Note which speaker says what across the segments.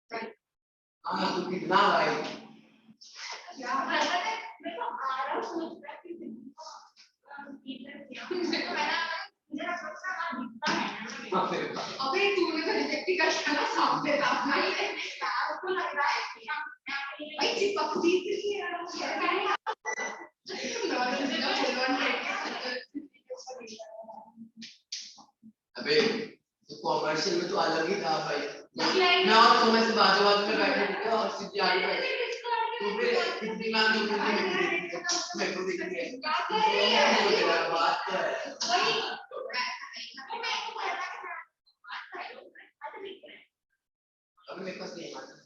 Speaker 1: हाँ तो कितना भाई
Speaker 2: यार मैं तो आ रहा हूँ सोच रहा कि अबे तूने तो रिजेक्ट कर दिया ना सामने सामने यार को लग रहा है कि भाई चिपकती थी यार
Speaker 1: अबे तो कॉमर्शियल में तो अलग ही था भाई मैं और तुम्हें से बाजू बाजू में बैठे थे और सीधी आगे बैठे तो फिर कितनी बार तो मैं को दिख गया बात तो है वही अभी मेरे पास नहीं आता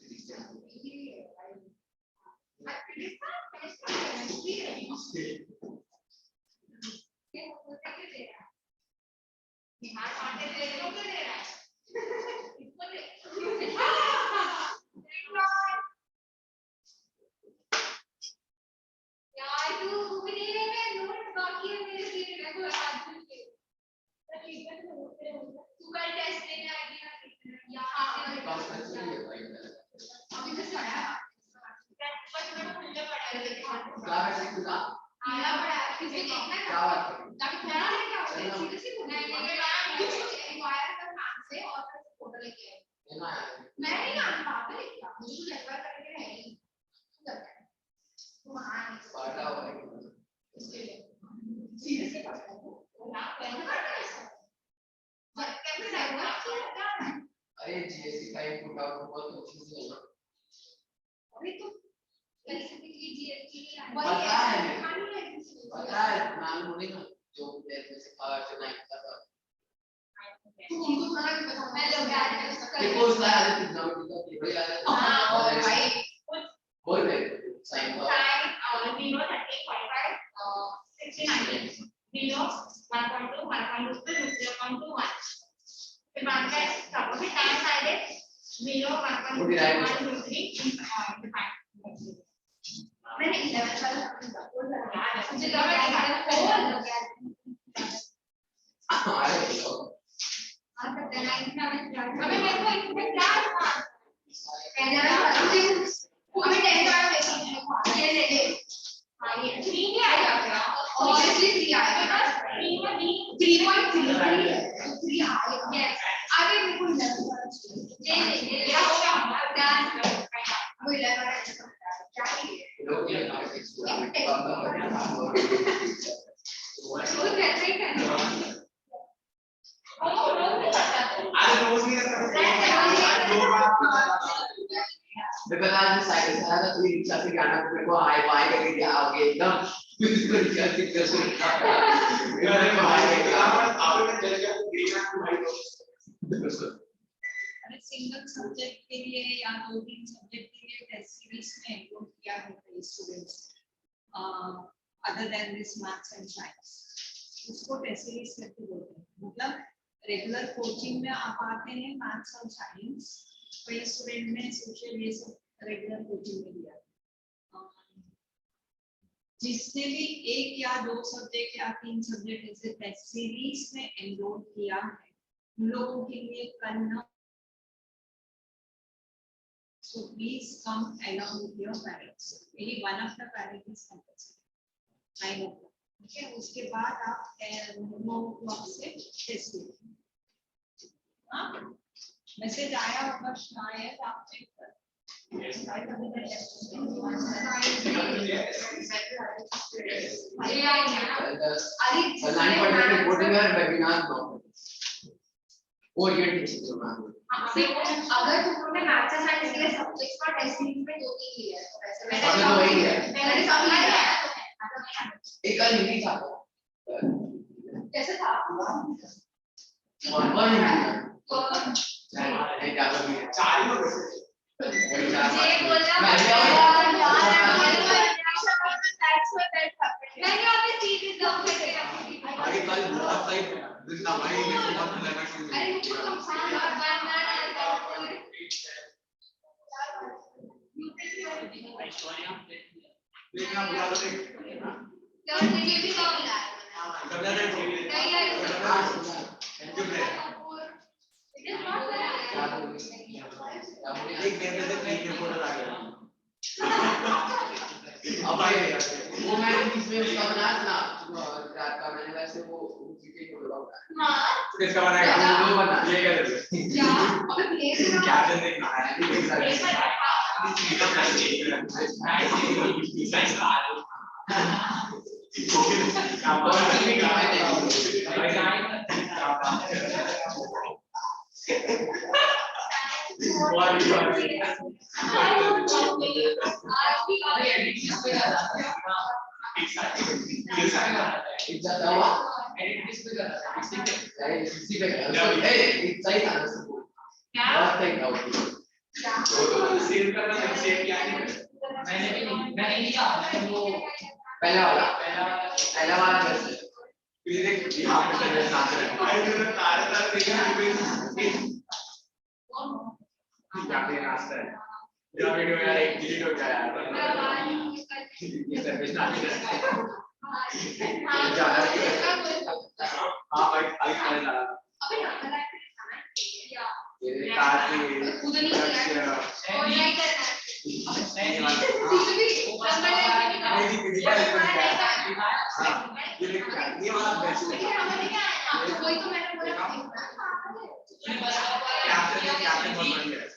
Speaker 1: अरे जीएसटी का एक फुटा बहुत अच्छी से है अरे तो स्पेसिफिकली जीएसटी पता है नाम बोलेगा जो जैसे से खास नहीं पता तू उनको खाना भी बता मैं लोग यार देखो उसका यार कितना कितना भाई यार हां और भाई बोल दे साइन और 0 35 69 0 1.2 1.2 0.1 फिर बाद में सब भी टाइम साइड 0 1.2 1 2 3 मैंने 11 वाला बोल रहा है मुझे लगा कि बोल अबे मेरे को इसमें क्या था पहले वाला अभी 10 वाला ये ले ले हां ये 3 भी आएगा क्या ऑब्वियसली 3 आएगा ना 3 में 3.3 आएगा यस आगे मेरे को 11 ये हो गया ध्यान वो 11 क्या है लोग ये कैसे करना because आज मैं साइकिल चला था तो रिक्शा से गाना मेरे को हाई फाई करके दिया आगे एकदम इसको रिक्शा से कैसे मेरे भाई आपने में चले गया ग्रीन एंड भाई
Speaker 3: अरे सिंगल सब्जेक्ट के लिए या 2-3 सब्जेक्ट के लिए टेस्ट सीरीज में एनरोल किया है कई students other than this maths and science उसको टेस्ट सीरीज करके बोलते हैं मतलब रेगुलर कोचिंग में आप आते हैं मैथ्स और साइंस कई स्टूडेंट ने सोशल ये सब रेगुलर कोचिंग में लिया जिसने भी 1 या 2 सब्जेक्ट या 3 सब्जेक्ट ऐसे टेस्ट सीरीज में एनरोल किया है उन लोगों के लिए करना so please come along with your parents maybe one of the parents is compulsory 9 o'clock okay उसके बाद आप 9 o'clock से टेस्ट लीजिए हाँ मैसेज आया होगा शायद आप चेक कर
Speaker 2: अगर तुमने मैथ्स और साइंस के सब्जेक्ट्स का टेस्ट सीरीज में 2-3 लिया है तो वैसे मैंने सब लिया है
Speaker 1: एक कल हिंदी था
Speaker 2: कैसे था
Speaker 1: वन नहीं क्या कर दिया 4 ही लोग
Speaker 2: ये बोला मैंने अभी सीधे दम करके रखी
Speaker 1: भाई कल बहुत सही जिंदा भाई ने बहुत लगा कि
Speaker 2: अरे मुझको नुकसान और बनना
Speaker 1: देखना बुला दो देख
Speaker 2: तो मुझे भी कब मिला है
Speaker 1: कर दे
Speaker 2: नहीं यार
Speaker 1: थैंक यू ब्रे
Speaker 2: इट इज नॉट
Speaker 1: एक घंटे से 3 फोटो आ गया अब आए वो मैंने बीच में उसका बनाया था ना रात का मैंने वैसे वो जीके को लगाया हां इसका बनाया वो बना ये कर दे क्या अबे प्लेस कैप्शन देखना है पहला वाला फिर एक यहाँ पे नाच रहे हैं क्या पे नाचता है मेरा वीडियो यार एक डिलीट हो गया यार ये सर्विस नाच रहा है हाँ भाई खाली खाली जा रहा ये कार की नहीं ये वाला बेस्ट है कोई तो मैंने बोला कैप्टन बहुत बढ़िया है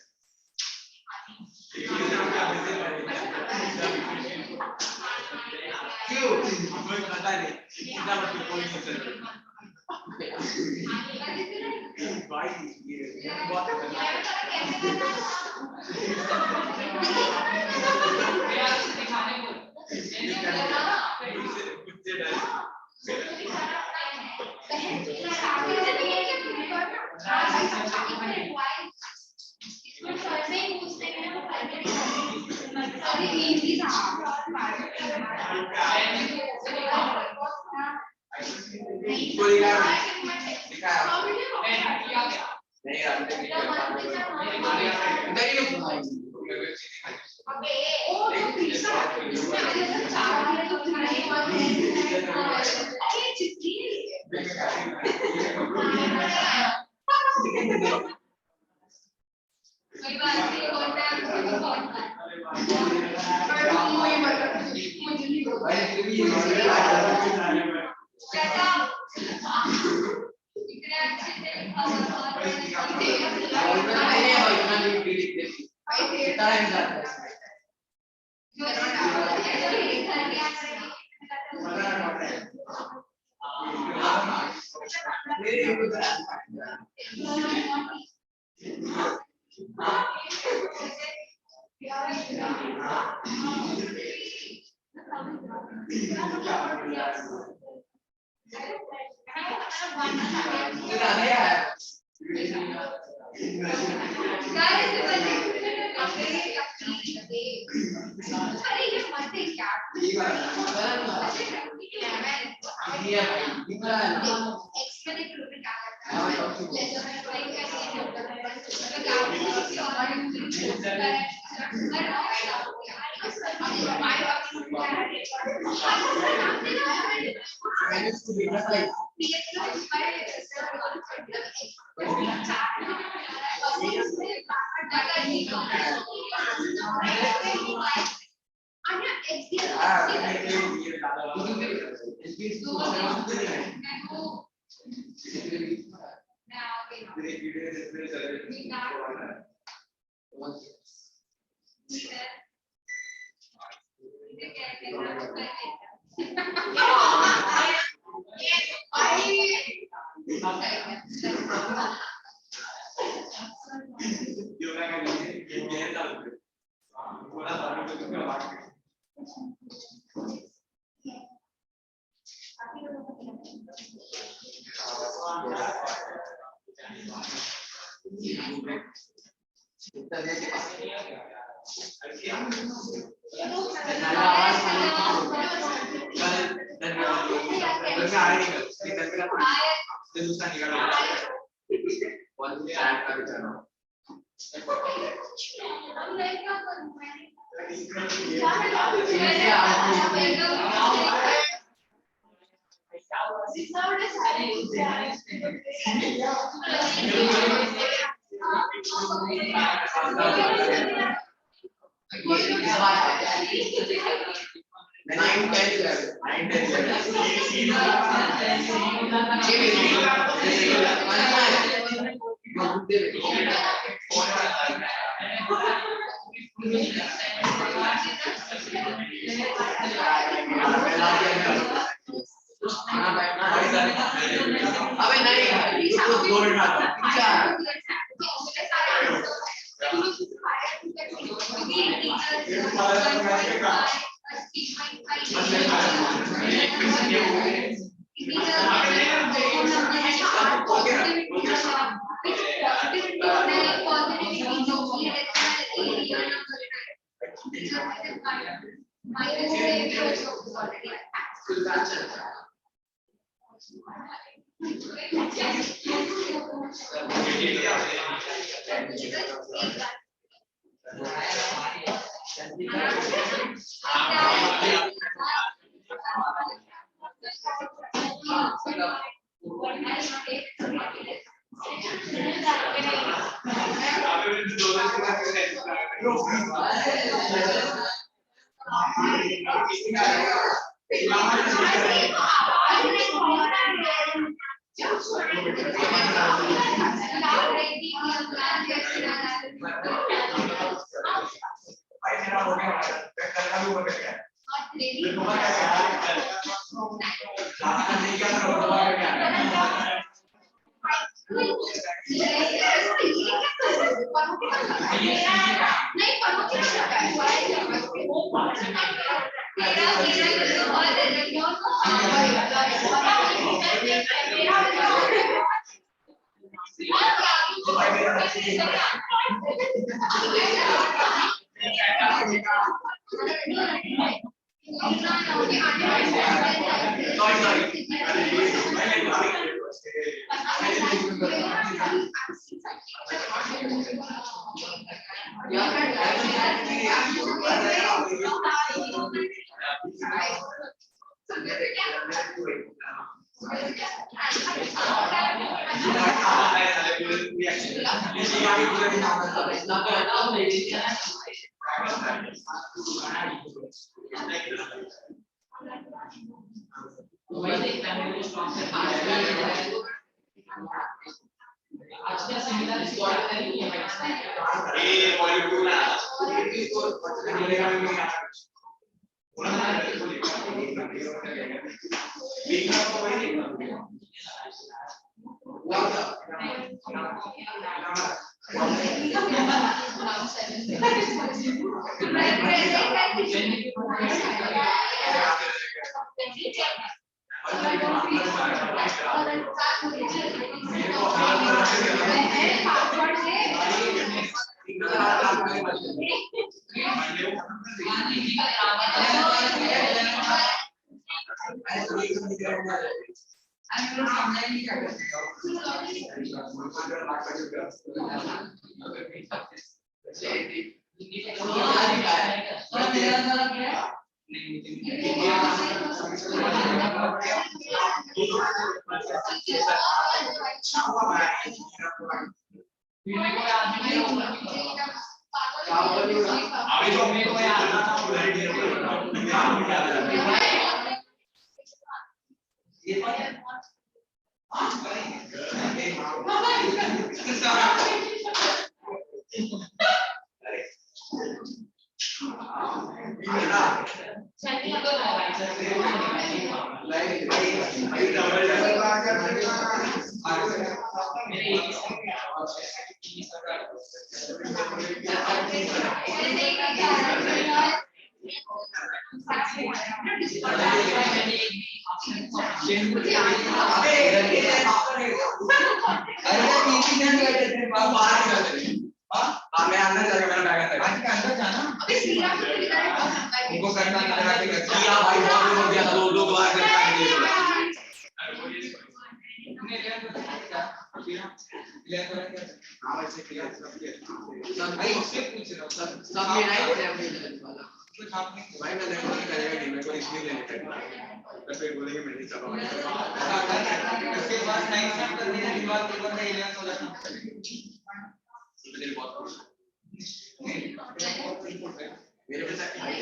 Speaker 1: क्यों हमको पता नहीं कितना मतलब कोई नहीं चल भाई ये बहुत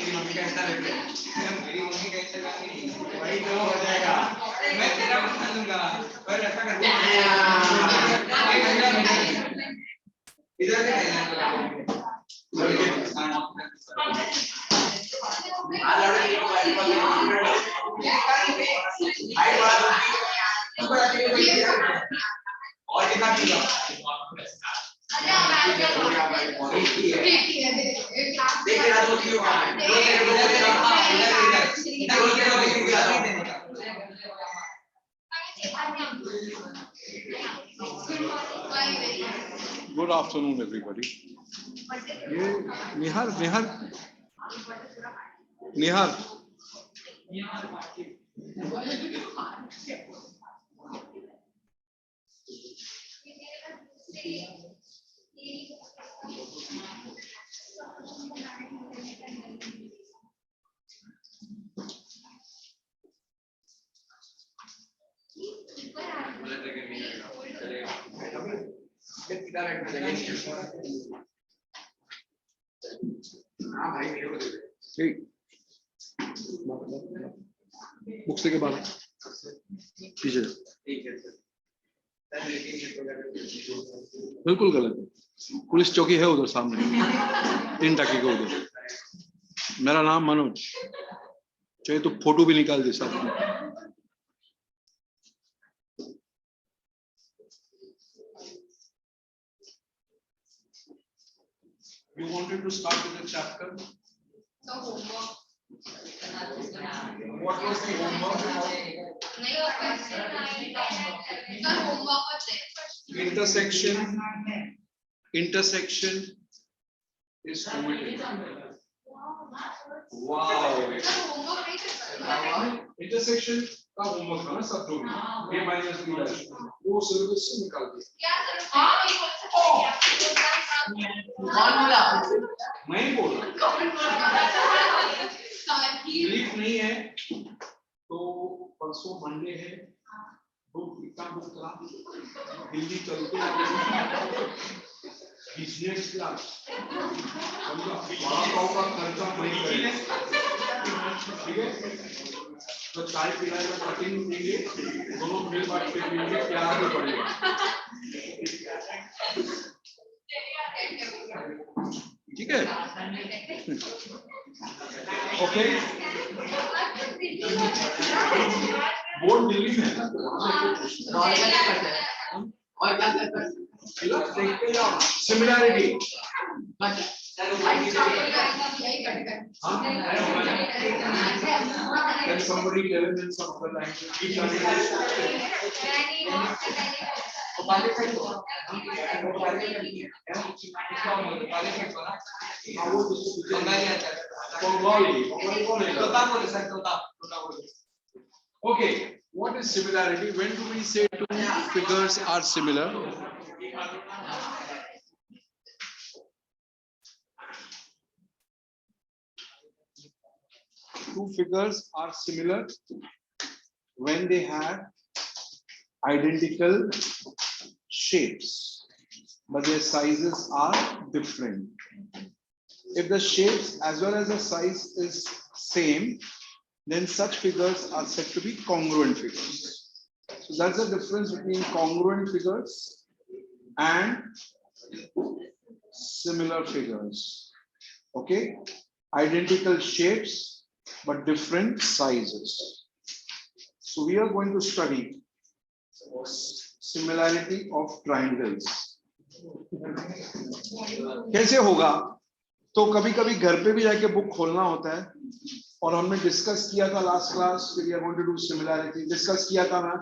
Speaker 4: तेरी मम्मी का ऐसा लग रहा है मेरी मम्मी का ऐसा लग नहीं वही तो हो जाएगा मैं तेरा बना लूंगा पर ऐसा कर इधर भी नहीं और कितना किलो देखना दो किलो का
Speaker 5: Good afternoon, everybody. ये निहार निहार निहार बुक्स के बाद पीछे बिल्कुल गलत है। पुलिस चौकी है उधर सामने 3 टाकी के उधर। मेरा नाम मनोज, चाहिए तो फोटो भी निकाल दे साथ में। You wanted to start with the chapter?
Speaker 2: So homework.
Speaker 5: What was the homework?
Speaker 2: नहीं homework was there.
Speaker 5: Intersection is omitted. Wow. Intersection का होमवर्क था ना सब लोग a minus b dash वो सिलेबस से निकाल दिया।
Speaker 2: क्या सर?
Speaker 1: कौन बोला?
Speaker 5: मैं ही बोल रहा हूँ। रिलीफ नहीं है तो परसों मंडे है बुक इतना बुक करा हिंदी चलते बिजनेस क्लास वहाँ का खर्चा मैं करेगा ठीक है तो चाय पिलाएगा कटिंग देंगे दोनों मिल बांट के देंगे क्या आगे बढ़ेगा ठीक है ओके बोर्ड दिल्ली में है ना
Speaker 1: और क्या करते हैं?
Speaker 5: देखते जाओ similarity Can somebody tell him in some other language? Keep learning this. Okay, what is similarity? When do we say two figures are similar? Two figures are similar when they have identical shapes, but their sizes are different. If the shapes as well as the size is same, then such figures are said to be congruent figures. So that's the difference between congruent figures and similar figures. Okay, identical shapes but different sizes. So we are going to study similarity of triangles. कैसे होगा? तो कभी कभी घर पे भी जाके book खोलना होता है और हमने डिस्कस किया था last class we are going to do similarity discuss किया था ना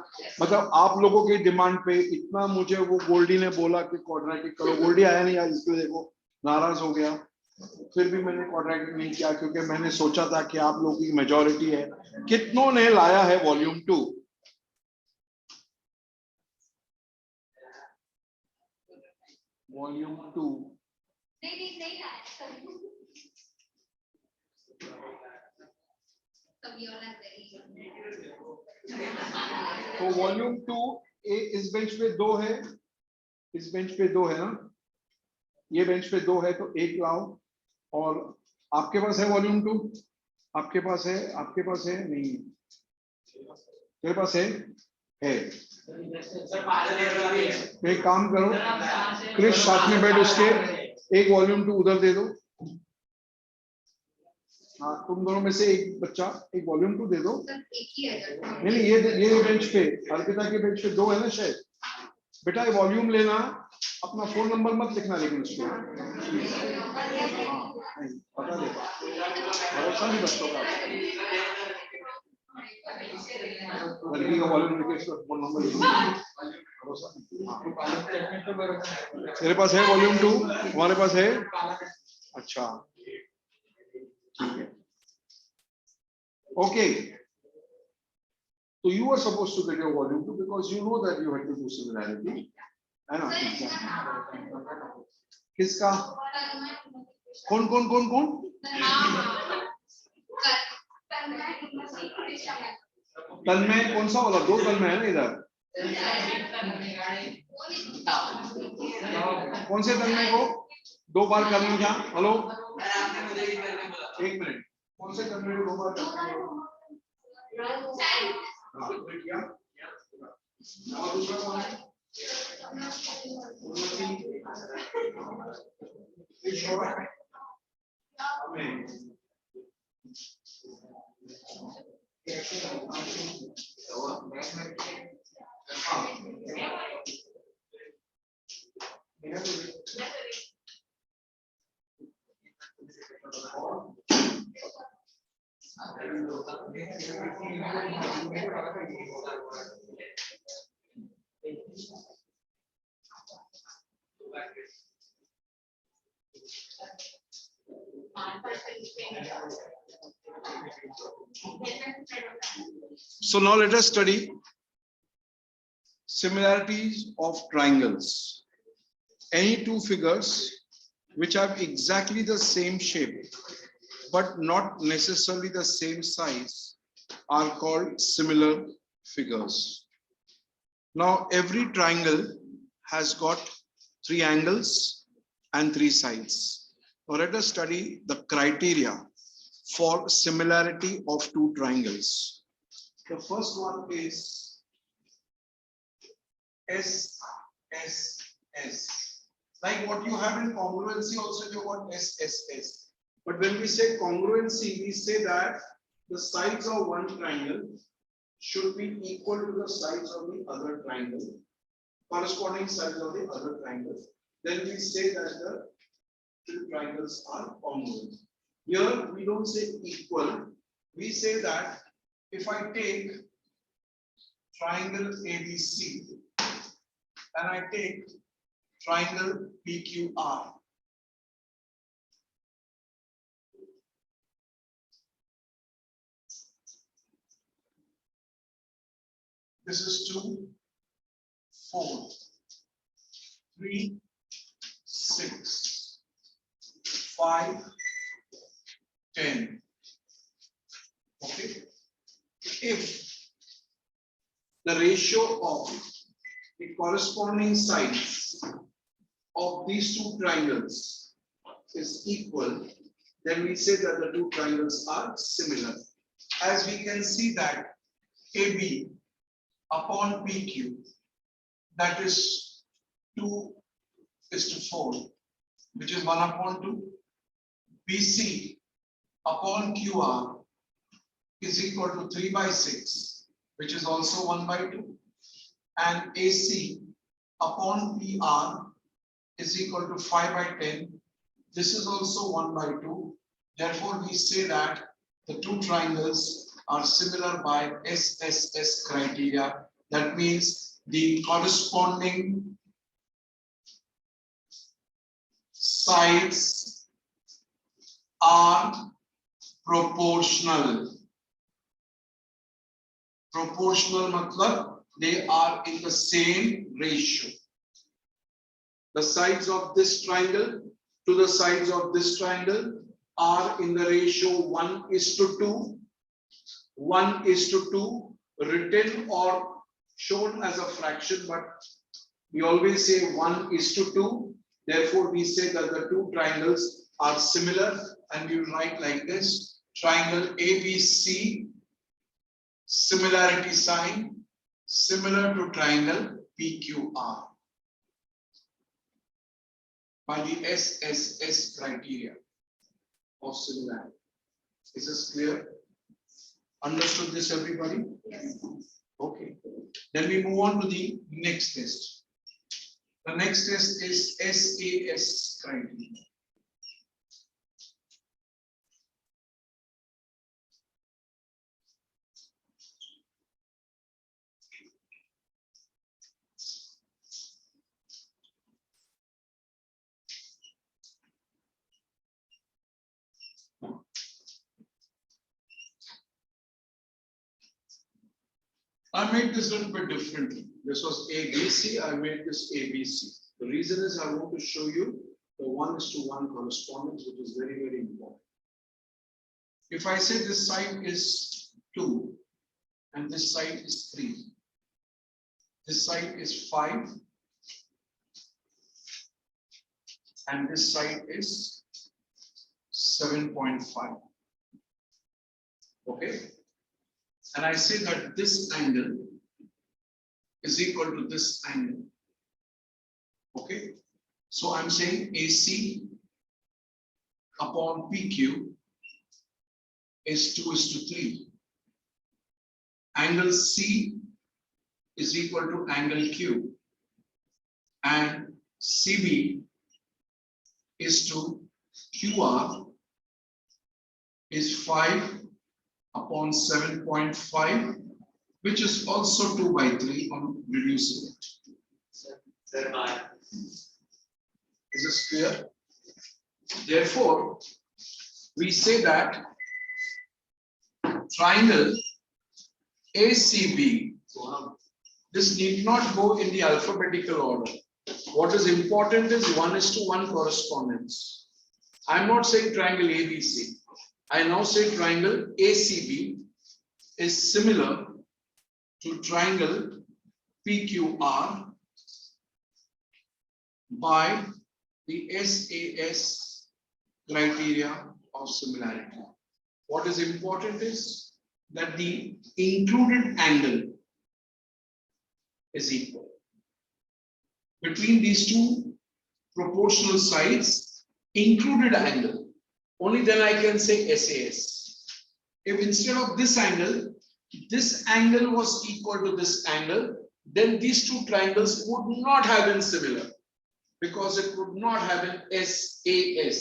Speaker 5: मतलब आप लोगों की डिमांड पे इतना मुझे वो गोल्डी ने बोला कि क्वाड्रेटिक करो गोल्डी आया नहीं आज इसको देखो नाराज हो गया फिर भी मैंने क्वाड्रेटिक नहीं किया क्योंकि मैंने सोचा था कि आप लोगों की मेजॉरिटी है कितनों ने लाया है वॉल्यूम 2 वॉल्यूम 2
Speaker 2: नहीं
Speaker 5: तो वॉल्यूम 2 इस बेंच पे 2 है इस बेंच पे 2 है ना ये बेंच पे 2 है तो 1 लाओ और आपके पास है वॉल्यूम 2? आपके पास है नहीं है? तेरे पास है? एक काम करो, क्रिश साथ में बैठ, उसके एक वॉल्यूम 2 उधर दे दो। हाँ, तुम दोनों में से एक बच्चा एक वॉल्यूम 2 दे दो।
Speaker 2: एक ही है।
Speaker 5: नहीं, ये बेंच पे, अर्पिता के बेंच पे 2 है ना शायद। बेटा ये वॉल्यूम लेना, अपना फोन नंबर मत लिखना लेकिन उसको। हाँ, नहीं पता नहीं, भरोसा नहीं बच्चों का। लड़की का वॉल्यूम लिखे, इसका फोन नंबर लिखना, भरोसा नहीं। तेरे पास है वॉल्यूम 2? तुम्हारे पास है? अच्छा, ठीक है, okay. So you were supposed to get your volume 2 because you know that you had to do similarity, है ना? किसका? कौन? तन्मय कौन सा वाला? 2 तन्मय है ना इधर। कौन से तन्मय को 2 बार करना था? हेलो, 1 मिनट, कौन से तन्मय को 2 बार करना? और दूसरा कौन है? So now let us study similarities of triangles. Any 2 figures which have exactly the same shape but not necessarily the same size are called similar figures. Now every triangle has got 3 angles and 3 sides. Now let us study the criteria for similarity of 2 triangles. The first one is S. Like what you have in congruency also you got S. But when we say congruency, we say that the sides of one triangle should be equal to the sides of the other triangle, corresponding sides of the other triangle. Then we say that the 2 triangles are congruent. Here we don't say equal, we say that if I take triangle ABC and I take triangle PQR, this is 2, 4, 3, 6, 5, 10. Okay. If the ratio of the corresponding sides of these 2 triangles is equal, then we say that the 2 triangles are similar. As we can see that AB upon PQ, that is 2:4, which is 1/2. BC upon QR is equal to 3/6, which is also 1/2. And AC upon PR is equal to 5/10. This is also 1/2. Therefore, we say that the 2 triangles are similar by SSS criteria. That means the corresponding sides are proportional. Proportional matlab they are in the same ratio. The sides of this triangle to the sides of this triangle are in the ratio 1:2. 1:2, written or shown as a fraction, but we always say 1:2. Therefore, we say that the 2 triangles are similar and you write like this: triangle ABC, similarity sign, similar to triangle PQR by the SSS criteria of similarity. Is this clear? Understood this, everybody?
Speaker 2: Yes.
Speaker 5: Okay. Then we move on to the next test. The next test is SAS criteria. I made this a little bit differently. This was ABC, I made this ABC. The reason is I want to show you the 1:1 correspondence, which is very, very important. If I say this side is 2 and this side is 3, this side is 5 and this side is 7.5. Okay? And I say that this angle is equal to this angle. Okay? So I'm saying AC upon PQ is 2:3. Angle C is equal to angle Q, and CB is to QR is 5 upon 7.5, which is also 2/3 on reducing it. Is this clear? Therefore, we say that triangle ACB, this need not go in the alphabetical order. What is important is 1:1 correspondence. I'm not saying triangle ABC. I now say triangle ACB is similar to triangle PQR by the SAS criteria of similarity. What is important is that the included angle is equal between these two proportional sides. Included angle, only then I can say SAS. If instead of this angle was equal to this angle, then these two triangles would not have been similar, because it would not have been SAS.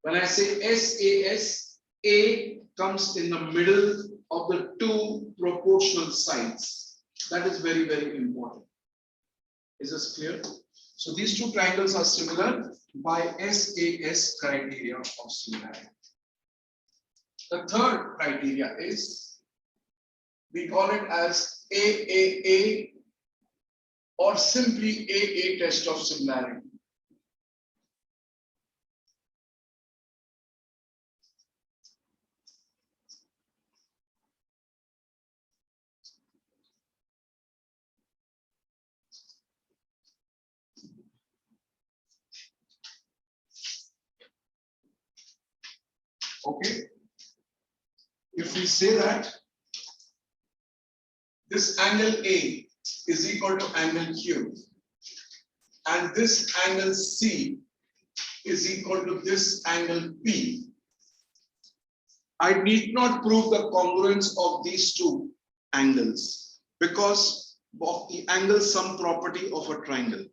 Speaker 5: When I say SAS, A comes in the middle of the two proportional sides. That is very, very important. Is this clear? So these two triangles are similar by SAS criteria of similarity. The third criteria is, we call it as AAA or simply AA test of similarity. Okay, if we say that this angle A is equal to angle Q and this angle C is equal to this angle P, I need not prove the congruence of these two angles because of the angle sum property of a triangle.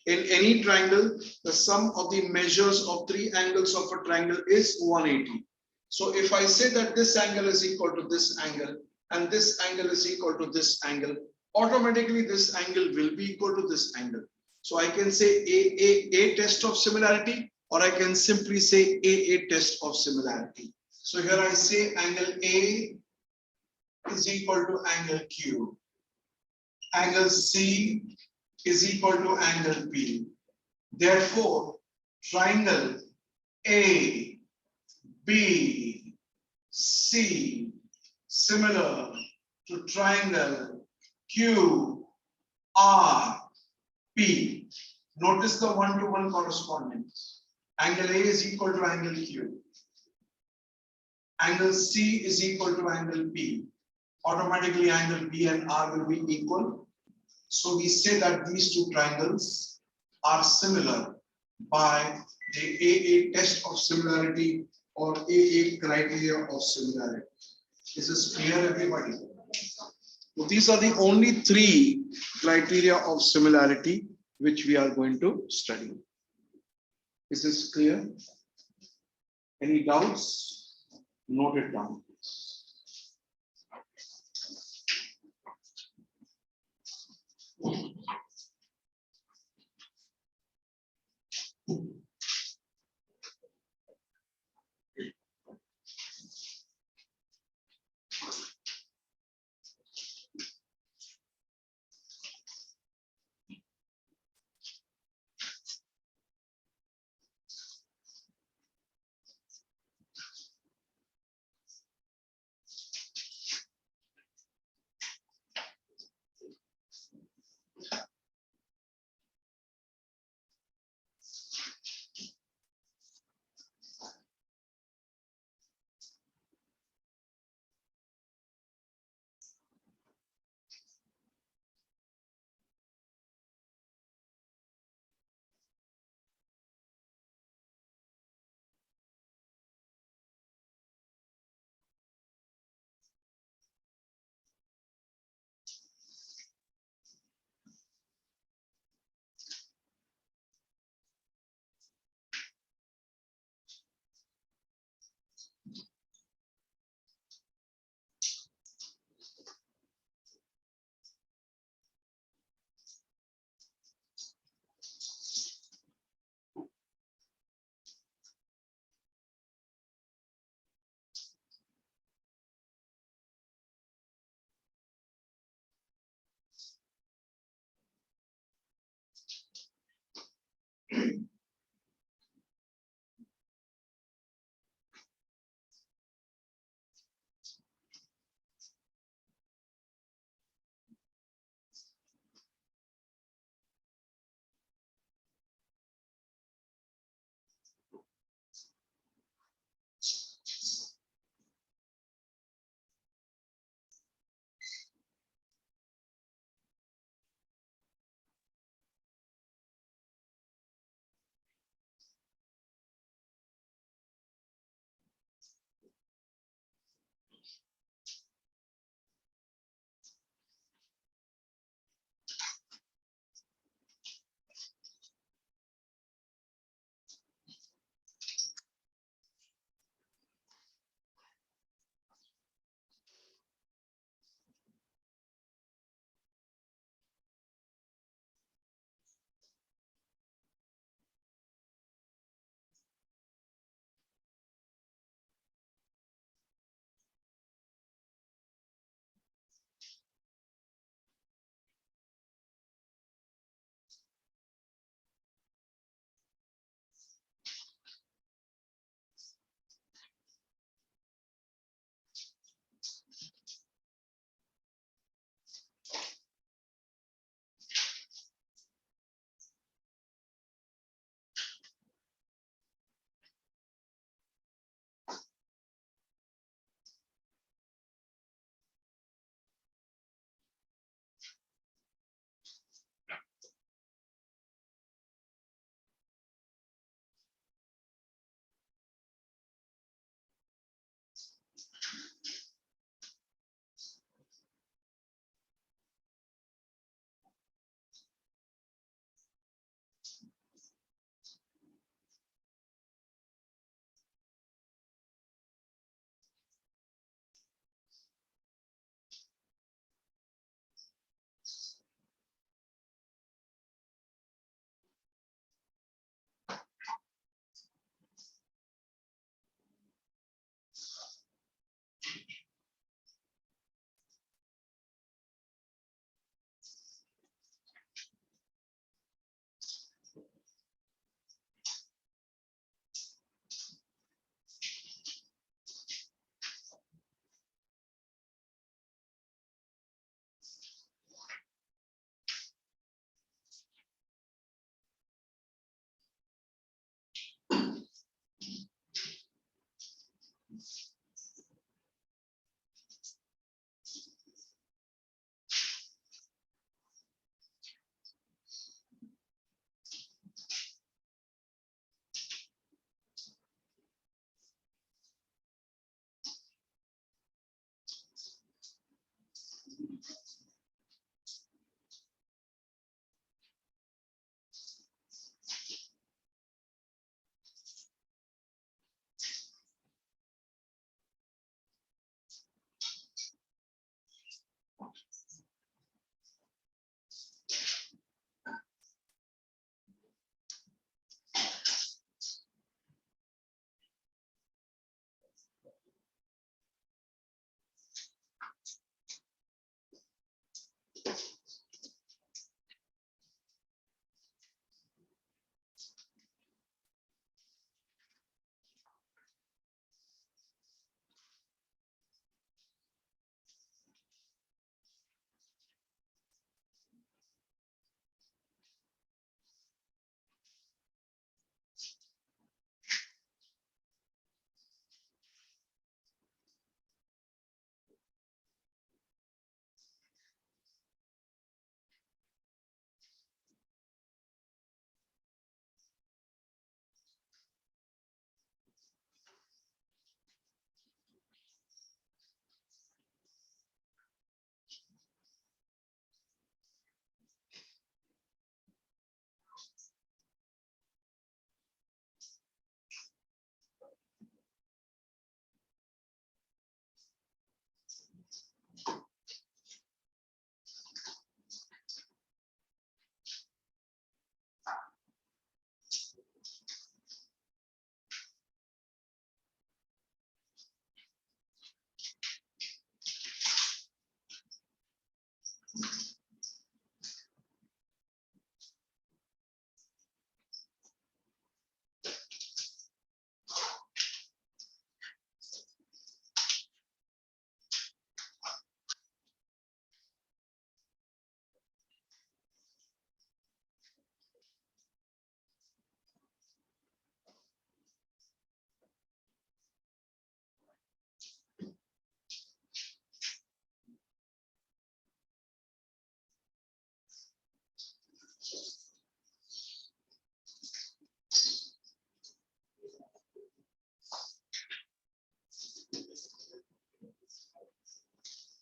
Speaker 5: In any triangle, the sum of the measures of three angles of a triangle is 180. So if I say that this angle is equal to this angle and this angle is equal to this angle, automatically this angle will be equal to this angle. So I can say A test of similarity, or I can simply say AA test of similarity. So here I say angle A is equal to angle Q. Angle C is equal to angle P. Therefore, triangle A, B, C, similar to triangle Q, R, P. Notice the 1:1 correspondence. Angle A is equal to angle Q. angle C is equal to angle P. Automatically angle B and R will be equal. So we say that these two triangles are similar by the AA test of similarity or AA criteria of similarity. Is this clear, everybody? So these are the only three criteria of similarity which we are going to study. Is this clear? Any doubts? Note it down.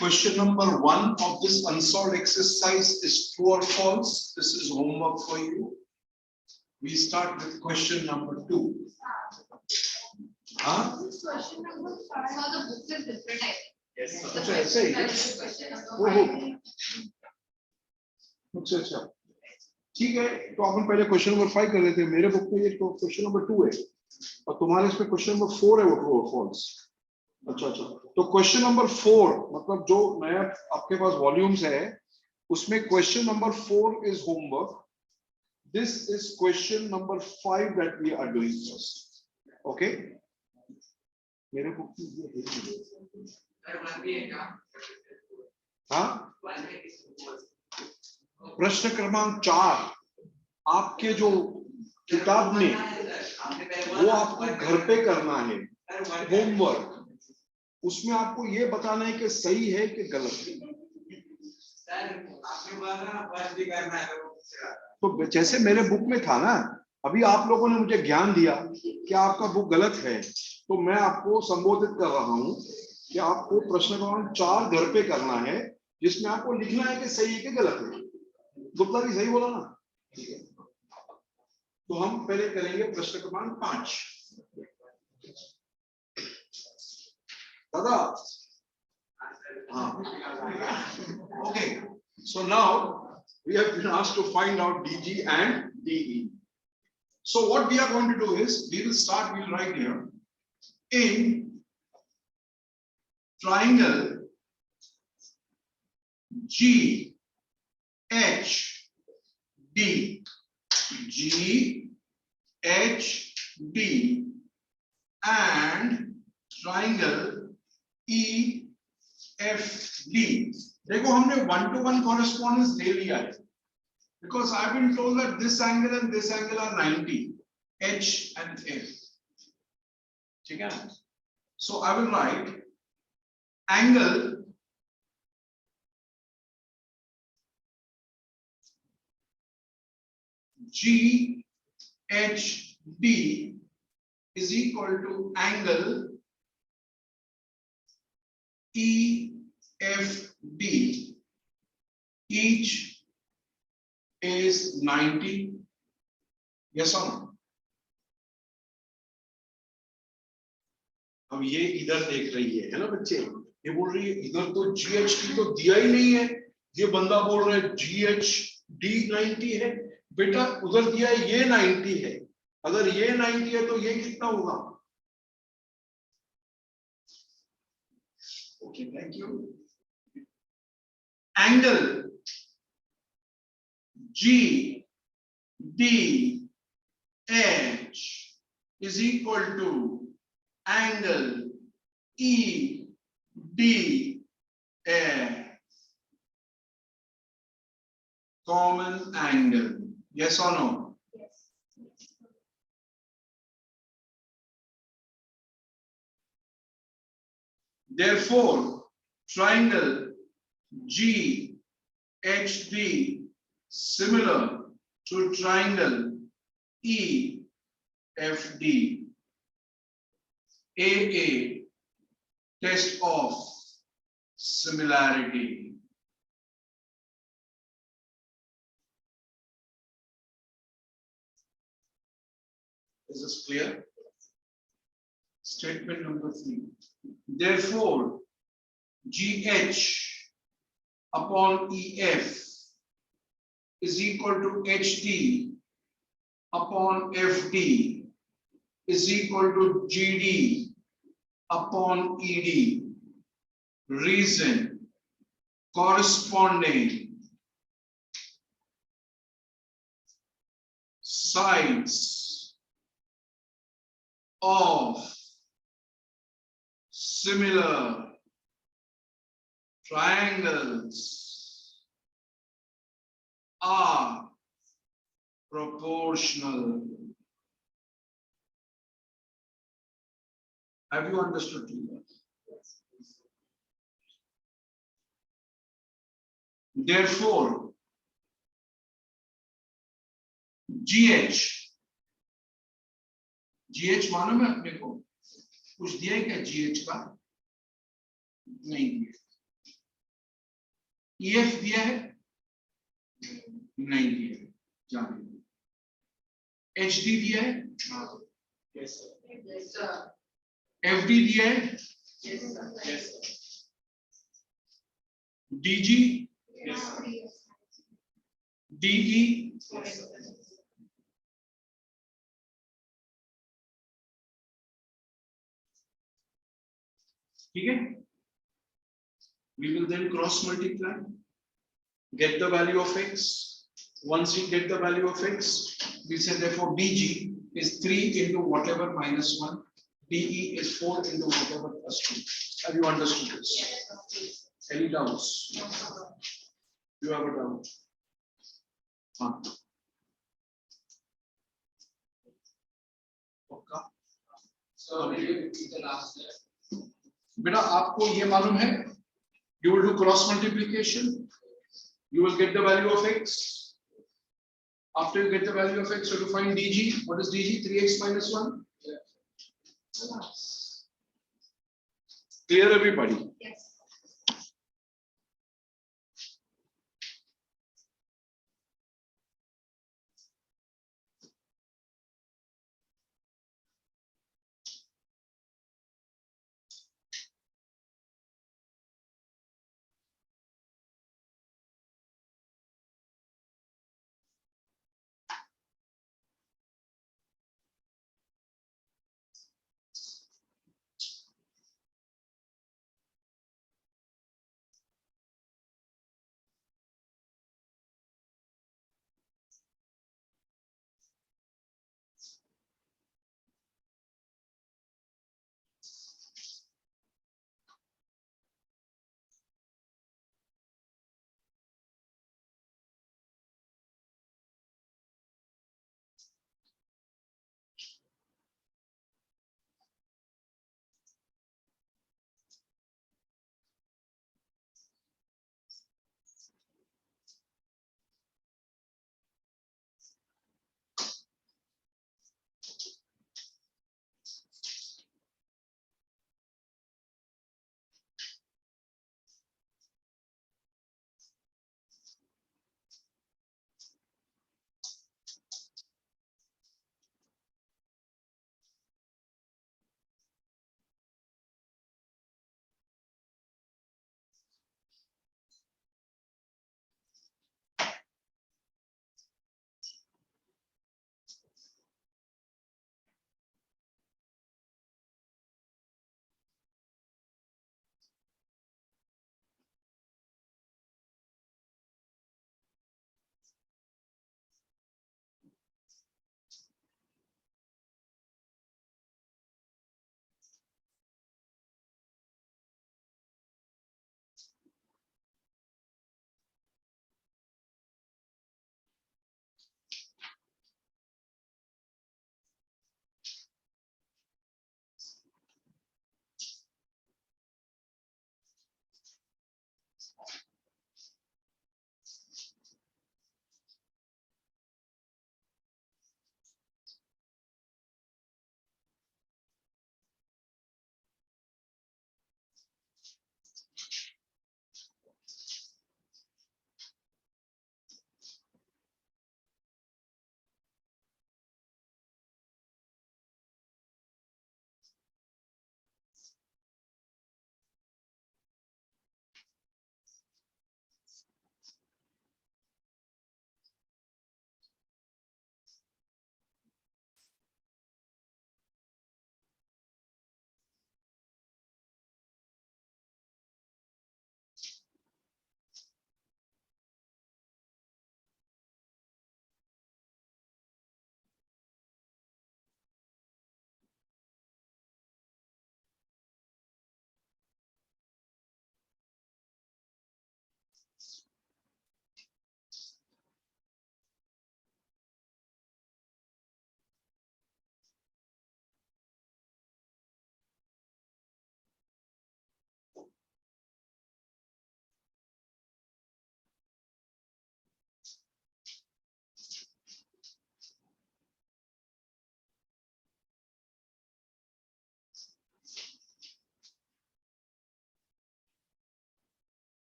Speaker 5: Question number 1 of this unsolved exercise is true or false. This is homework for you. We start with question number 2. Huh?
Speaker 2: This question number 5. So the book is different, I think.
Speaker 1: Yes.
Speaker 2: The
Speaker 5: अच्छा, ऐसे ही है?
Speaker 2: question number
Speaker 5: ओहो।
Speaker 2: 5.
Speaker 5: अच्छा अच्छा, ठीक है, तो अपन पहले क्वेश्चन नंबर 5 कर लेते हैं। मेरे बुक में ये तो क्वेश्चन नंबर 2 है और तुम्हारे इसमें क्वेश्चन नंबर 4 है, वो ट्रू और फॉल्स। अच्छा अच्छा, तो क्वेश्चन नंबर 4 मतलब जो नया आपके पास वॉल्यूम्स है उसमें question number 4 is homework. This is question number 5 that we are doing first. Okay, मेरे बुक में ये है। हाँ, प्रश्न क्रमांक 4 आपके जो किताब में वो आपको घर पे करना है होमवर्क। उसमें आपको ये बताना है कि सही है कि गलत है। तो जैसे मेरे बुक में था ना, अभी आप लोगों ने मुझे ज्ञान दिया कि आपका बुक गलत है, तो मैं आपको संबोधित कर रहा हूं कि आपको प्रश्न क्रमांक 4 घर पे करना है, जिसमें आपको लिखना है कि सही है कि गलत है। गुप्ता जी सही बोला ना? ठीक है, तो हम पहले करेंगे प्रश्न क्रमांक 5। दादा, हाँ, okay, so now we have been asked to find out DG and DE. So what we are going to do is we will start, we will write here in triangle GHD, GHD and triangle EFD. देखो हमने 1-to-1 correspondence ले लिया है, because I have been told that this angle and this angle are 90, H and F. ठीक है? So I will write angle GHD is equal to angle EFD. Each is 90. Yes or no? अब ये इधर देख रही है ना बच्चे, ये बोल रही है इधर तो GHD तो दिया ही नहीं है। ये बंदा बोल रहा है GHD 90 है, बेटा उधर दिया है ये 90 है। अगर ये 90 है तो ये कितना होगा? Okay, thank you. Angle GDH is equal to angle EDF. Common angle. Yes or no?
Speaker 2: Yes.
Speaker 5: Therefore, triangle GHD similar to triangle EFD. AA, test of similarity. Is this clear? Statement number 3. Therefore, GH upon EF is equal to HD upon FD is equal to GD upon ED. Reason: corresponding sides of similar triangles are proportional. Have you understood that? Therefore, GH मालूम है अपने को? कुछ दिया है क्या GH का? नहीं दिया। EF दिया है? नहीं दिया है, जाने दो। HD दिया है?
Speaker 1: Yes, sir.
Speaker 2: Yes, sir.
Speaker 5: FD दिया है?
Speaker 2: Yes, sir.
Speaker 1: Yes, sir.
Speaker 5: DG,
Speaker 1: Yes, sir.
Speaker 5: DE,
Speaker 1: Yes, sir.
Speaker 5: ठीक है? We will then cross multiply, get the value of x. Once we get the value of x, we say therefore DG is 3 into whatever minus 1, DE is 4 into whatever plus 2. Have you understood this? Any doubts? You have a doubt? Okay.
Speaker 1: So, will you repeat the last step?
Speaker 5: बेटा आपको ये मालूम है? You will do cross multiplication. You will get the value of x. After you get the value of x, you will find DG. What is DG? 3x minus 1. Clear, everybody?
Speaker 2: Yes.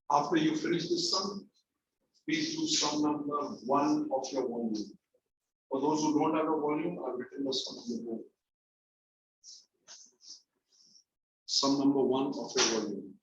Speaker 5: After you finish this sum, please do sum number 1 of your volume. For those who don't have a volume, I've written the sum number. Sum number 1 of your volume.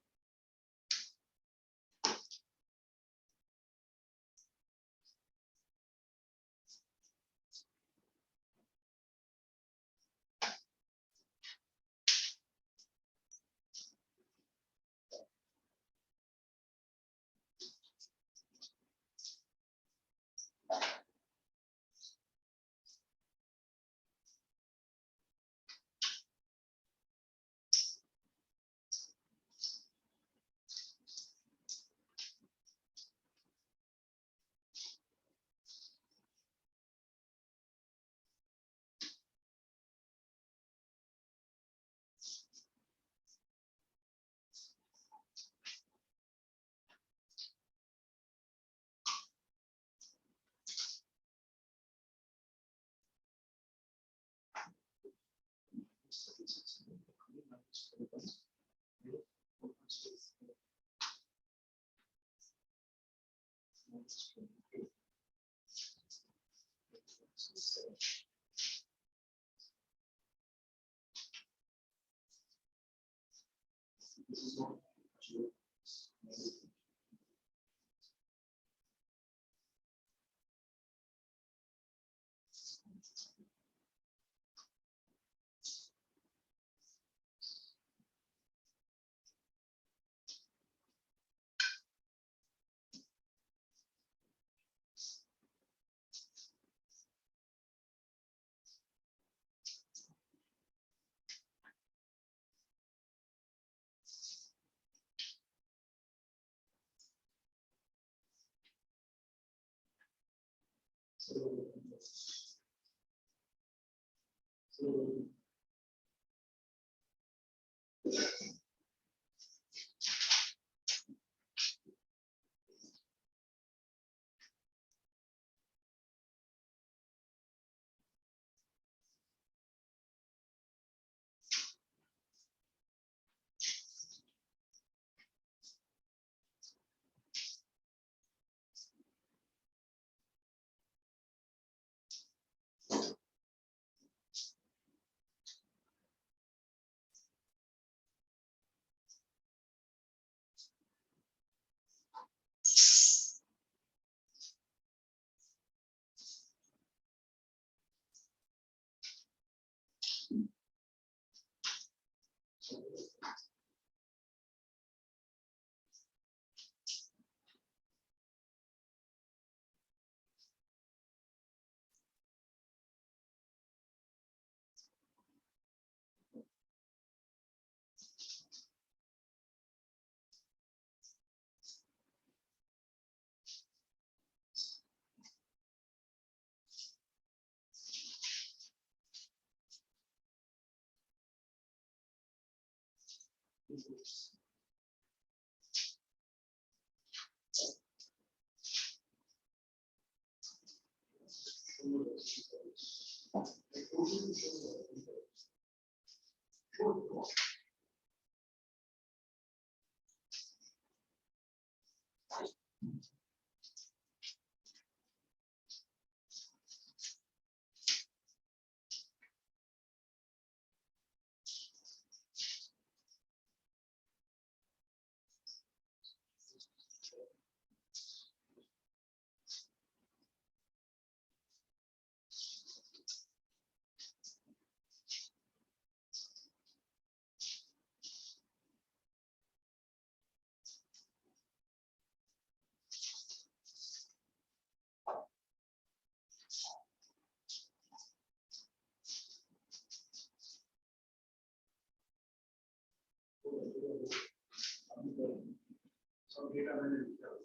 Speaker 5: Some data मैंने लिखा है।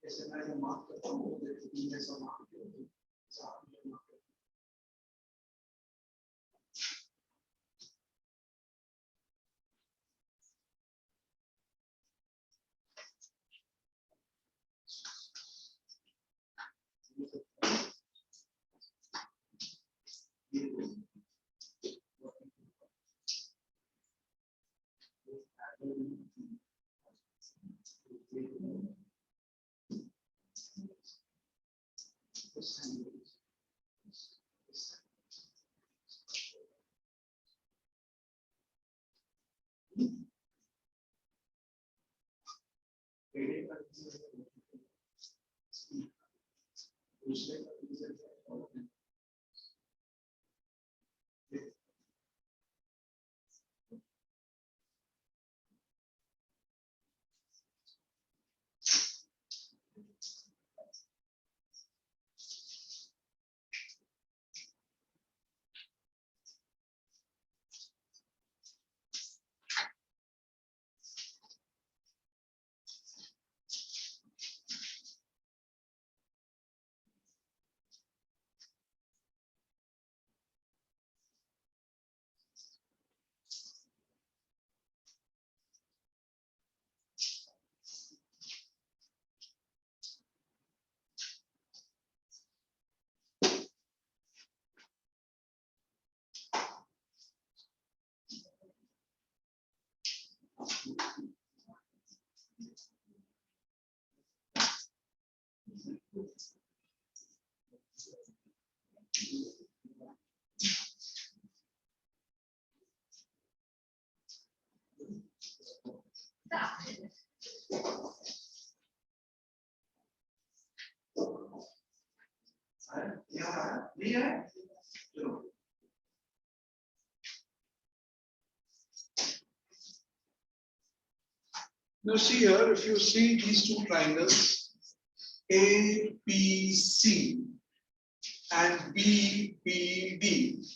Speaker 5: जैसे मैं जब mark करता हूँ जैसा mark Now see here, if you see these two triangles, APC and BPD,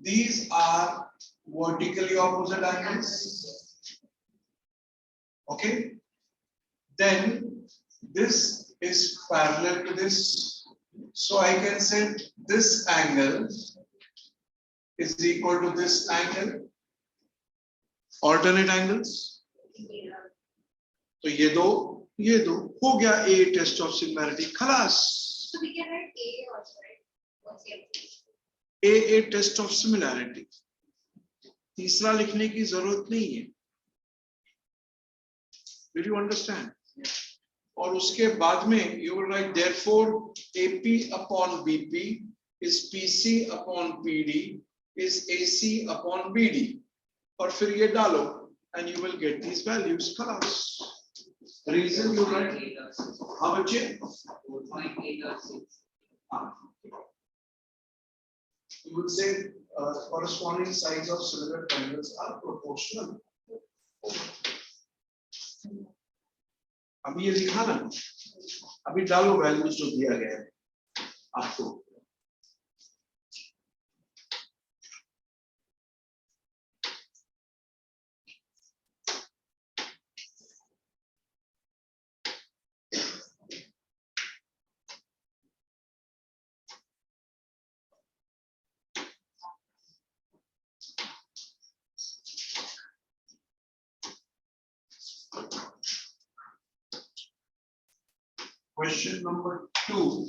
Speaker 5: these are vertically opposite angles. Okay? Then this is parallel to this. So I can say this angle is equal to this angle. Alternate angles. तो ये दो हो गया A test of similarity खलास.
Speaker 2: So we can write A also, right? What's the
Speaker 5: A test of similarity. तीसरा लिखने की जरूरत नहीं है. Did you understand? और उसके बाद में you will write therefore AP upon BP is PC upon PD is AC upon BD. और फिर ये डालो and you will get these values. खलास. Reason you write how much?
Speaker 1: 4.8 or 6.
Speaker 5: You would say corresponding sides of similar triangles are proportional. अभी ये लिखा ना, अभी डालो वैल्यूज जो दिया गया है आपको. Question number 2.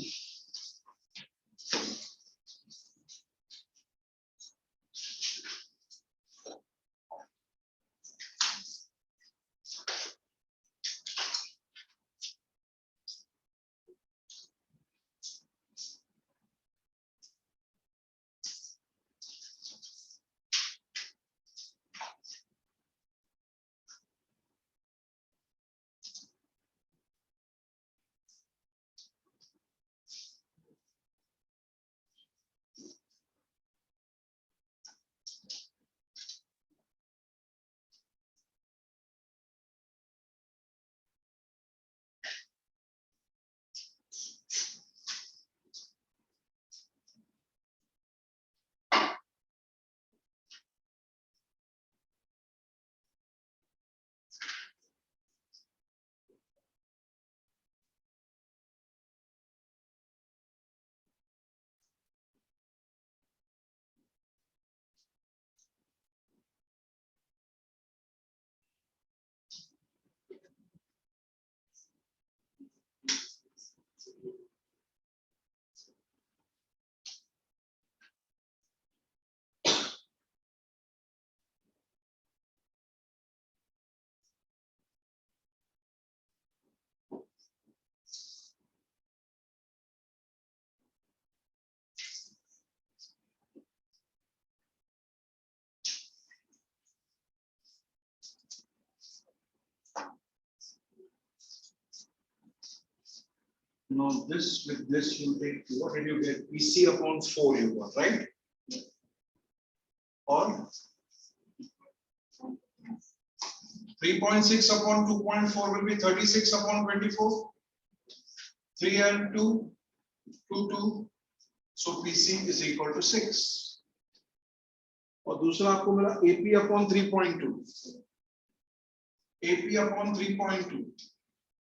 Speaker 5: Now this with this you take, what did you get? PC upon 4 you got, right? Or 3.6 upon 2.4 will be 36 upon 24. 3 and 2, 2. So PC is equal to 6. और दूसरा आपको मिला AP upon 3.2. AP upon 3.2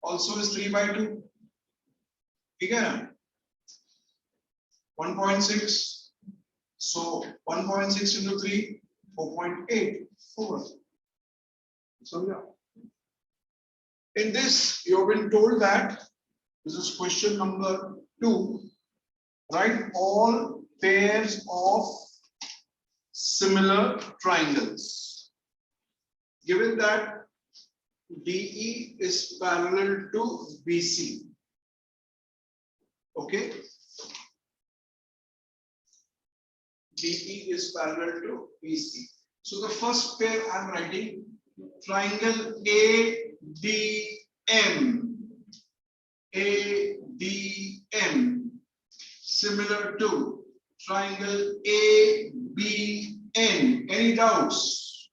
Speaker 5: also is 3/2. ठीक है ना? 1.6. So 1.6 into 3, 4.8. 4. समझा? In this, you have been told that this is question number 2. Write all pairs of similar triangles. Given that DE is parallel to BC. Okay? DE is parallel to BC. So the first pair I am writing triangle ADM. ADM similar to triangle ABN. Any doubts?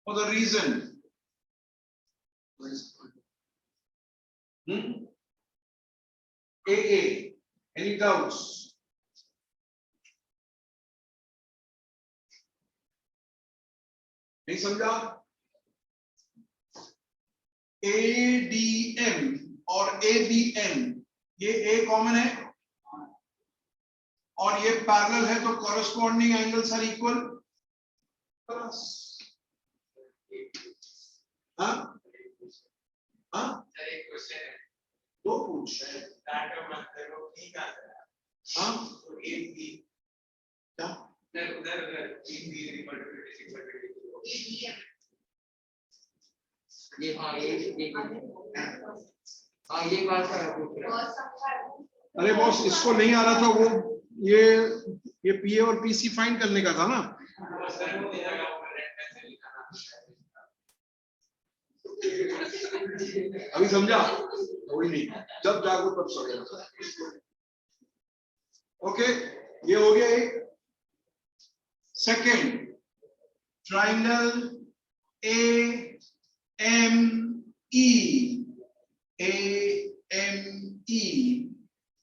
Speaker 5: For the reason? AA. Any doubts? नहीं समझा? ADM और ABN ये A common है और ये parallel है, तो corresponding angles are equal. हाँ हाँ
Speaker 4: एक क्वेश्चन है
Speaker 5: दो पूछ.
Speaker 4: दैट मतलब वो ठीक है
Speaker 5: हाँ
Speaker 4: तो एक भी
Speaker 5: क्या
Speaker 4: उधर एक भी मल्टीप्लिकेशन
Speaker 1: ये हाँ ये हाँ ये बात का पूछ रहा है.
Speaker 5: अरे बॉस इसको नहीं आ रहा था वो ये पीए और पीसी फाइंड करने का था ना. अभी समझा? कोई नहीं, जब जागो तब समझा. ओके ये हो गया एक. Second triangle AME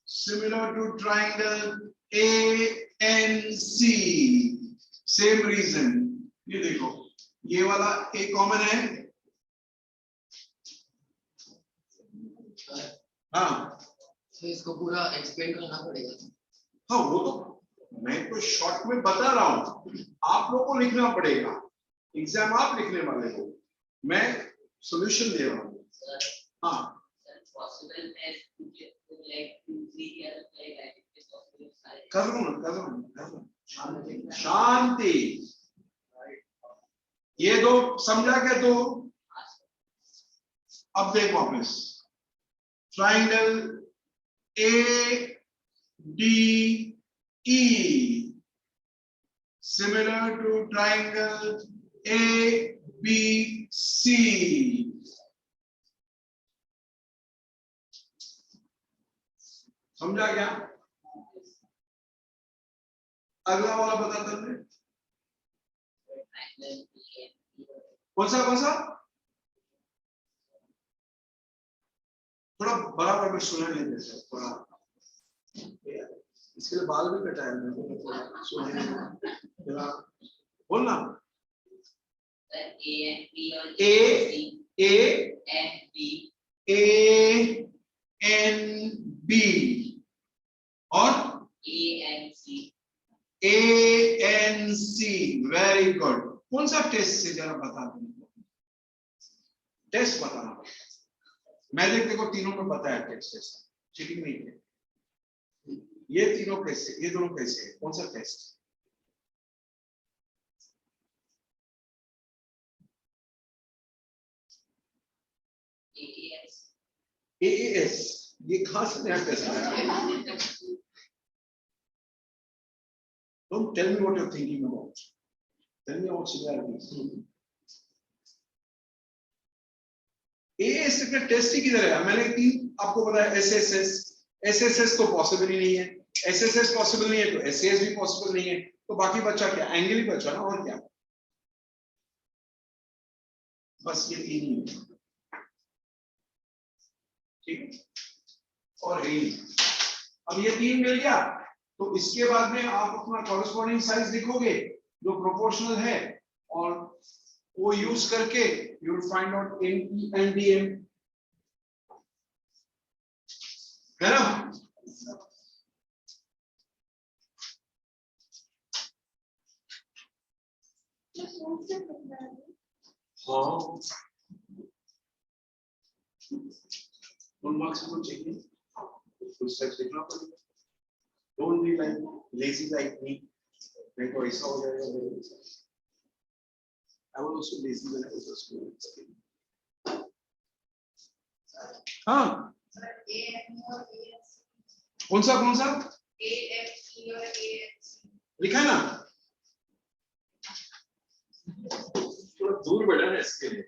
Speaker 5: similar to triangle ANC. Same reason. ये देखो ये वाला A कॉमन है. हाँ
Speaker 1: तो इसको पूरा एक्सप्लेन करना पड़ेगा.
Speaker 5: हाँ वो तो मैं तो शॉर्ट में बता रहा हूँ, आप लोगों को लिखना पड़ेगा. एग्जाम आप लिखने वाले हो, मैं सॉल्यूशन दे रहा हूँ. हाँ कर लो ना. शांति. ये दो समझा क्या? तो अब देख वापस triangle ADE similar to triangle ABC. समझा क्या? अगला वाला बताता हूं. कौन सा थोड़ा बराबर में सुना लेते हैं थोड़ा. इसके लिए बाल भी कटाया मैंने तो सुना बोलना. ANB और ANC. Very good. कौन सा टेस्ट से जरा बता दो. टेस्ट बताना. मैं देखते को तीनों में पता है टेस्ट. चीटिंग नहीं है. ये तीनों कैसे, ये दोनों कैसे है? कौन सा टेस्ट? AAS. ये कहां से नया टेस्ट आया? Don't tell me what you're thinking about. Tell me about similarities. AAS का टेस्ट ही किधर है? मैंने तीन आपको बताया SSS, SSS तो पॉसिबल ही नहीं है, SSS पॉसिबल नहीं है तो SAS भी पॉसिबल नहीं है, तो बाकी बचा क्या, एंगल ही बचा ना, और क्या, बस ये तीन ही है, ठीक है, और है ही। अब ये तीन मिल गया तो इसके बाद में आप अपना कॉरेस्पॉन्डिंग साइज लिखोगे जो प्रोपोर्शनल है, और वो यूज करके you will find out NE and DM, है ना। हाँ, उन मार्क्स को चाहिए तो स्टेप्स लिखना पड़ेगा, don't be like lazy like me, नहीं तो ऐसा हो जाएगा। I was also lazy when I was at school. हाँ, कौन सा लिखा है ना, थोड़ा दूर बैठा ना इसके लिए।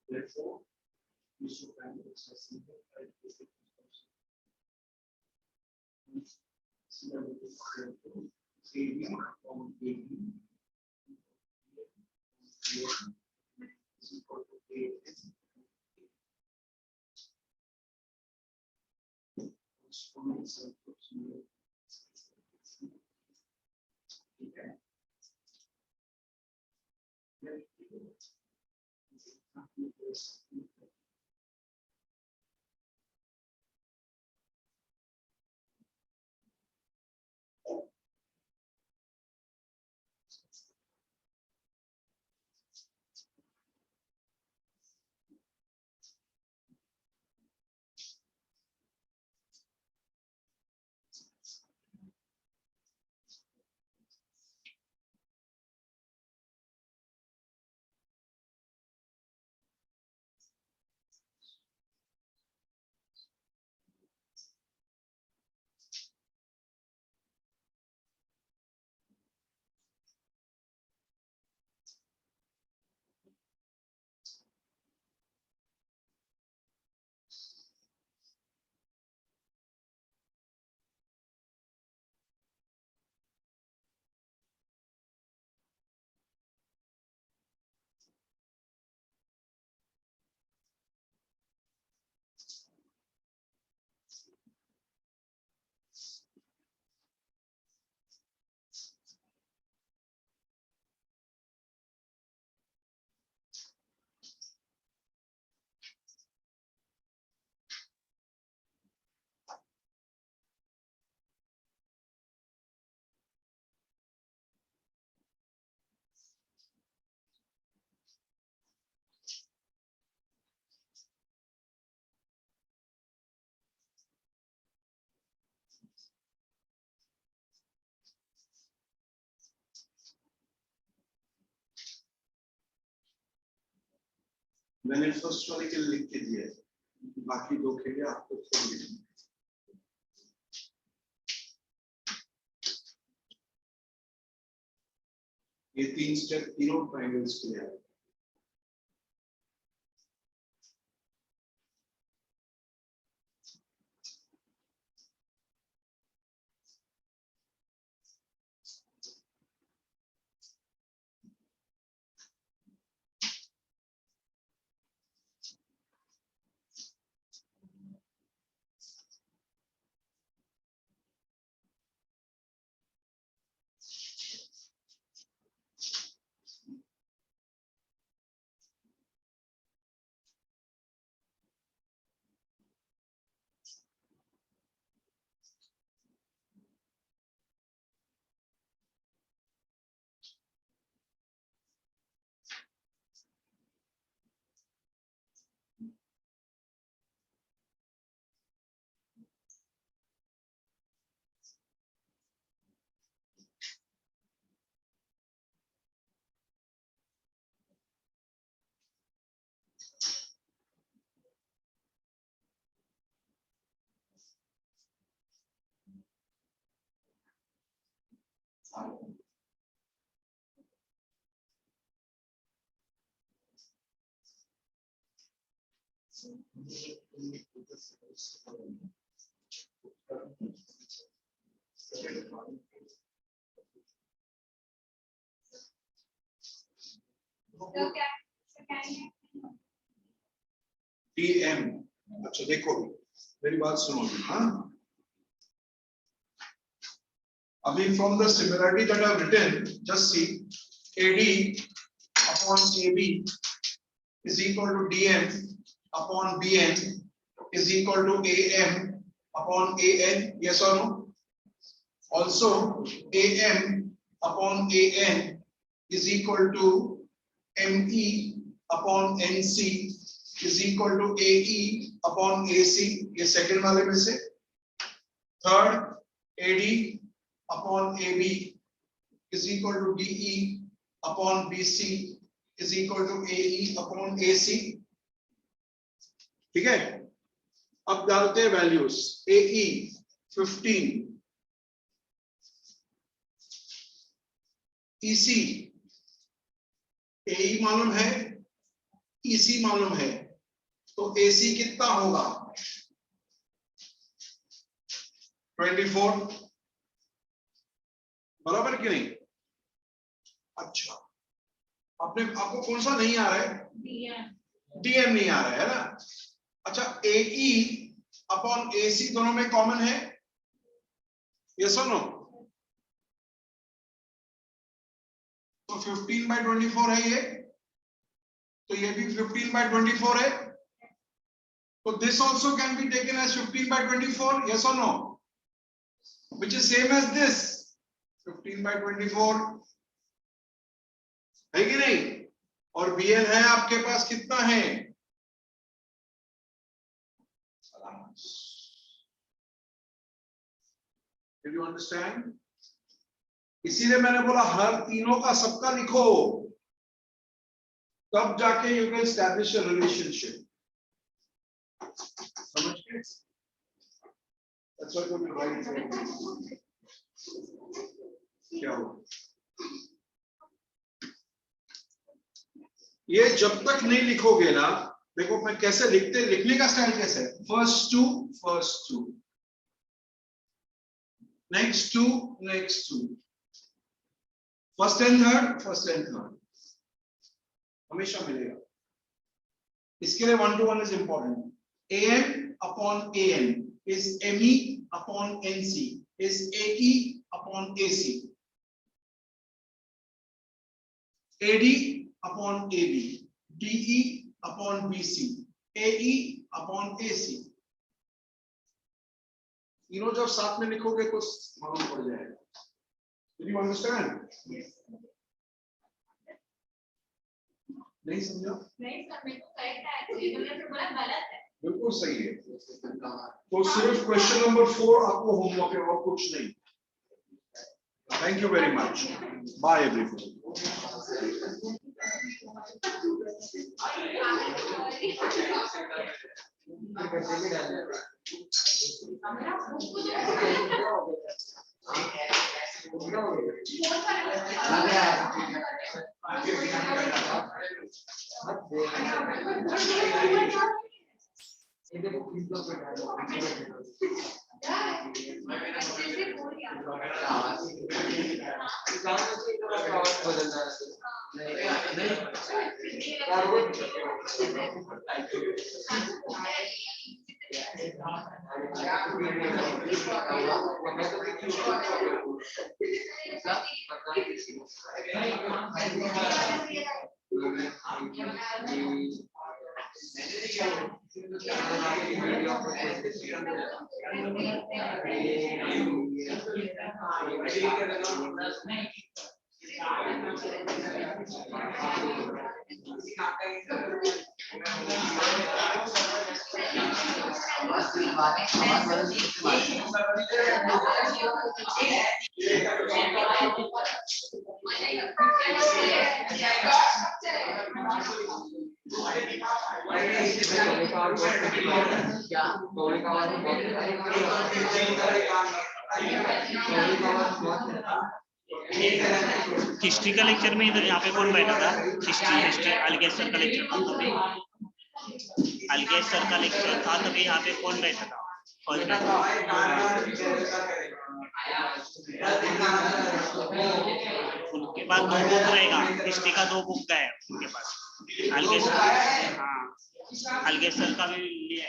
Speaker 5: Therefore, you should find it as simple as मैंने फर्स्ट वाले के लिख के दिया है, बाकी दो के लिए आपको खुद लिखना है। ये 3 स्टेप तीनों ट्रायंगल्स के लिए है।
Speaker 2: तो क्या है?
Speaker 5: DM, अच्छा देखो मेरी बात सुनो। हाँ, अभी from the similarity that I have written, just see AD upon AB is equal to DM upon BN is equal to AM upon AN, yes or no? Also AM upon AN is equal to ME upon NC is equal to AE upon AC, ये second वाले में से। Third, AD upon AB is equal to DE upon BC is equal to AE upon AC, ठीक है? अब डालते हैं values. AE 15, EC AE मालूम है, EC मालूम है, तो AC कितना होगा? 24, बराबर कि नहीं? अच्छा, आपको कौन सा नहीं आ रहा है? DM नहीं आ रहा है ना? अच्छा, AE अपॉन AC दोनों में कॉमन है, यस और नो? तो 15/24 है ये, तो ये भी 15/24 है, तो this also can be taken as 15/24, yes or no? Which is same as this 15/24, है कि नहीं? और BN है आपके पास कितना है? Did you understand? इसीलिए मैंने बोला हर तीनों का सबका लिखो, तब जाके you can establish a relationship. समझ गए? That's why we write it. क्या हो? ये जब तक नहीं लिखोगे ना, देखो मैं कैसे लिखने का स्टाइल कैसे है? first two, next two, first and third, हमेशा मिलेगा। इसके लिए 1 to 1 is important. AM upon AN is ME upon NC is AE upon AC, AD upon AB, DE upon BC, AE upon AC. तीनों जब साथ में लिखोगे तो मालूम पड़ जाएगा। Did you understand?
Speaker 2: Yes.
Speaker 5: नहीं समझा?
Speaker 2: नहीं सर, मेरे को करेक्ट है, तो मैंने फिर बोला गलत है।
Speaker 5: बिल्कुल सही है। तो सिर्फ क्वेश्चन नंबर 4 आपको होमवर्क है और कुछ नहीं। Thank you very much. Bye everyone.
Speaker 6: History का लेक्चर में इधर यहाँ पे कौन बैठा था? हिस्ट्री अलगेज सर का लेक्चर था तभी। अलगेज सर का लेक्चर था तभी यहाँ पे कौन बैठा था? उनके पास 2 बुक रहेगा, हिस्ट्री का 2 बुक का है उनके पास। अलगेज सर, हाँ अलगेज सर का भी लिया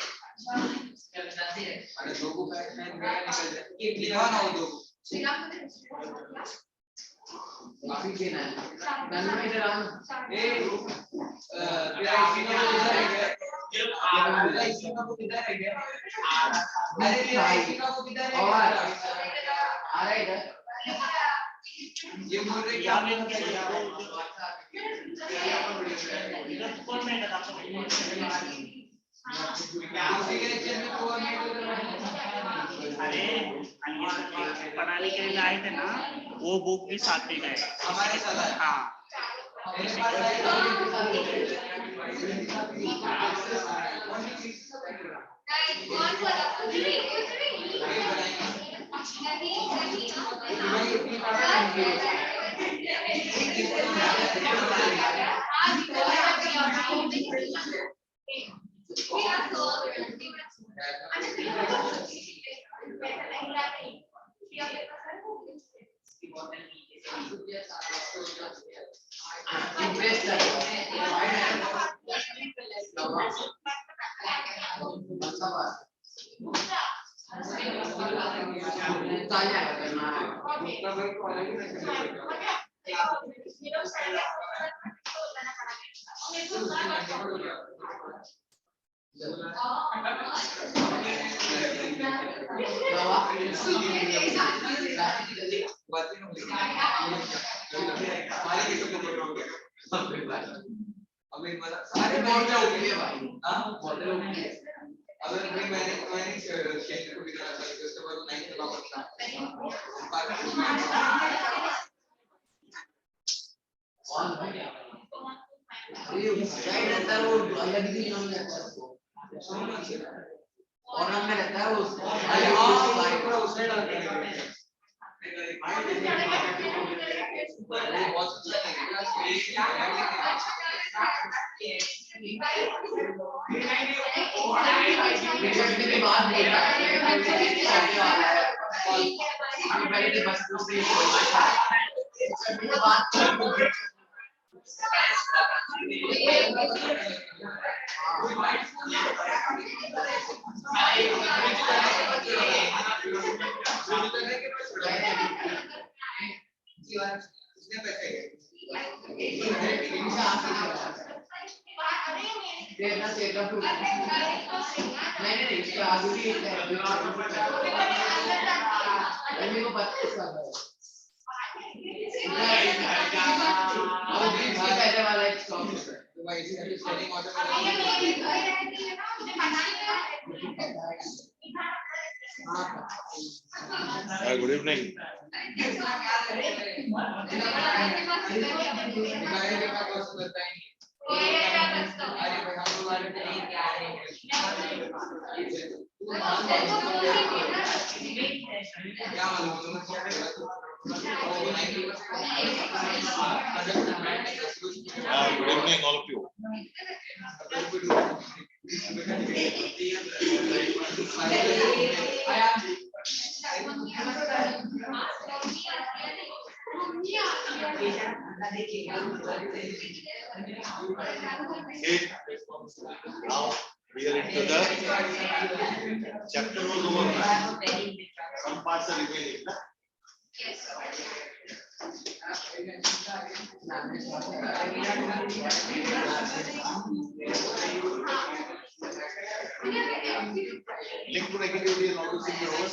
Speaker 6: अरे पढ़ाने के लिए आए थे ना, वो बुक भी साथ में गए हमारे साथ। हाँ
Speaker 1: और में रहता है
Speaker 5: Good evening.
Speaker 7: ignoring all of you. Okay. Now we are into the chapter was over. Some parts are remaining. Na? Electronegativity and all those things are over.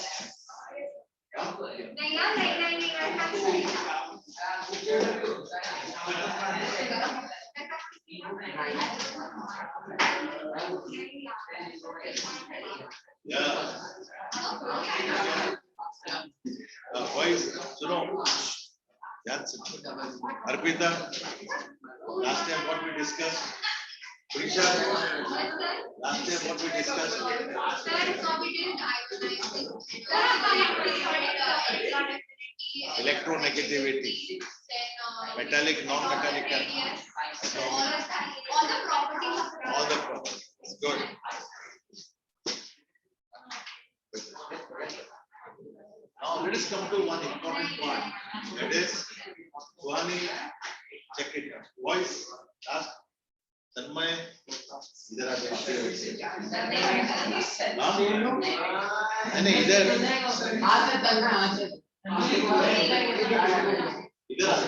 Speaker 7: Yeah. Boys, suno. That's it. Arpita, last time what we discussed. Prisha, last time what we discussed. Electronegativity, metallic, non-metallic, all the properties. Good. Now let us come to one important part. That is, Swani, check it. Voice, ask. Tanmay, इधर आ जाइए. नहीं इधर. इधर.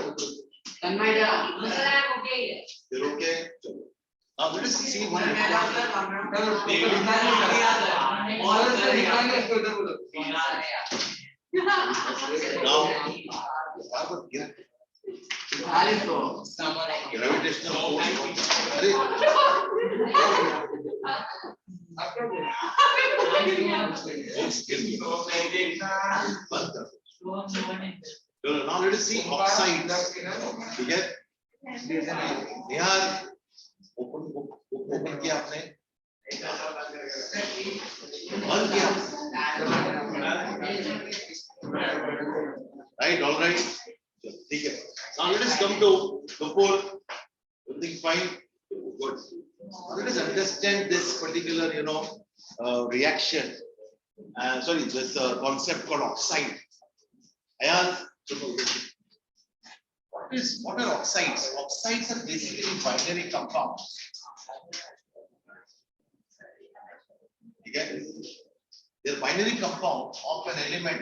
Speaker 7: You're okay. Now let us see one gravitational force. Now let us see oxides. You get? They are open किया आपने बंद किया right all right ठीक है now let us come to the fourth everything fine good now let us understand this particular reaction sorry this concept called oxide Ayan what are oxides? Oxides are basically binary compounds. Okay? They're binary compound of an element.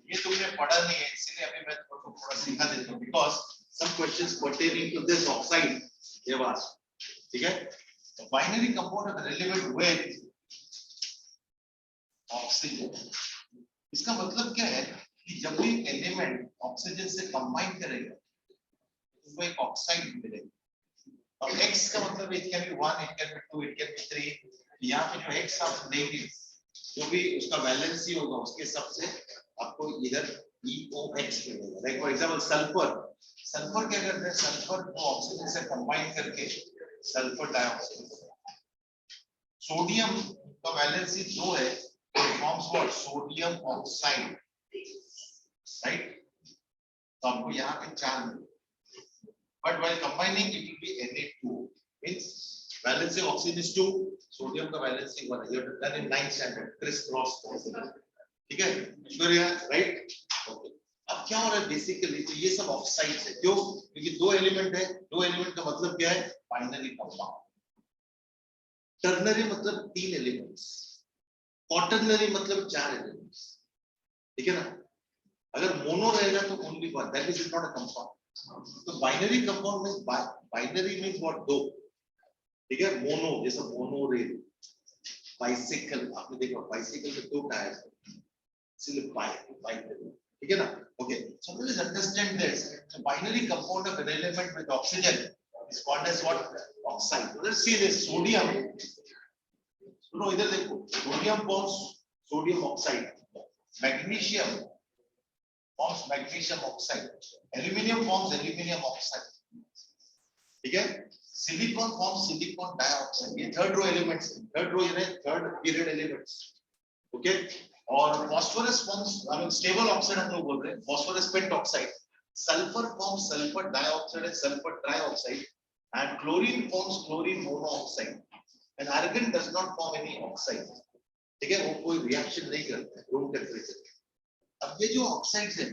Speaker 7: ये तुमने पढ़ा नहीं है इसलिए अभी मैं तुमको थोड़ा सिखा देता हूँ because some questions pertaining to this oxide they have asked. ठीक है? The binary compound of an element with oxygen. इसका मतलब क्या है? जब भी एलिमेंट ऑक्सीजन से कंबाइन करेगा तो वो एक ऑक्साइड मिलेगा और X का मतलब it can be 1 it can be 2 it can be 3 यहाँ पे जो X आप देंगे जो भी उसका वैलेंसी होगा उसके हिसाब से आपको इधर EOX मिलेगा लाइक फॉर एग्जांपल सल्फर क्या करते हैं सल्फर को ऑक्सीजन से कंबाइन करके सल्फर डाइऑक्साइड सोडियम का वैलेंसी 2 है तो forms what sodium oxide right तो आपको यहाँ पे 4 मिले but while combining it will be Na2 means valence of oxygen is 2 sodium का valence 1 है you have done in 9th standard criss cross ठीक है sure है right okay अब क्या हो रहा है बेसिकली तो ये सब ऑक्साइड्स है क्यों क्योंकि दो एलिमेंट का मतलब क्या है बाइनरी कंपाउंड टर्नरी मतलब 3 एलिमेंट्स क्वाटर्नरी मतलब 4 एलिमेंट्स ठीक है ना अगर मोनो रहेगा तो only one that is not a compound तो binary compound means binary means what दो ठीक है मोनो जैसे मोनो रेल बाइसिकल आपने देखा बाइसिकल में 2 टायर इसलिए बाइक ठीक है ना okay so let's understand this so binary compound of an element with oxygen is called as what oxide let's see this sodium सुनो इधर देखो sodium forms sodium oxide magnesium forms magnesium oxide aluminium forms aluminium oxide ठीक है silicon forms silicon dioxide ये third row elements third row यानी third period elements okay और phosphorus forms I mean stable oxide हम लोग बोल रहे हैं phosphorus pentoxide sulfur forms sulfur dioxide and sulfur trioxide, and chlorine forms chlorine monoxide, and argon does not form any oxide. ठीक है, वो कोई रिएक्शन नहीं करता है रूम टेम्परेचर। अब ये जो ऑक्साइड्स है,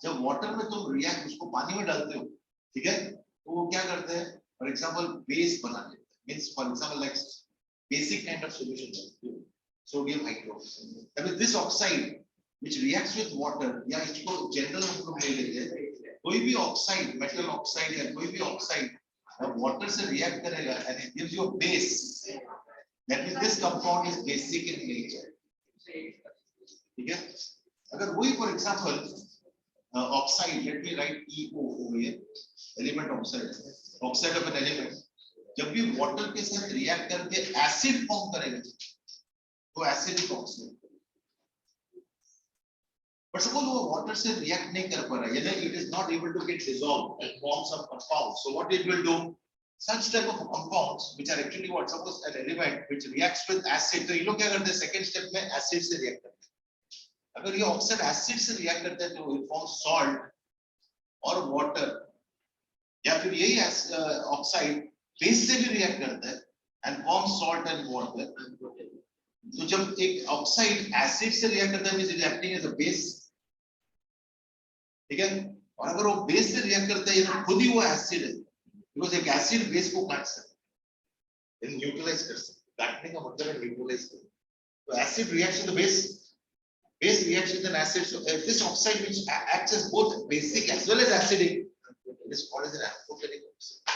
Speaker 7: जब वाटर में तुम रिएक्ट उसको पानी में डालते हो, ठीक है, तो वो क्या करते हैं, फॉर एग्जांपल बेस बना लेते हैं, means for example like basic kind of solution, sodium hydroxide. That is this oxide which reacts with water, या इसको जनरल हम लोग ले लेते हैं, कोई भी ऑक्साइड, मेटल ऑक्साइड या कोई भी ऑक्साइड वाटर से रिएक्ट करेगा and it gives you a base, that means this compound is basic in nature, ठीक है। अगर वही for example oxide, let me right EO over here, element oxide, oxide of an element, जब भी water के साथ react करके acid form करेगा तो एसिडिक ऑक्साइड। But suppose वो water से react नहीं कर पा रहा, यानी it is not able to get dissolved and form some compounds. So what it will do? Such type of compounds which are actually what, suppose an element which reacts with acid, तो ये लोग क्या करते हैं, second step में acid से react करते हैं। अगर ये oxide acid से react करते हैं तो it forms salt और water, या फिर यही oxide base से भी react करता है and forms salt and water। तो जब एक ऑक्साइड एसिड से रिएक्ट करता है means it acting as a base, ठीक है। और अगर वो बेस से रिएक्ट करता है तो खुद ही वो एसिड है, बिकॉज़ एक एसिड बेस को काट सकता है, न्यूट्रलाइज कर सकता है। काटने का मतलब है न्यूट्रलाइज करना। तो acid reacts with the base, base reacts with an acid, so this oxide which acts as both basic as well as acidic, it is called as an amphoteric oxide,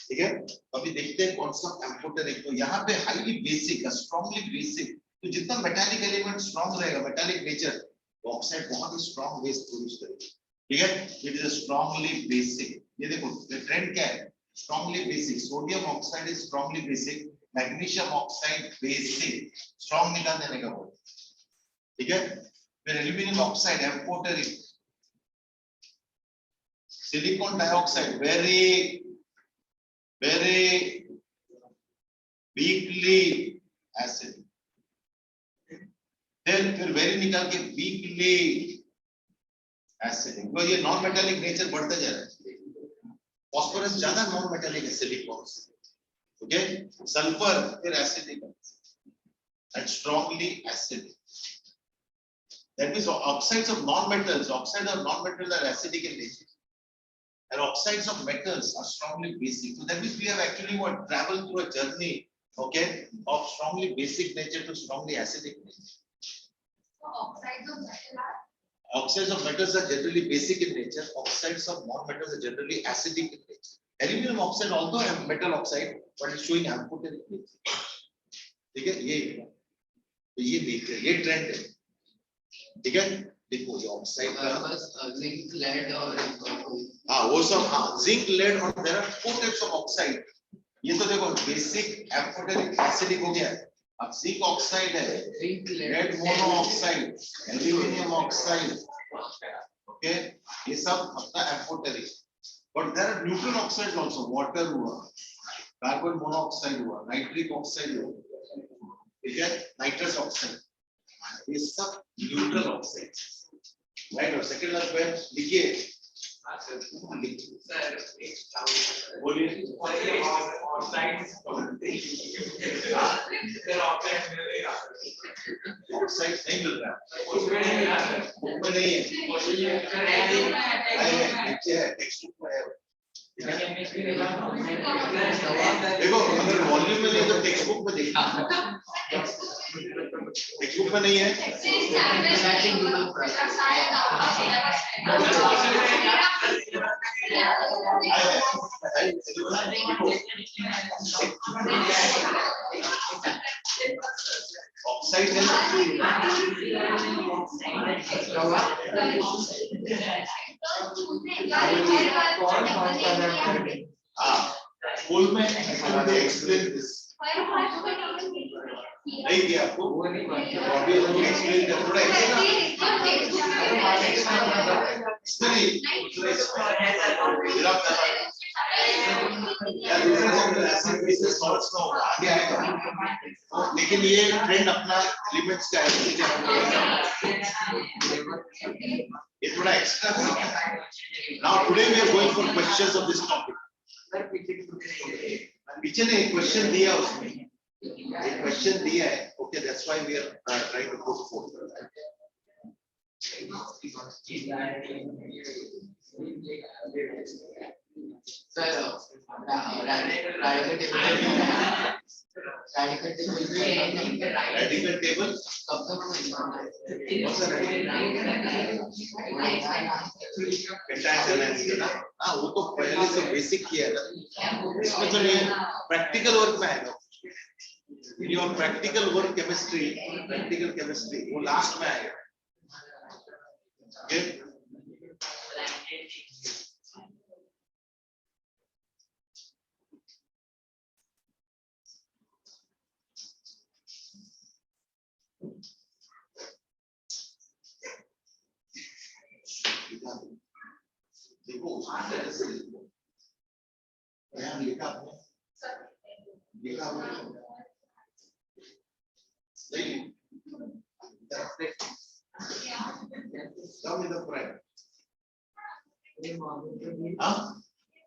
Speaker 7: ठीक है। अभी देखते हैं कौन सा एम्फोटेरिक, तो यहाँ पे हाईली बेसिक, स्ट्रांगली बेसिक, तो जितना मेटालिक एलिमेंट स्ट्रांग रहेगा, मेटालिक नेचर, तो ऑक्साइड बहुत ही स्ट्रांग बेस प्रोड्यूस करेगा, ठीक है। It is strongly basic. ये देखो ये ट्रेंड क्या है, strongly basic, sodium oxide is strongly basic, magnesium oxide basic, strong निकाल देने का बोल, ठीक है। फिर aluminium oxide amphoteric, silicon dioxide very weakly acid, फिर वेरी निकाल के weakly acid, तो ये नॉन मेटालिक नेचर बढ़ता जा रहा है। फास्फोरस ज्यादा नॉन मेटालिक है, सिलिकॉन, ओके। सल्फर फिर acidic and strongly acidic, that means oxides of non metals, oxide of non metals are acidic in nature, and oxides of metals are strongly basic. So that means we have actually what traveled through a journey, okay, of strongly basic nature to strongly acidic nature.
Speaker 2: So oxides of metal are?
Speaker 7: Oxides of metals are generally basic in nature. Oxides of non-metals are generally acidic in nature. Aluminum oxide although a metal oxide, but it's showing amphoteric nature. ठीक है, ये nature, ये trend है, ठीक है। देखो ये oxide का
Speaker 1: जिंक लेड और
Speaker 7: हाँ वो सब, हाँ जिंक लेड, और there are 4 types of oxide. ये तो देखो बेसिक एम्फोटेरिक एसिडिक हो गया, अब जिंक ऑक्साइड है,
Speaker 1: zinc
Speaker 7: lead mono oxide, aluminium oxide, okay, ये सब अपना amphoteric. But there are neutral oxides also, water हुआ, कार्बन मोनोऑक्साइड हुआ, नाइट्रिक ऑक्साइड हुआ, ठीक है, नाइट्रस ऑक्साइड, ये सब न्यूट्रल ऑक्साइड्स, राइट। और सेकंड लास्ट पे लिखिए, बोलिए ऑक्साइड नहीं मिल रहा है, बुक में नहीं है, नीचे है, टेक्स्ट बुक में है। देखो अगर वॉल्यूम में नहीं तो टेक्स्ट बुक में देखिए, टेक्स्ट बुक में नहीं है। ऑक्साइड है स्कूल में एक्सप्लेन दिस नहीं दिया आपको, अभी एक्सप्लेन कर थोड़ा एक्सप्लेन यार दूसरे को ऐसे बिजनेस नॉलेज का होगा आगे आएगा, लेकिन ये ट्रेंड अपना एलिमेंट्स का है, ये थोड़ा एक्स्ट्रा है। Now today we are going for questions of this topic. पीछे ने एक क्वेश्चन दिया, उसमें एक क्वेश्चन दिया है, okay, that's why we are trying to put for. Radical table हाँ, वो तो पहले से बेसिक किया था, इसमें तो नहीं, प्रैक्टिकल वर्क में आएगा। Your practical work chemistry, practical chemistry वो लास्ट में आएगा। ओके, देखो उसमें लिखा नहीं, come in the front. हाँ,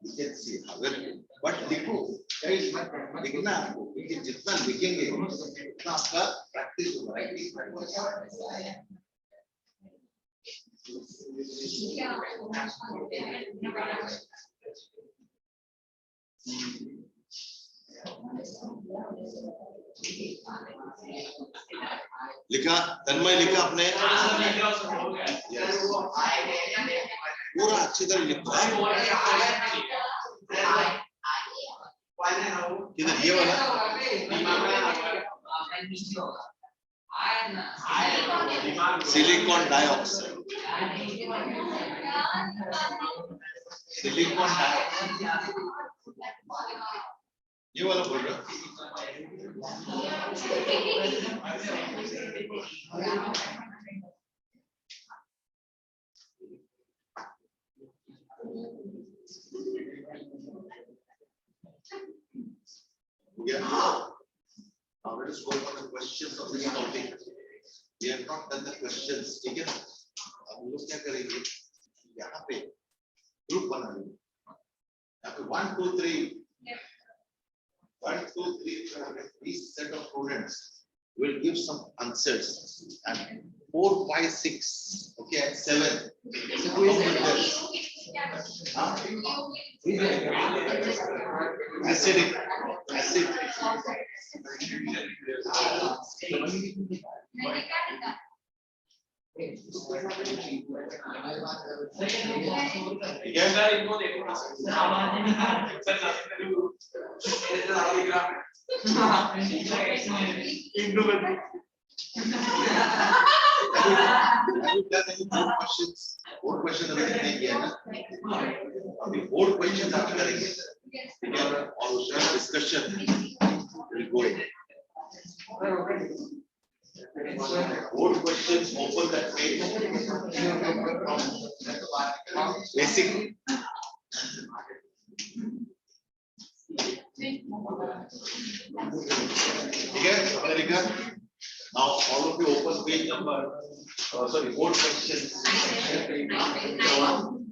Speaker 7: you can see अगर बट लिखो लिखना आपको, क्योंकि जितना लिखेंगे उतना आपका प्रैक्टिस होगा, राइटिंग लिखा, तन्मय लिखा आपने? पूरा अच्छी तरह लिखा। किधर ये वाला? सिलिकॉन डाइऑक्साइड, सिलिकॉन डाइऑक्साइड ये वाला बोल रहा हूँ। Now let us go for the questions of this topic. We have not done the questions. ठीक है? अब हम लोग क्या करेंगे? यहाँ पे ग्रुप बना लेंगे। यहाँ पे 1, 2, 3. 1, 2, 3. Each set of students will give some answers, and 4, 5, 6. Okay, and 7. Acidic. Acid. Board questions अभी नहीं किया ना, अभी board questions आप करेंगे, और उसका discussion will go in. Board questions, open that page. Basic. ठीक है, America. Now all of you open page number. Sorry, board questions.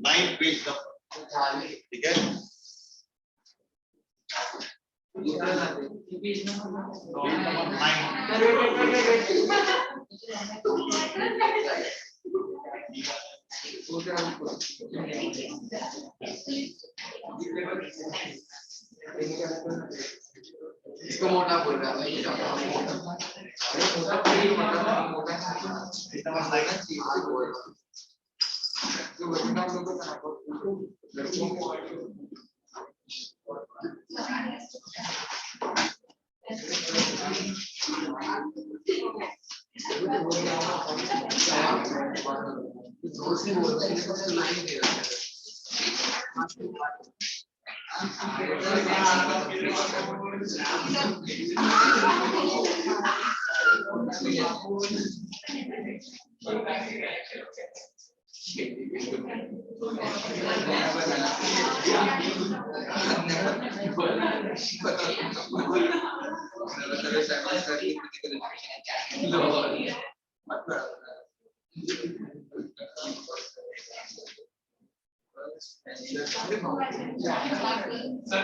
Speaker 7: 9 page number. ठीक है. Page number 9.
Speaker 1: इसको मोटा बोल रहा है, ये मोटा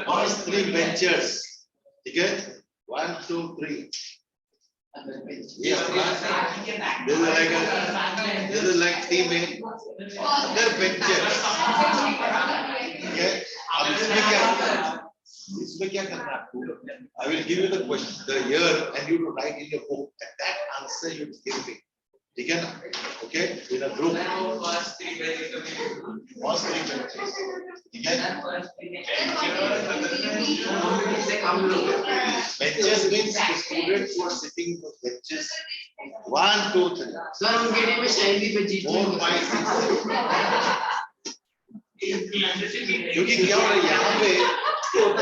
Speaker 7: First 3 benches. ठीक है? 1, 2, 3. Yes, this is like team A. Other benches. Okay? अब इसमें क्या करना है आपको? I will give you the question, the year, and you to write in your book, and that answer you give me. ठीक है ना? Okay? In a group. First 3 benches. ठीक है? Benches means the students who are sitting in the benches. 1, 2, 3.
Speaker 1: Sir उनके team में शैली पे जीत
Speaker 7: 4, 5, 6. क्योंकि क्या हो रहा है यहाँ पे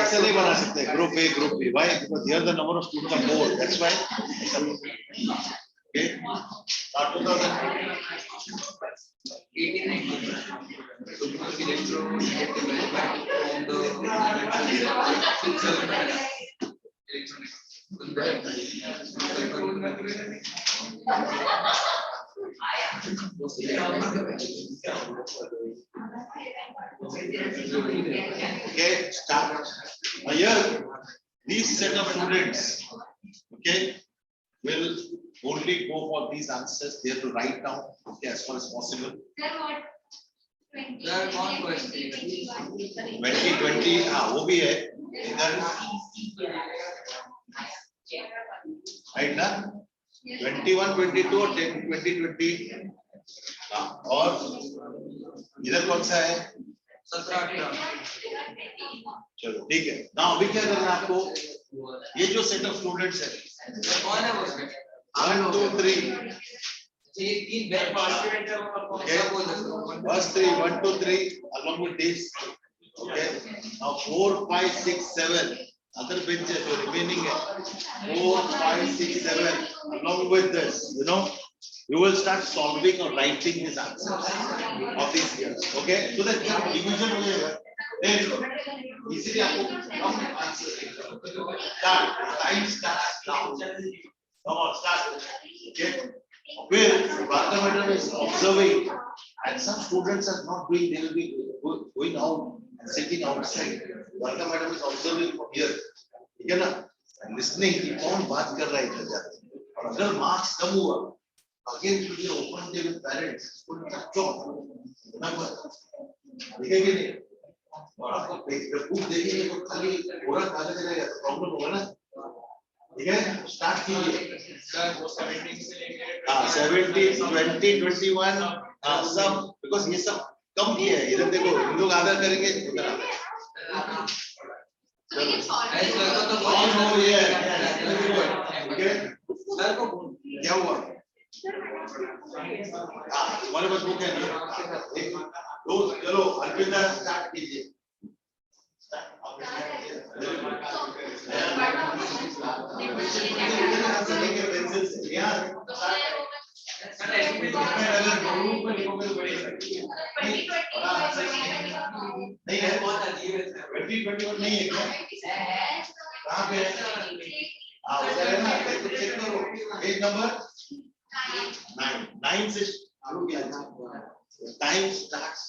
Speaker 7: ऐसा नहीं बना सकते group A group B. Why? Because here the number of students are more. That's why. Okay. Now 2018. Okay, start. Now here, these set of students, okay, will only go for these answers. They have to write down, okay, as far as possible.
Speaker 2: Sir, what?
Speaker 7: 2020, हाँ वो भी है इधर, right ना? 21, 22 और 2020, हाँ, और इधर कौन सा है?
Speaker 4: 17-18.
Speaker 7: चलो ठीक है ना. अभी क्या करना है आपको? ये जो सेट ऑफ स्टूडेंट्स है,
Speaker 4: कौन है वो उसमें?
Speaker 7: 1, 2, 3.
Speaker 4: तीन बैच पार्टिसिपेंट है वो
Speaker 7: Okay. First 3, 1, 2, 3, along with this. Okay. Now 4, 5, 6, 7. Other benches, so remaining 4, 5, 6, 7. Along with this, you know, you will start solving or writing these answers of these years. Okay. So that division हो जाएगा. Then easily आपको कम answer start. Time starts now. Come on, start. Okay. Where Bharata madam is observing, and some students are not doing, they will be going out and sitting outside. Bharata madam is observing from here, ठीक है ना? And listening कि कौन बात कर रहा है इधर जाके. और अगर marks कम हुआ, again to be open day with parents, put the chalk, remember, ठीक है कि नहीं? और आपको बुक देंगे तो खाली पूरा कागज रहेगा तो प्रॉब्लम होगा ना. ठीक है, स्टार्ट कीजिए.
Speaker 4: 17 से लेकर
Speaker 7: 17, 20, 21, सब, बिकॉज ये सब कम किया है. इधर देखो, हम लोग आधा करेंगे उधर आधा. क्या हुआ? हमारे पास बुक है ना? दो, चलो अर्पिता स्टार्ट कीजिए. नहीं है, बहुत अजीब है. 2021 नहीं है क्या? कहाँ पे है? हाँ उधर है ना, चेक करो. पेज नंबर 9 से शुरू किया जाए. Time starts.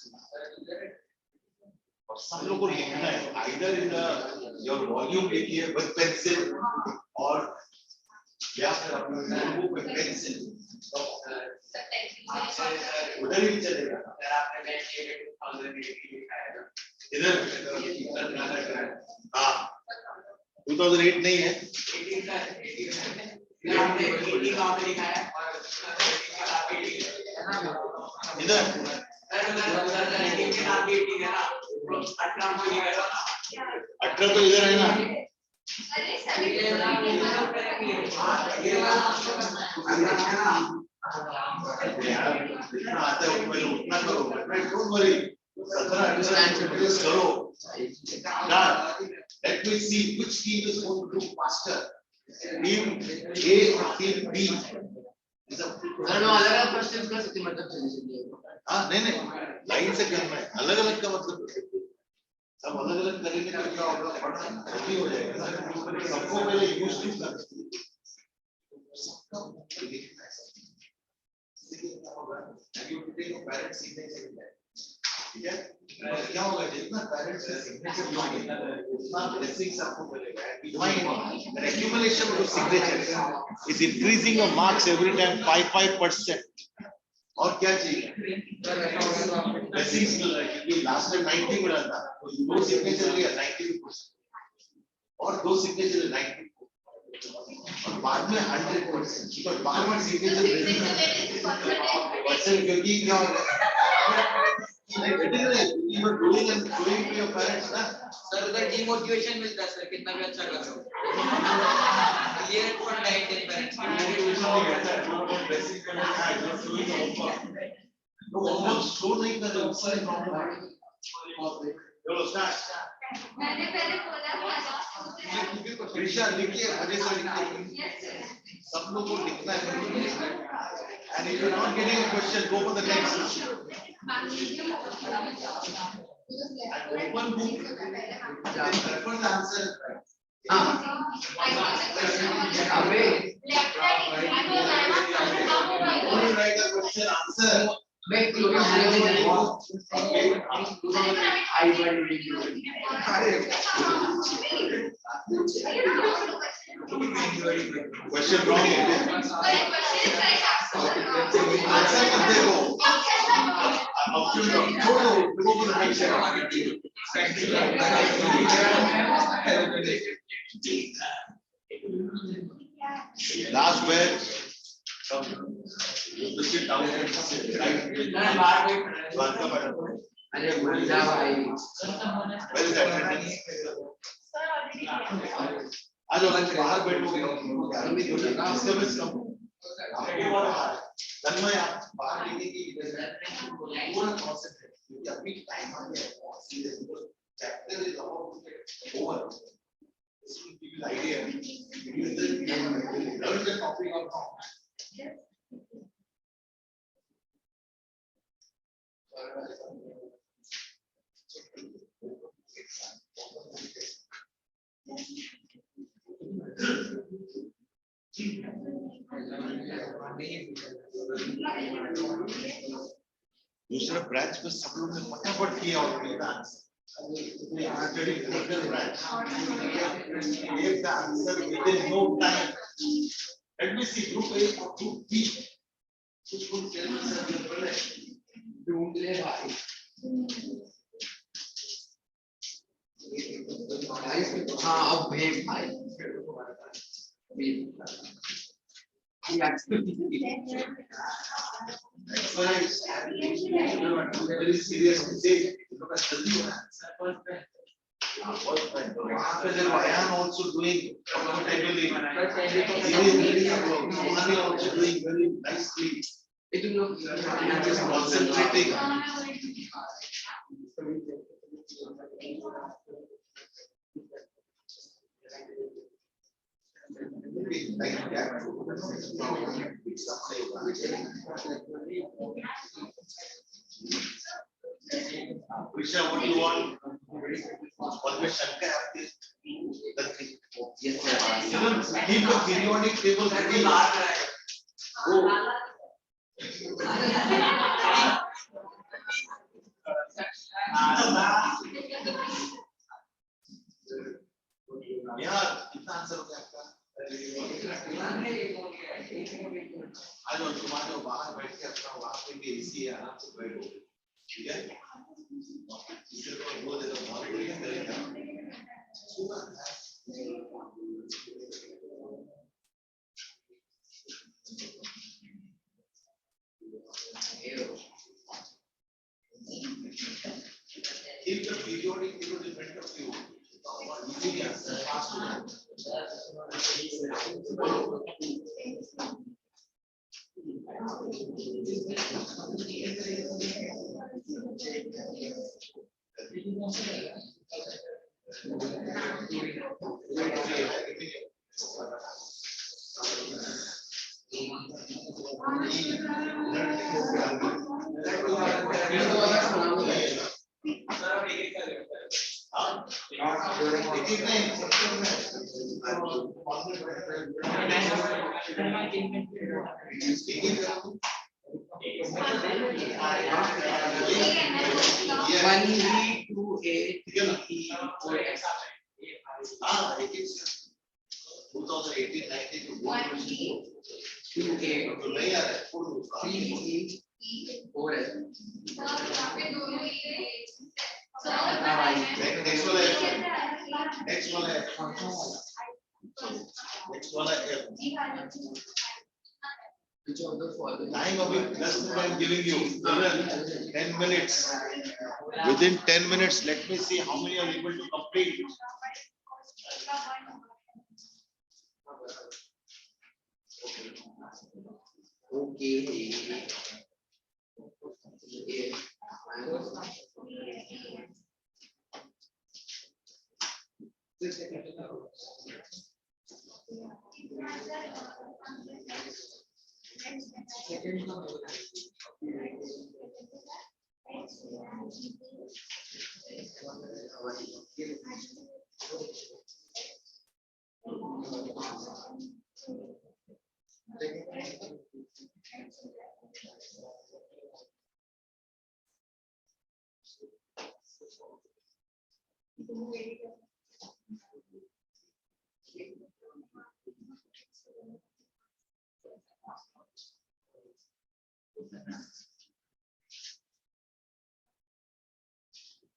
Speaker 7: और सब लोग को लिखना है. आइदर इन योर वॉल्यूम लिखिए विद पेंसिल और या फिर अपने नोटबुक में पेंसिल. उधर ही चलेगा. अगर आपने मैच किए 2018 लिखा है ना, इधर हाँ 2008 नहीं है. 18 का 18 आपने 18 कहाँ पे लिखा है? और इधर 18 तो इधर है ना. आता है उतना करो. Don't worry. 17 करो. Let me see which team is going to do faster. Team A or team B.
Speaker 1: अलग-अलग क्वेश्चंस कर सकते मतलब चलिए.
Speaker 7: हाँ नहीं लाइन से करना है. अलग अलग का मतलब सब अलग अलग करेंगे तो क्या होगा, जल्दी हो जाएगा ना, सबको पहले यूज टू कर ठीक है, और क्या होगा जितना पेरेंट्स का सिग्नेचर लोगे उतना ब्लेसिंग्स आपको मिलेगा, and we find that accumulation of signatures is increasing your marks every time 5%. और क्या चाहिए, ब्लेसिंग्स मिल रहा है, क्योंकि लास्ट टाइम 90 मिला था, तो 2 सिग्नेचर लिया 92% और 2 सिग्नेचर 90 और बाद में 100%, पर बार-बार सिग्नेचर परसेंट, क्योंकि क्या you are doing and doing to your parents ना,
Speaker 1: सर उधर डिमोटिवेशन मिलता है सर, कितना भी अच्छा कर लो क्लियर फॉर 19 पेरेंट्स
Speaker 7: motivation नहीं रहता है, जो लोग blessing करने आए, जो showing homework, लोग homework show नहीं कर रहे, उससे प्रॉब्लम है। चलो स्टार्ट।
Speaker 2: मैंने पहले बोला था
Speaker 7: ऋषा लिखिए, अजय सर लिखिए, सब लोग को लिखना है, and if you are not getting a question, go for the next. And open book, then refer the answer.
Speaker 1: अबे
Speaker 7: Only write the question, answer.
Speaker 1: मैं क्यों
Speaker 7: Question wrong है। Answer मत देखो। अब छोड़ो, go for the next one. Last batch. Sit down and sit right.
Speaker 1: अरे मर जा भाई
Speaker 7: Well done. आज बाहर बैठोगे गर्मी हो जाएगा, डिस्टर्बेंस कम होगा। तन्मय आप बाहर लेने की पूरा कॉन्सेप्ट है, क्योंकि अभी टाइम आ गया है, chapter is about over, this will give you the idea, learn the topic of now. दूसरा ब्रांच में सब लोग ने फटाफट किया और किया answer, gave the answer within no time. Let me see group A or group B. कुछ कुछ
Speaker 1: ढूंढ ले भाई हाँ अब भेज भाई
Speaker 7: very serious mistake. I am also doing comfortably. He is also doing very nicely. Just concentrating. Prisha, what do you want? What will Shankar have this? Yes, sir. Keep the periodic table ready. Go. यार कितना answer हो गया आपका? आज और तुम्हारे बाहर बैठ के अपना वहां पे भी एसी है, आराम से बैठो, ठीक है? इसे तो बोल दे तो मॉनिटरिंग करेगा। Keep the periodic table in front of you. Easy answer, fast one.
Speaker 1: One E, two A, three E, four S.
Speaker 7: 2018-19
Speaker 2: One E,
Speaker 1: 2A,
Speaker 7: तो नहीं आ रहा है फोड़ दो
Speaker 1: 3E,
Speaker 2: E,
Speaker 1: 4S.
Speaker 2: सर यहाँ पे दोनों ये
Speaker 7: नेक्स्ट वाला है नेक्स्ट वाला है नेक्स्ट वाला है
Speaker 1: Which of the following?
Speaker 7: Time अभी 10 minute I am giving you 10 minutes within 10 minutes let me see how many are able to complete
Speaker 1: Okay. Yeah.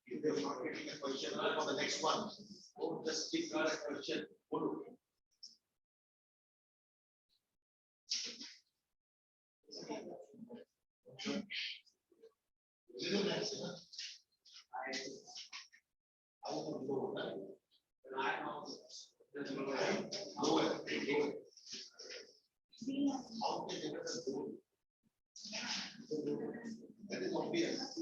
Speaker 7: if they are not getting a question for the next one don't just stick to that question follow that is obvious.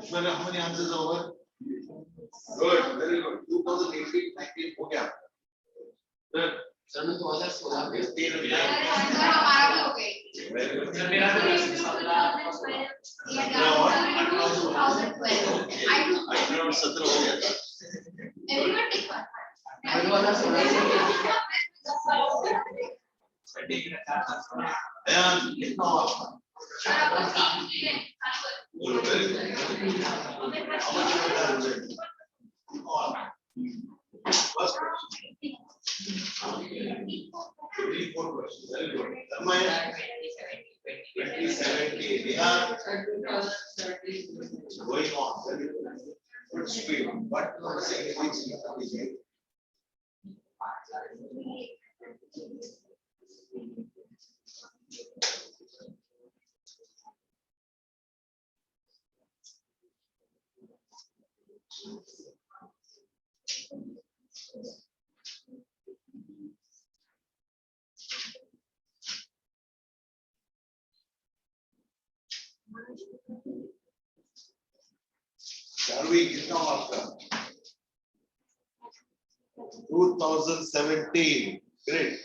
Speaker 7: Ishwara, how many answers are over? Good, very good. 2018-19 हो गया. Good.
Speaker 1: Sir मैं 2016 में
Speaker 2: हमारा भी हो गए
Speaker 7: Very good.
Speaker 1: Sir मेरा भी
Speaker 7: 17 हो गया था.
Speaker 2: Everyone take one.
Speaker 1: मैं 2016
Speaker 7: And कितना हुआ? Good, very good. How much you have done? All. First question. 3, 4 questions. Very good. Ramaya, 2017. Neha, going on. Very good. Good speed. But not saying anything. Shall we get now after 2017? Great.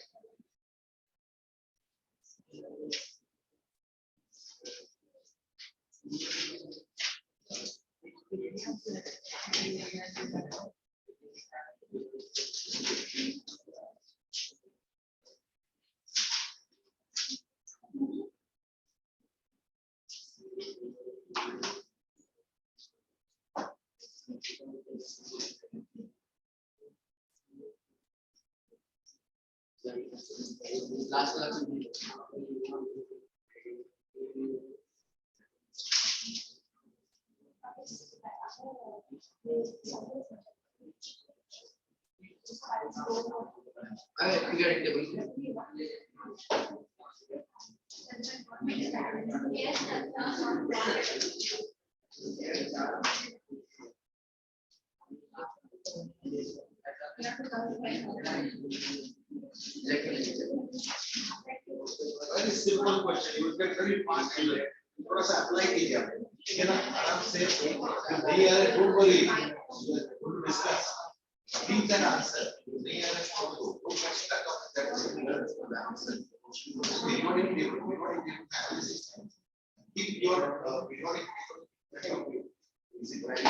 Speaker 1: Last class.
Speaker 7: Very simple question. You will get very fast answer. थोड़ा सा apply कीजिए ठीक है ना आराम से नहीं आ रहे don't worry discuss read that answer नहीं आ रहे तो कैसे तक that answer keep your periodic is it right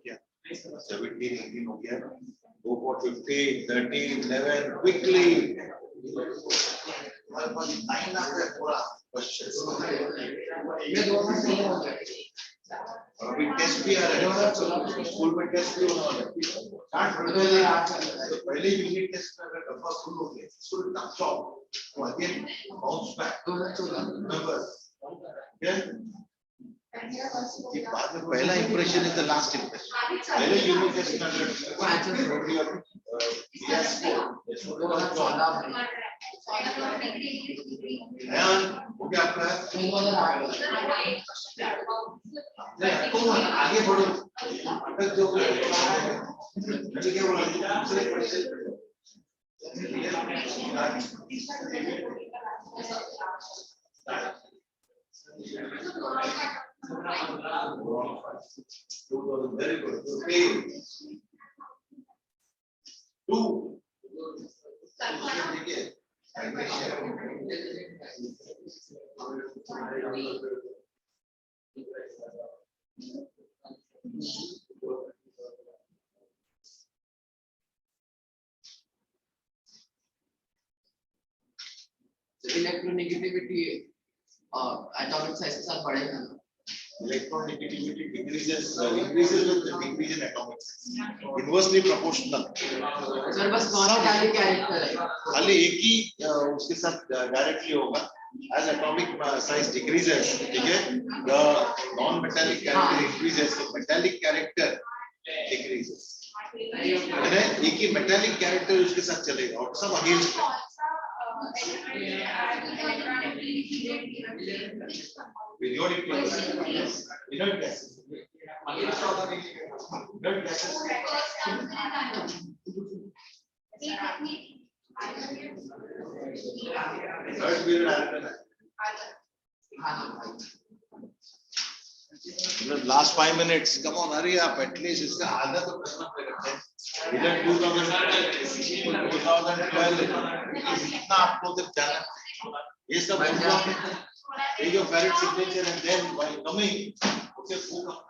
Speaker 7: yeah 17 18 हो गया go for 15 13 11 quickly हमारे पास 9 आ गया पूरा क्वेश्चन अभी टेस्ट भी आ रहा है स्कूल में टेस्ट भी होने वाला है पहले यूनिट टेस्ट में अगर डब्बा फुल हो गया स्कूल टफ जॉब तो again bounce back remember okay बाद में पहला impression is the last impression पहले यूनिट टेस्ट में अगर आपका आगे बढ़ो जो क्या बोला दूसरे क्वेश्चन very good okay 2 देखिए
Speaker 1: इलेक्ट्रोनेगेटिविटी एटॉमिक साइज के साथ बढ़ेगा ना
Speaker 7: electronegativity increases with the decrease in atomic size inversely proportional
Speaker 1: sir बस नॉन मेटालिक कैरेक्टर है
Speaker 7: खाली एक ही उसके साथ डायरेक्टली होगा as atomic size decreases ठीक है the non metallic character increases the metallic character decreases यानी एक ही metallic character उसके साथ चलेगा और सब against periodic gases inert gases inert gases third period argon last 5 minutes come on hurry up at least इसका आधा तो प्रश्न पे करते हैं इधर 2012 इतना आपको तक जाना ये सब take your parent signature and then while coming okay book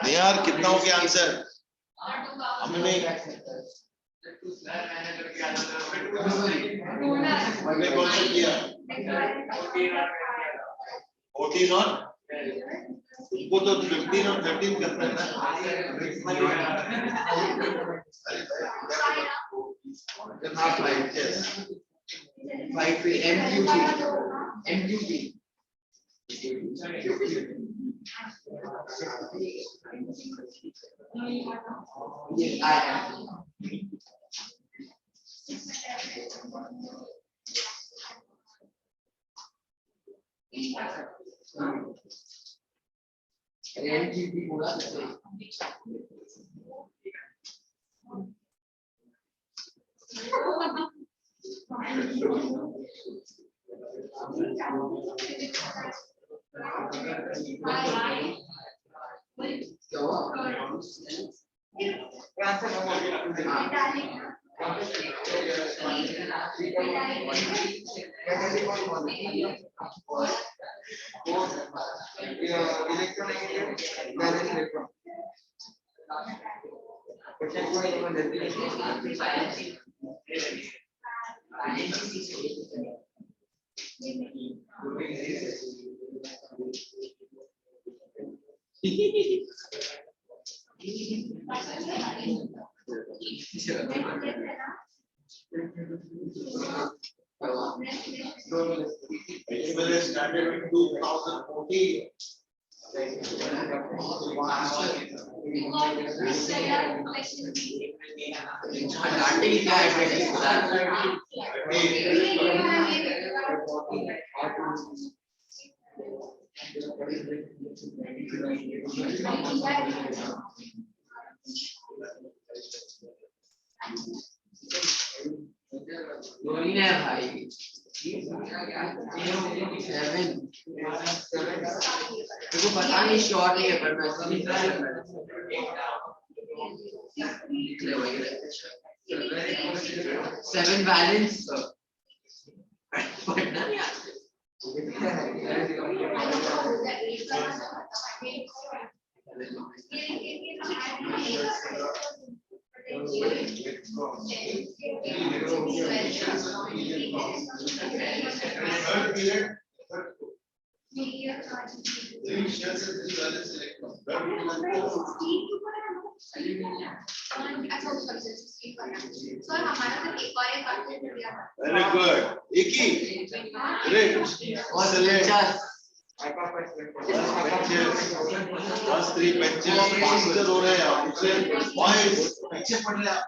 Speaker 7: यार कितना हो गया आंसर हमने कौन सा किया 14 और उसको तो 15 और 13 करना है ना
Speaker 1: MQT MQT पूरा
Speaker 7: Well, started in 2014.
Speaker 1: भाई 7 देखो पता नहीं शॉर्ट है पर मैं समझ रहा 7 बैलेंस पढ़ना नहीं
Speaker 7: Very good. Iki. Great. Excellent. First 3 benches faster हो रहे हैं आप दूसरे boys पीछे पड़ रहे हैं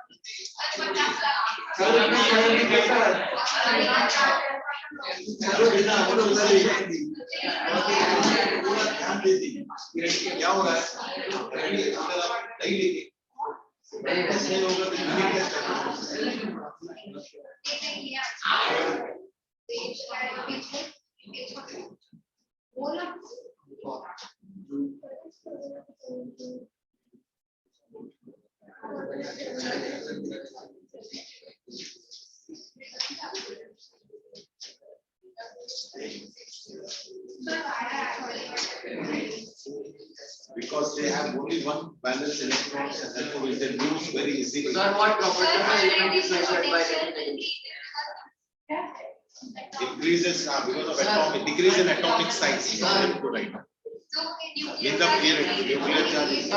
Speaker 7: ध्यान दीजिए क्या हो रहा है नहीं लेके ऐसे होगा तो नहीं because they have only one valence electrons and therefore they lose very easily.
Speaker 1: Sir, what property of element is measured by
Speaker 7: Increases because of atomic decrease in atomic size. Right. In the period, nuclear charges.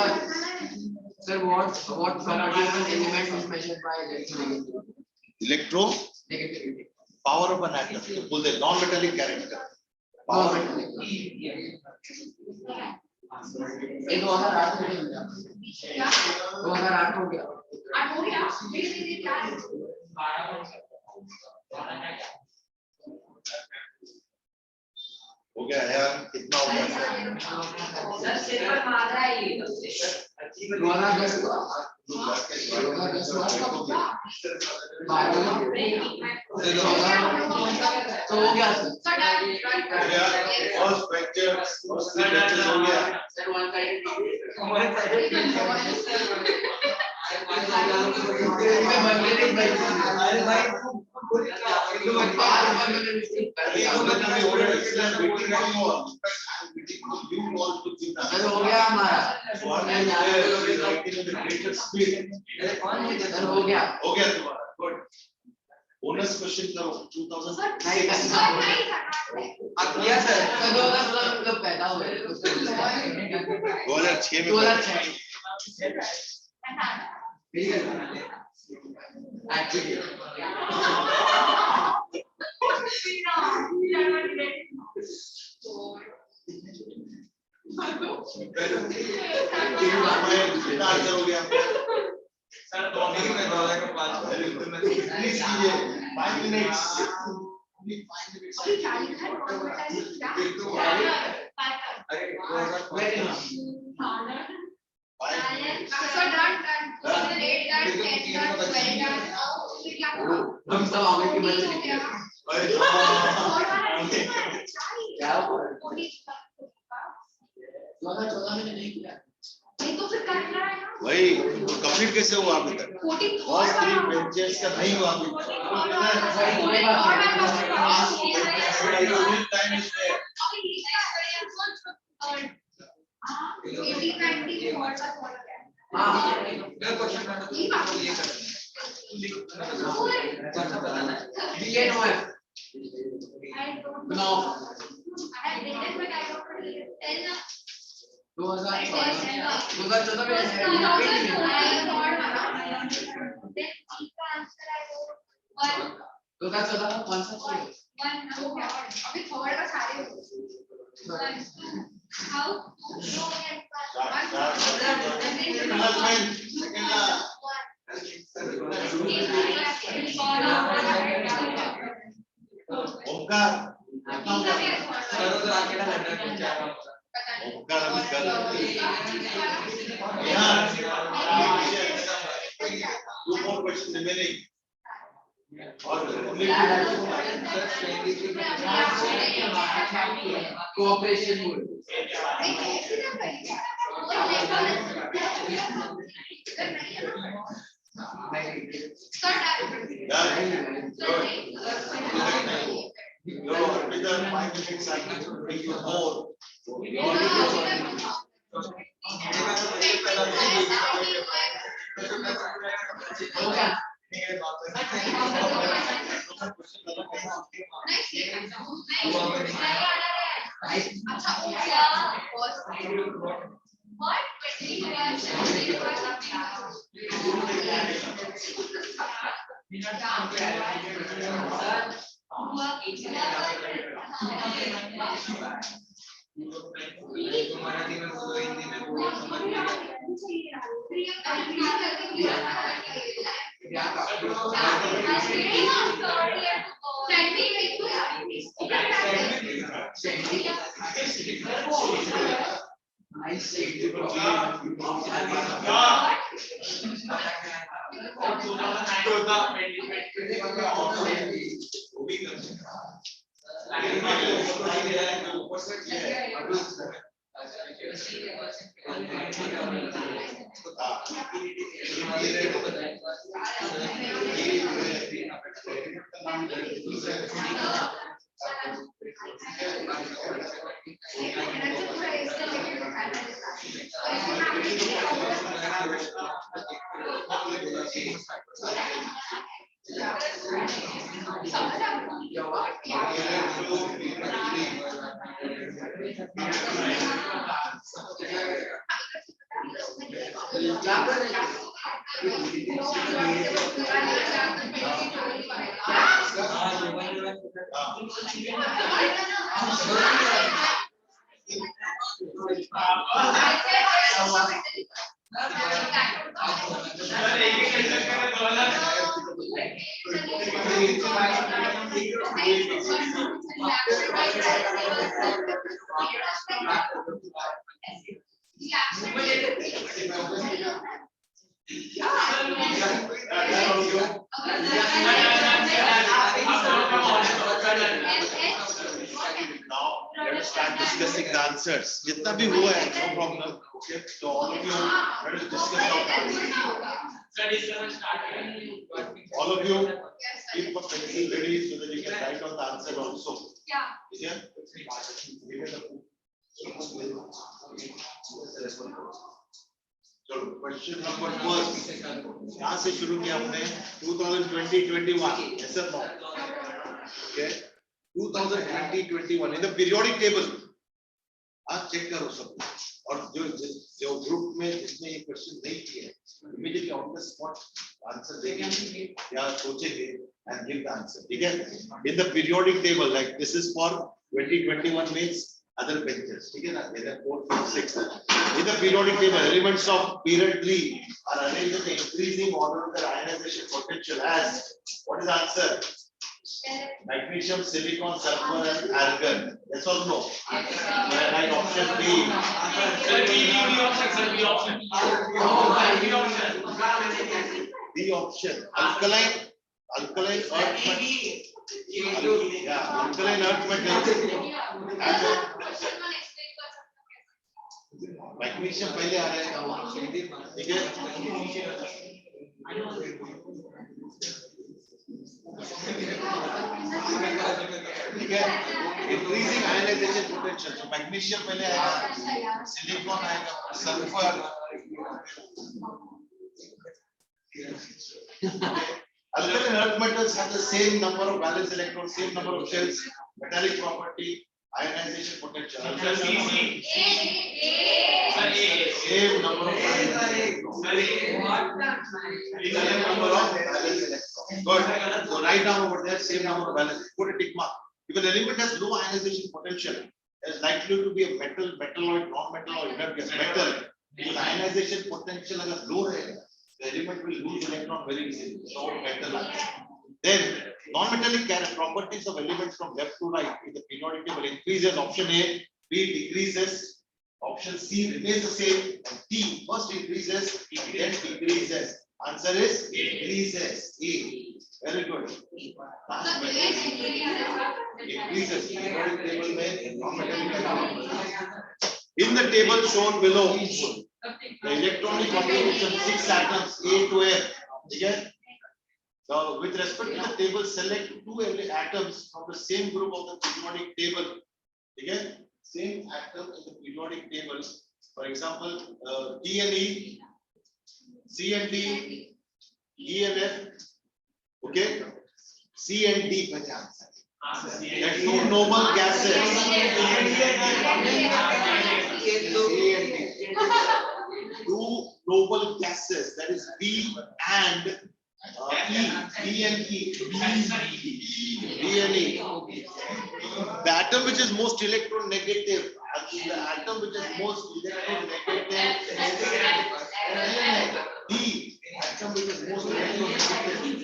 Speaker 1: Sir, what property of an element is measured by
Speaker 7: Electronegativity. Power of an atom. To pull the non-metallic character. Power.
Speaker 1: ये 2008 में हो गया 2008 हो गया
Speaker 7: हो गया यार कितना हो गया
Speaker 2: सर सिर पर मार रहा है ये
Speaker 1: 2010 तो हो गया
Speaker 7: फर्स्ट बेंचर्स फर्स्ट 3 बेंचेस हो गया
Speaker 1: हो गया हमारा हो गया
Speaker 7: तुम्हारा गुड बोनस क्वेश्चन करो 2000
Speaker 1: अब किया सर 2016 में पैदा हुए
Speaker 7: 2006 में 5 minutes
Speaker 1: हम सब आगे के बच्चे निकले क्या 14 में नहीं किया
Speaker 2: नहीं तो फिर करना है ना
Speaker 7: वही कंप्लीट कैसे हुआ अभी तक फर्स्ट 3 बेंचेस का नहीं हुआ अभी टाइम इज देयर
Speaker 2: वही बात है।
Speaker 1: No.
Speaker 2: I have dated but I don't tell
Speaker 1: 2014 में
Speaker 2: then इसका आंसर I wrote
Speaker 1: 2014 कौन सा था?
Speaker 2: 1 2 अभी थर्ड का सारे 1 2 how no
Speaker 7: Omkar two more questions remaining.
Speaker 1: Cooperation mood.
Speaker 7: Within 5 minutes, I can bring you more. Now let us start discussing the answers. जितना भी हुआ है, no problem. Okay, so all of you, let us discuss our answers. All of you, keep a pencil ready so that you can write on the answer also.
Speaker 2: Yeah.
Speaker 7: Yeah. चलो question number first यहाँ से शुरू किया हमने 2020-21 yes or no? Okay. 2020-21 in the periodic table आप check करो सब और जो ग्रुप में जिसने ये क्वेश्चन नहीं किए immediately on the spot answer देंगे या सोचेंगे and give the answer. ठीक है? In the periodic table like this is for 2021 means other benches. ठीक है ना? There are 4, 5, 6. In the periodic table, elements of period 3 are arranged in the increasing order of their ionization potential as what is the answer? Magnesium, silicon, sulfur, and argon. Yes or no? Right option B. B option. Alkaline earth. Yeah, alkaline earth metals. Magnesium पहले आ रहा है ठीक है ठीक है increasing ionization potential तो magnesium पहले आएगा सिलिकॉन आएगा sulphur Alkaline earth metals have the same number of valence electrons, same number of shells, metallic property, ionization potential. Same number of valence electrons. Same number of valence electrons. Good. So write down over there same number of valence. Put a tick mark. If an element has low ionization potential, it is likely to be a metal, metalloid, non-metal, or inert gas. Metal. Because ionization potential is low, the element will lose electron very easily. So metal. Then non-metallic properties of elements from left to right in the periodic table increases. Option A, B decreases. Option C remains the same. And D first increases, then decreases. Answer is increases. A. Very good. Last question. Increases. Periodic table में non-metallic element. In the table shown below, the electronic configuration 6 atoms A to F. Okay? So with respect to the table, select 2 atoms from the same group of the periodic table. Okay? Same atom in the periodic table. For example, D and E, C and D, E and F. Okay? C and D. The 2 noble gases. Two noble gases, that is B and E. B and E. The atom which is most electronegative, the atom which is most electronegative, D. Atom which is most electronegative,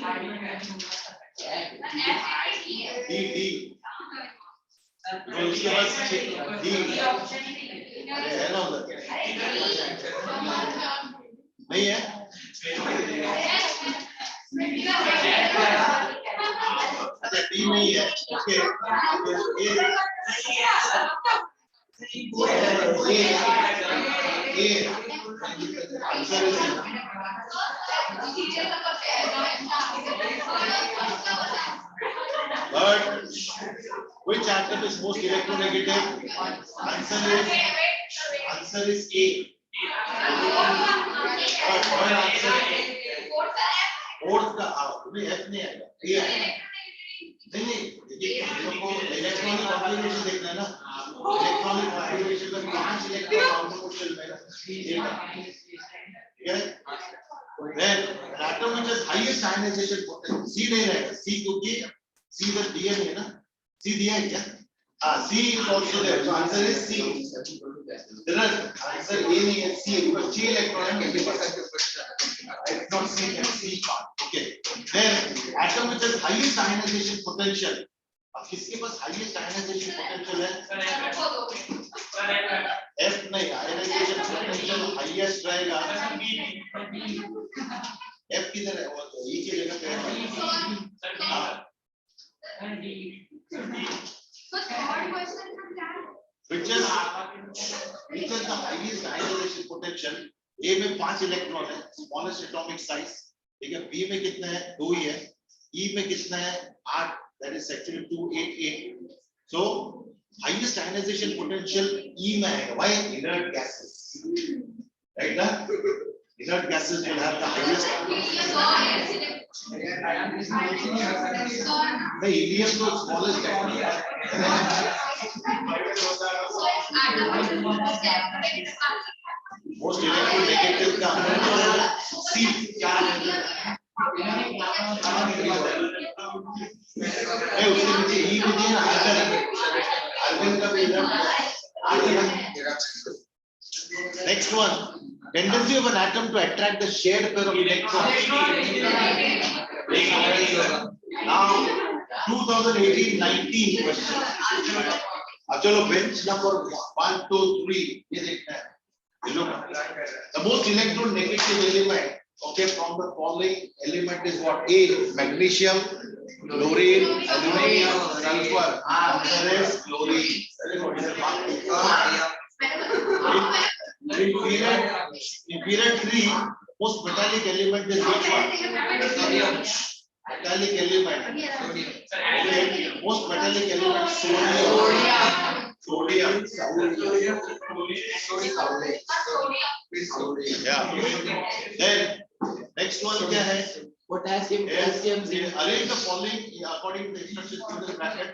Speaker 7: D. तो उसके बाद D. अरे है ना उधर? नहीं है? अच्छा D नहीं है. Okay. Answer is but which atom is most electronegative? Answer is A. But what answer? Fourth का तुम्हें F नहीं आएगा. A नहीं देखो इलेक्ट्रॉनिक कॉन्फ़िगरेशन देखना है ना. इलेक्ट्रॉनिक कॉन्फ़िगरेशन में 5 इलेक्ट्रॉन आउटपुट शेल में ठीक है. Then an atom which has highest ionization potential, C नहीं रहेगा. C क्योंकि C इधर दिया नहीं है ना. C दिया है क्या? C is also there. So answer is C. Answer A नहीं है. C because 3 electron है. Not C and C part. Okay. Then atom which has highest ionization potential. अब किसके पास highest ionization potential है? F नहीं. Ionization potential highest रहेगा. F किधर है? वो E की जगह पे है. Which is the highest ionization potential? A में 5 इलेक्ट्रॉन है, smallest atomic size. ठीक है. B में कितना है? 2 ही है. E में कितना है? 8. That is actually 288. So highest ionization potential E में है. Why? Inert gases. Right ना? Inert gases will have the highest. The helium तो smallest है. Most electronegative का C. उसके नीचे E भी दिया ना. आर्गन का भी है. Next one. Tendency of an atom to attract the shared pair of electrons. Now 2018-19 question. अब चलो bench number 1, 2, 3 ये देखना है. Look, the most electronegative element, okay, from the following element is what? A, magnesium, chlorine, aluminum, sulfur. Answer is chlorine. In period 3, most metallic element is which one? Metallic element. Okay. Most metallic element sodium. Yeah. Then next Next one क्या है?
Speaker 1: Potassium,
Speaker 7: Yes,
Speaker 1: calcium, zinc.
Speaker 7: arrange the following according to the instructions in the bracket.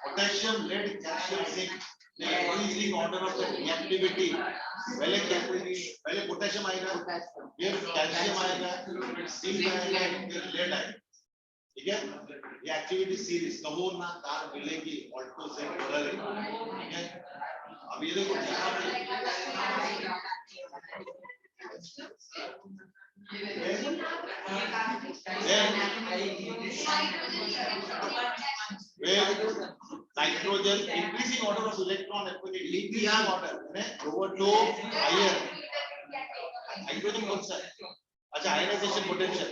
Speaker 7: Potassium, lead, calcium, zinc. The increasing order of the reactivity. पहले potassium आएगा, फिर calcium आएगा, zinc आएगा, फिर lead आएगा. ठीक है? ये एक्टिविटी सीरीज कहो ना तार मिलेगी ऑल्टो से बदल ठीक है? अब ये देखो यहाँ पे nitrogen increasing order of electron affinity decreasing order है over to higher हाइड्रोजन कौन सा है? अच्छा ionisation potential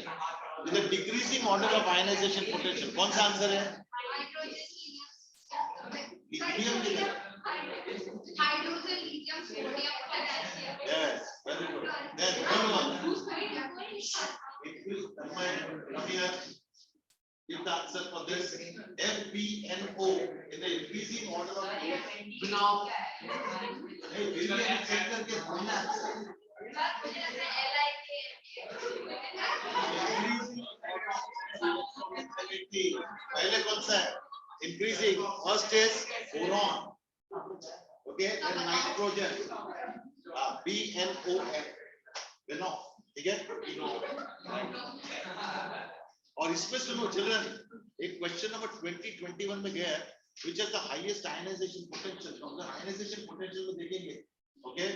Speaker 7: with a decreasing order of ionization potential कौन सा आंसर है? लिथियम की तरह
Speaker 2: hydrogen lithium sodium potassium
Speaker 7: yes very good then third one it will come here give the answer for this FbNO in the increasing order of नहीं billion check करके बोलना answer पहले कौन सा है? Increasing. First is boron. Okay, then nitrogen. BNON. Beno. ठीक है? और इसमें सुनो चिल्ड्रन एक क्वेश्चन नंबर 2021 में गया है which is the highest ionization potential. तो अगर ionization potential में देखेंगे okay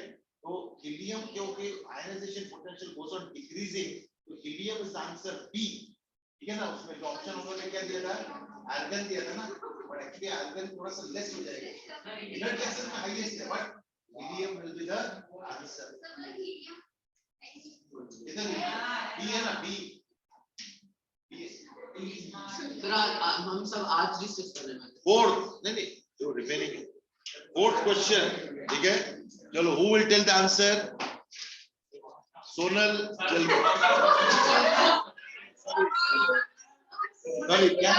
Speaker 7: तो हीलियम क्योंकि ionization potential goes on decreasing तो helium is the answer B. ठीक है ना उसमें जो ऑप्शन उन्होंने क्या दिया था आर्गन दिया था ना बट एक्चुअली आर्गन थोड़ा सा लेस हो जाएगा इनर गैसेस में हाईएस्ट है but helium will be the answer इधर बी है ना बी
Speaker 1: फिर हम सब आज डिस्कस कर रहे हैं
Speaker 7: फोर्थ नहीं जो रिमेनिंग है फोर्थ क्वेश्चन ठीक है चलो who will tell the answer Sonal चलो सॉरी क्या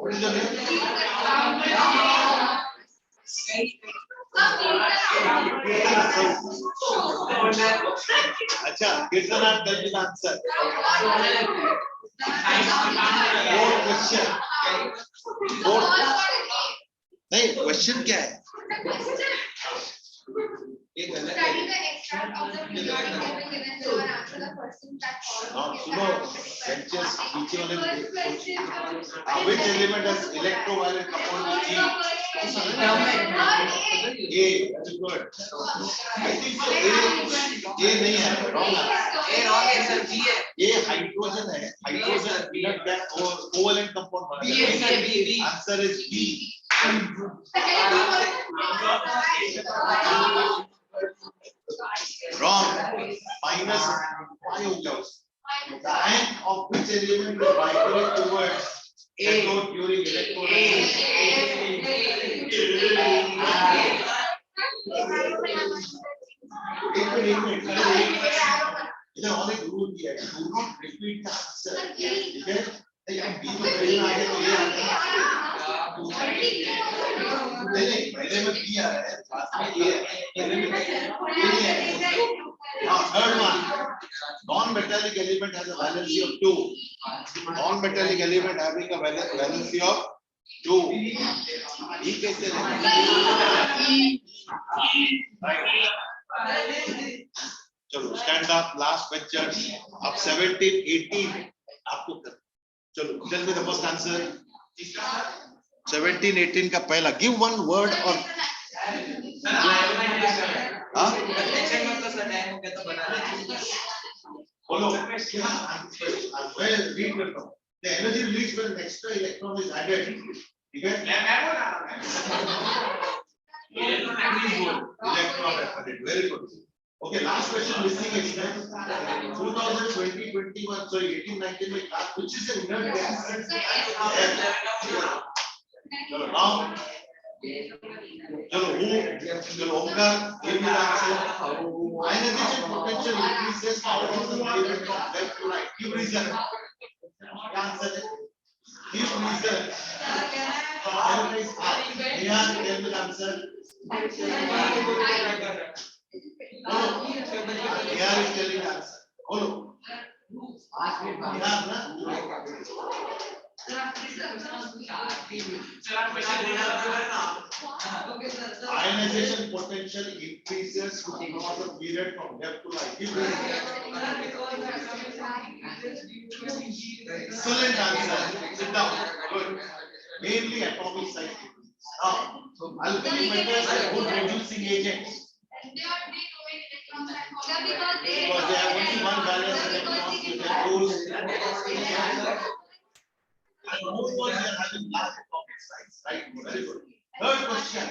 Speaker 7: What is your name? अच्छा Kirtan tell me the answer fourth question fourth नहीं क्वेश्चन क्या है
Speaker 2: Study the extract of the periodic table given below and answer the questions that follow.
Speaker 7: सुनो benches पीछे वाले which element has electroviolet compound with G? A. That's good. I think so. A नहीं है wrong है.
Speaker 1: A wrong है sir B है
Speaker 7: A hydrogen है hydrogen inert gas और कोवैलेंट कंपाउंड
Speaker 1: बी है sir B
Speaker 7: answer is B wrong minus why हो गया उस the end of which element will vibrate towards cathode during electrolysis इधर और एक रूल दिया है do not repeat the answer ठीक है यार बी तो पहले आ गया तो ये आ गया नहीं पहले में बी आ रहा है बाद में ये पहले में third one non-metallic element has a valency of 2 non-metallic element having a valency of 2 ये कैसे चलो स्टैंड अप लास्ट बेंचर्स अब 17 18 आपको चलो tell me the first answer 17 18 का पहला गिव वन वर्ड और हां बोलो वेल रीड करता हूं the energy release when extra electron is added ठीक है electron added very good Okay, last question missing explain 2020 21 sorry 18 19 में class which is an inert gas चलो now चलो who चलो Omkar give me the answer ionization potential increases power of the element from left to right give reason क्या answer है give reason tell me the answer Here is telling the answer. Follow. Yeah, na? Ionization potential increases across the period from left to right. Excellent answer. Sit down. Good. Mainly atomic size. Now, alkali metals are good reducing agents. Because they have only one valence electron with their rules. And more they are having large atomic size. Right? Very good. Third question.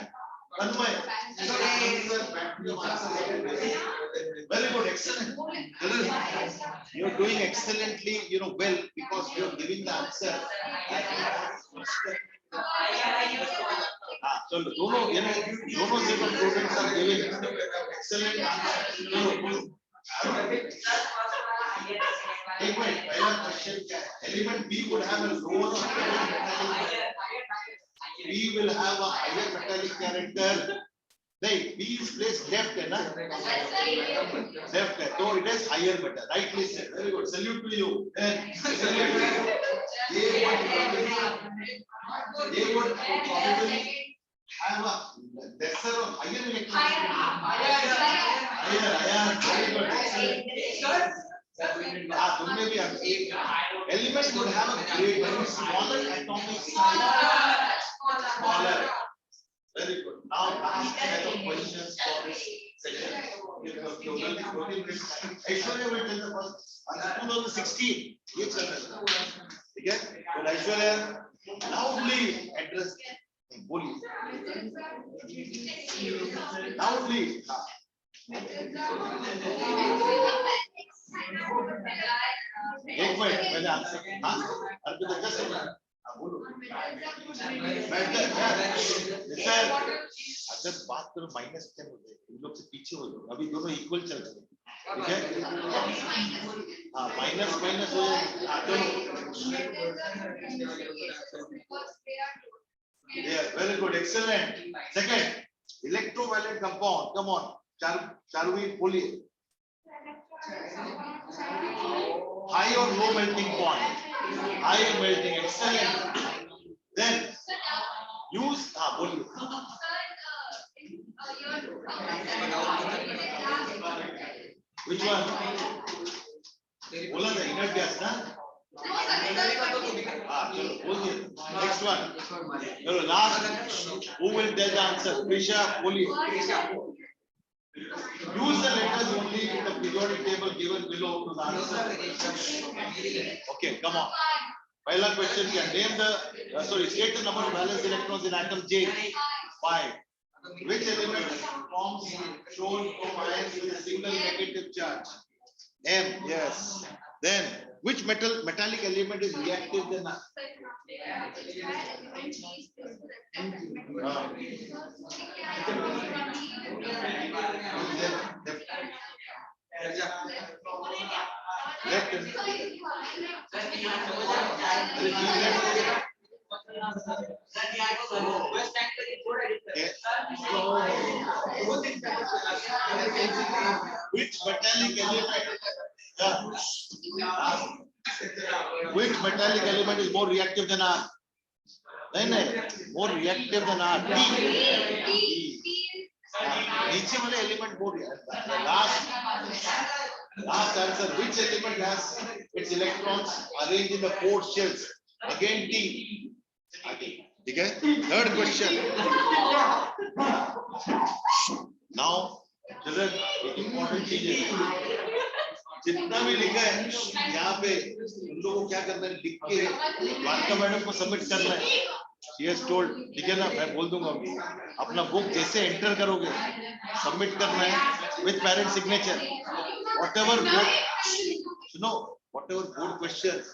Speaker 7: Tanmay. Very good, excellent. You're doing excellently, well, because you're giving the answer. So दोनों set of students are giving excellent answers. एक minute, पहला question क्या है? Element B would have a lower or higher metallic. B will have a higher metallic character. नहीं, B is placed left है ना? Left है, so it is higher metal. Rightly said. Very good. Salute to you. They would probably have a lesser or higher electron. Higher. Very good. तुमने भी element would have a greater smaller atomic size. Smaller. Very good. Now last set of questions for this session. Aishwarya will tell the first. 2016. ये चल रहा है. ठीक है? तो Aishwarya loudly address. बोलिए. Loudly. एक मिनट पहले आंसर. हाँ. अर्पिता कैसे बोला? बोलो. अगर बात करो -10 हो जाए, इन लोग से पीछे हो जाओ. अभी दोनों इक्वल चल रहे हैं. ठीक है? हाँ, माइनस हो जाए. Yeah, very good, excellent. Second, electrovalent compound. Come on, Charvi, बोलिए. High or low melting point? High melting, excellent. Then use. बोलिए. Which one? बोला था inert gas ना? चलो बोलिए. Next one. चलो last. Who will tell the answer? Prisha, बोलिए. Use the letters only in the periodic table given below to the answer. Okay, come on. पहला question क्या? Name the state the number of valence electrons in atom J. 5. Which element forms shown from ions with a single negative charge? M. Yes. Then which metallic element is reactive than which metallic element? Which metallic element is more reactive than R? More reactive than R. T. नीचे वाले element more reactive. Last answer. Which element has its electrons arranged in the 4 shells? Again T. ठीक है? Third question. Now, children, एक important चीज है. जितना भी लिखा है यहाँ पे उन लोगों को क्या करना है, लिख के वार्ता मैडम को सबमिट करना है. She has told, ठीक है ना, मैं बोल दूंगा. अपना बुक जैसे एंटर करोगे सबमिट करना है with parent signature. Whatever board questions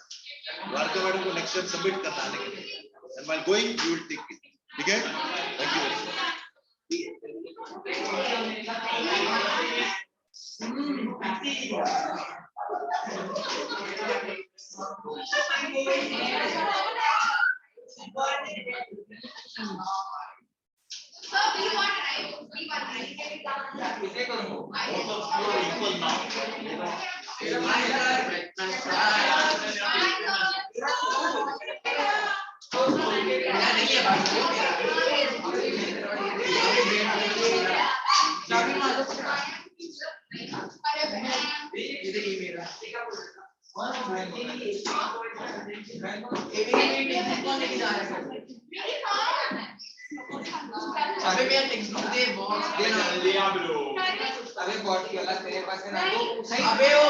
Speaker 7: वार्ता मैडम को नेक्स्ट टाइम सबमिट करना है. And while going, you will take it. ठीक है? Thank you.
Speaker 2: So we want right.
Speaker 4: इसे करूँ both of you are equal now अरे बहुत गला तेरे पास है ना अबे वो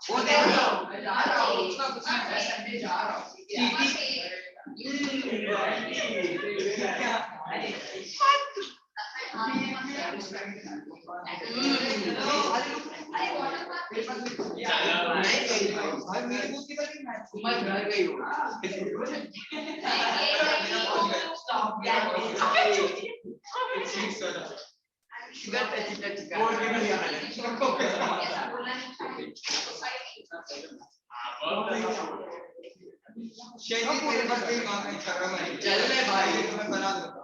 Speaker 4: वो दे दो जा रहा हूँ उसका कुछ नहीं है संडे जा रहा हूँ मैं घर गई हूँ शैली तेरे पास कोई काम नहीं कर रहा मैं चल ले भाई मैं बना दूंगा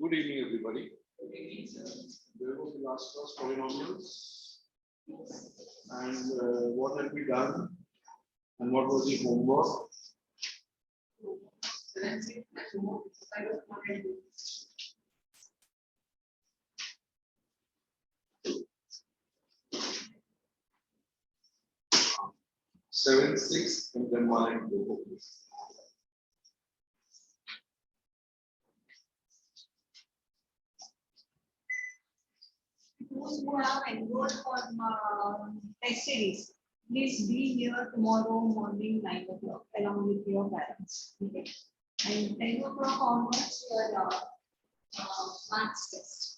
Speaker 5: Good evening, everybody. There was the last class polynomials, and what have we done, and what was the homework? 7, 6, and then 1 and 2.
Speaker 3: Those who have enrolled for test series, please be here tomorrow morning 9 o'clock along with your parents. Okay? And 10 o'clock onwards, your maths test.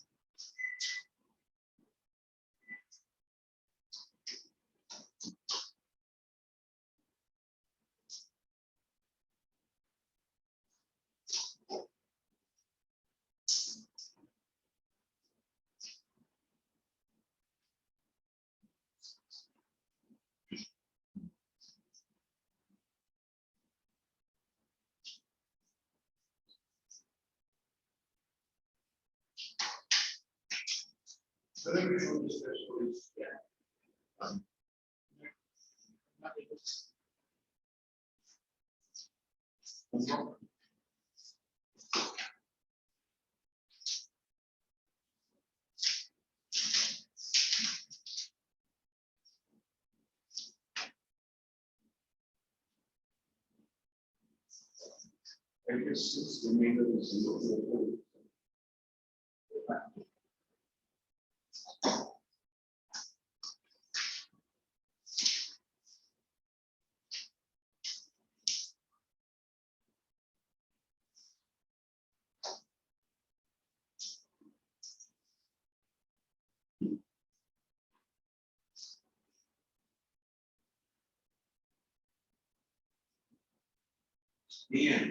Speaker 5: I guess since the remainder is 0. Ian.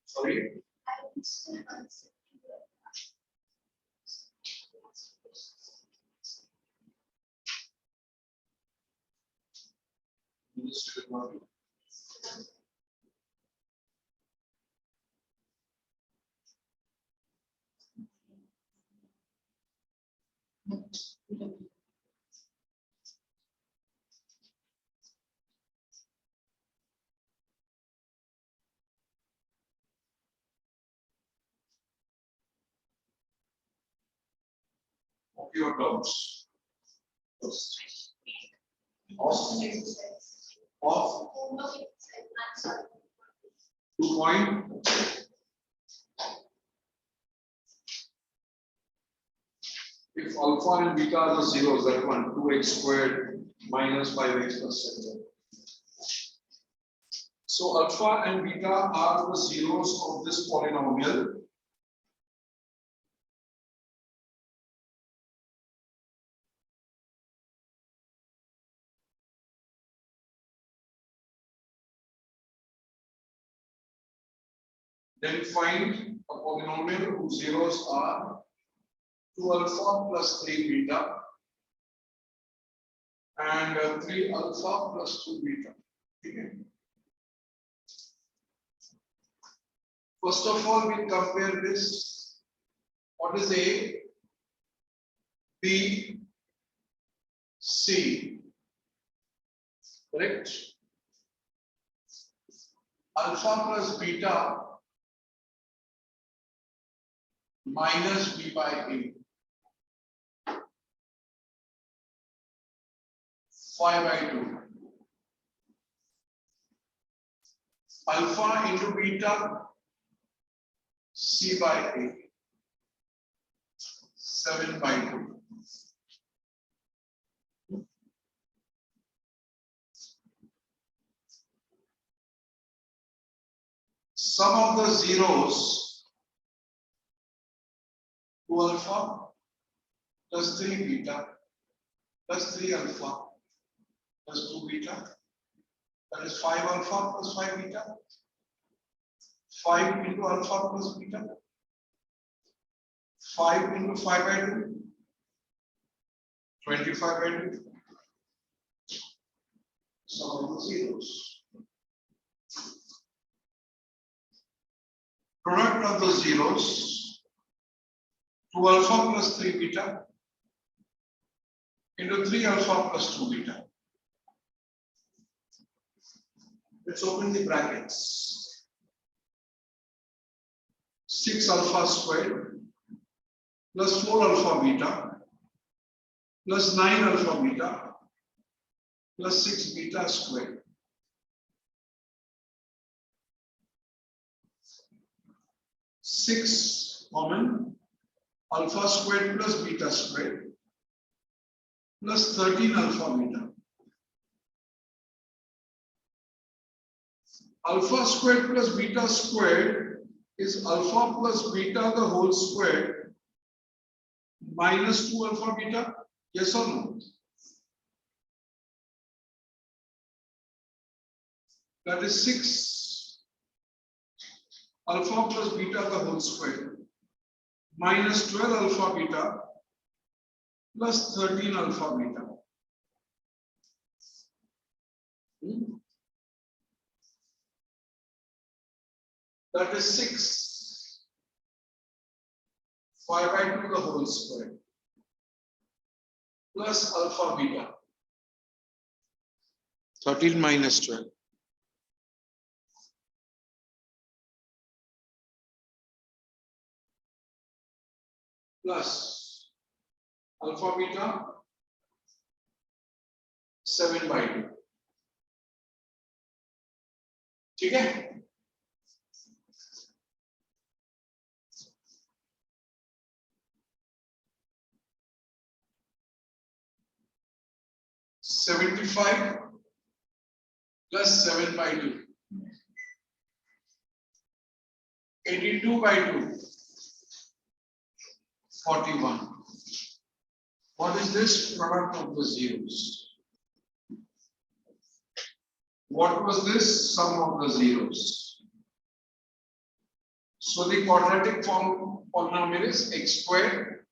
Speaker 5: Sorry. Of your doubts. First. Of 2 point. If alpha and beta are the zeros, that one 2x squared minus 5x plus 7. So alpha and beta are the zeros of this polynomial. Then find a polynomial whose zeros are 2 alpha plus 3 beta and 3 alpha plus 2 beta. Okay. First of all, we compare this. What is A? B, C. Correct? Alpha plus beta minus B by A. 5 by 2. Alpha into beta, C by A. 7 by 2. Sum of the zeros, 2 alpha plus 3 beta plus 3 alpha plus 2 beta, that is 5 alpha plus 5 beta, 5 into alpha plus beta, 5 into 5 by 2, 25 by 2. Sum of the zeros. Product of the zeros, 2 alpha plus 3 beta into 3 alpha plus 2 beta. Let's open the brackets. 6 alpha squared plus 4 alpha beta plus 9 alpha beta plus 6 beta squared. 6 common, alpha squared plus beta squared plus 13 alpha beta. Alpha squared plus beta squared is alpha plus beta the whole squared minus 2 alpha beta. Yes or no? That is 6 alpha plus beta the whole squared minus 12 alpha beta plus 13 alpha beta. That is 6 5 by 2 the whole square plus alpha beta. 13 minus 12. Plus alpha beta 7 by 2. ठीक है? $75 plus 7 by 2. 82 by 2. 41. What is this? Product of the zeros. What was this? Sum of the zeros. So the quadratic form polynomial is x squared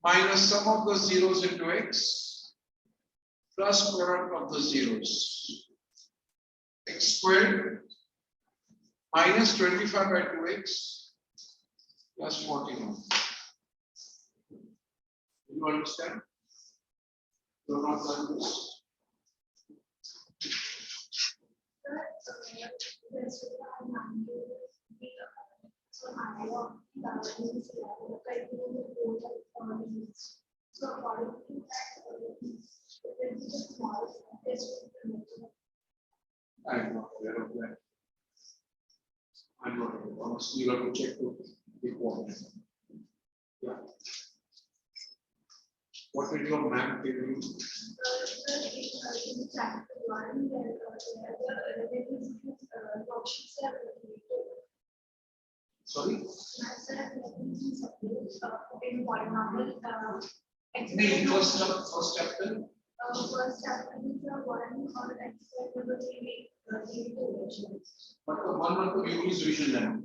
Speaker 5: minus sum of the zeros into x plus product of the zeros. X squared minus 25 by 2x plus 41. Do you understand? Do not learn this. I am not aware of that. I'm not aware. Honestly, you have to check the quadrant. Yeah. What did your ma'am tell you? Sorry? The first chapter. First chapter is one or but the one of the view is vision then.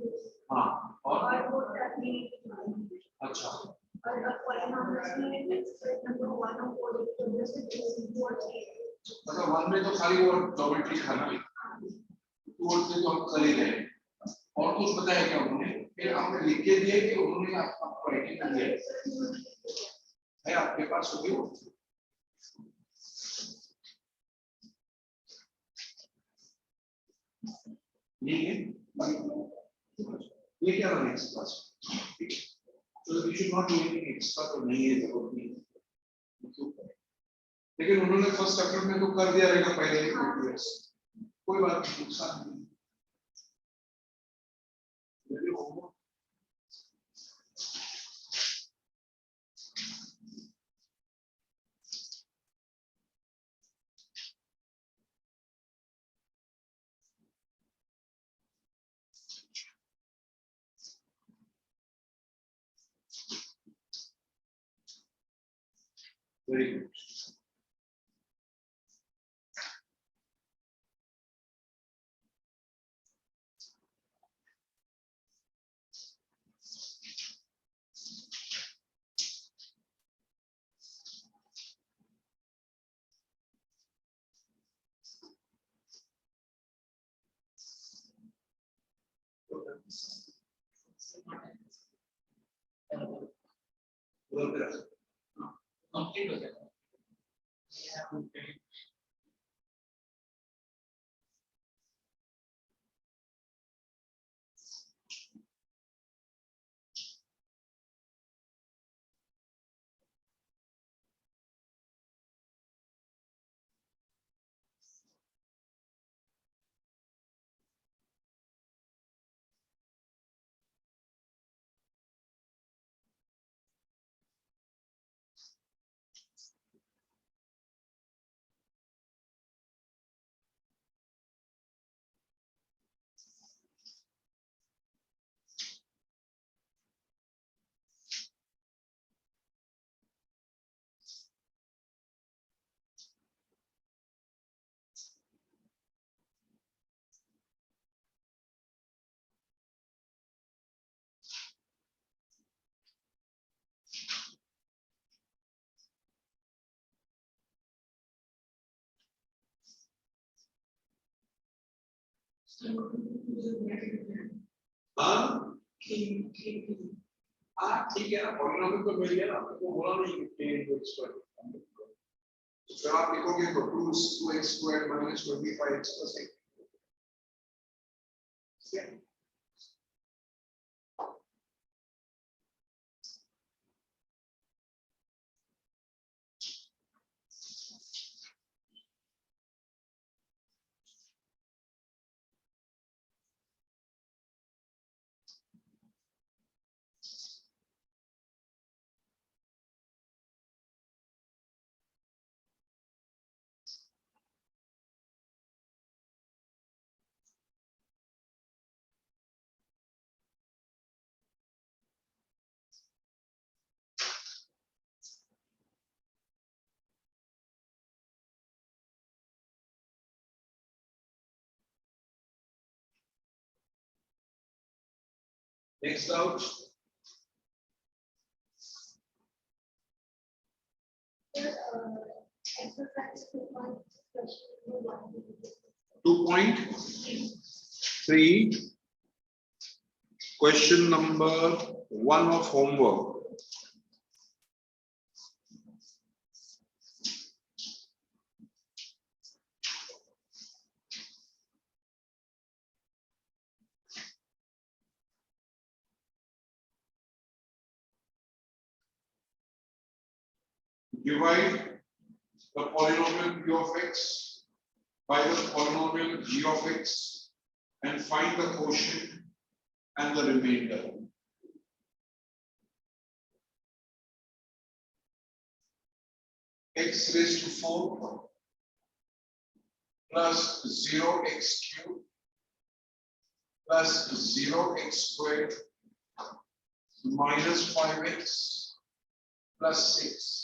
Speaker 5: Or would that be? Acha. Or a polynomial is number 1 of 4 मतलब one में तो खाली वो geometry खाना है to और three तो हम कर ही रहे हैं और कुछ पता है क्या उन्होंने फिर हमने लिख के दिए कि उन्होंने आपको राइटिंग में दिया है आपके पास होगी वो नहीं है ये क्या है next class so we should not do anything extra तो नहीं है जरूरत नहीं लेकिन उन्होंने फर्स्ट चैप्टर में तो कर दिया रहेगा पहले ही कोई बात नहीं नुकसान नहीं Very good.
Speaker 1: कंप्लीट हो जाएगा
Speaker 5: हाँ ठीक है ना, पॉलिनोमियल तो मिल गया ना, आपको बोला नहीं कि x स्क्वायर, तो फिर आप लिखोगे तो 2x square minus 25x plus 8। Next out.
Speaker 2: Exercise 2.1, question number
Speaker 5: 2.3, question number 1 of homework. Divide the polynomial p of x by the polynomial g of x and find the quotient and the remainder. X raised to 4 plus 0x cubed plus 0x squared minus 5x plus 6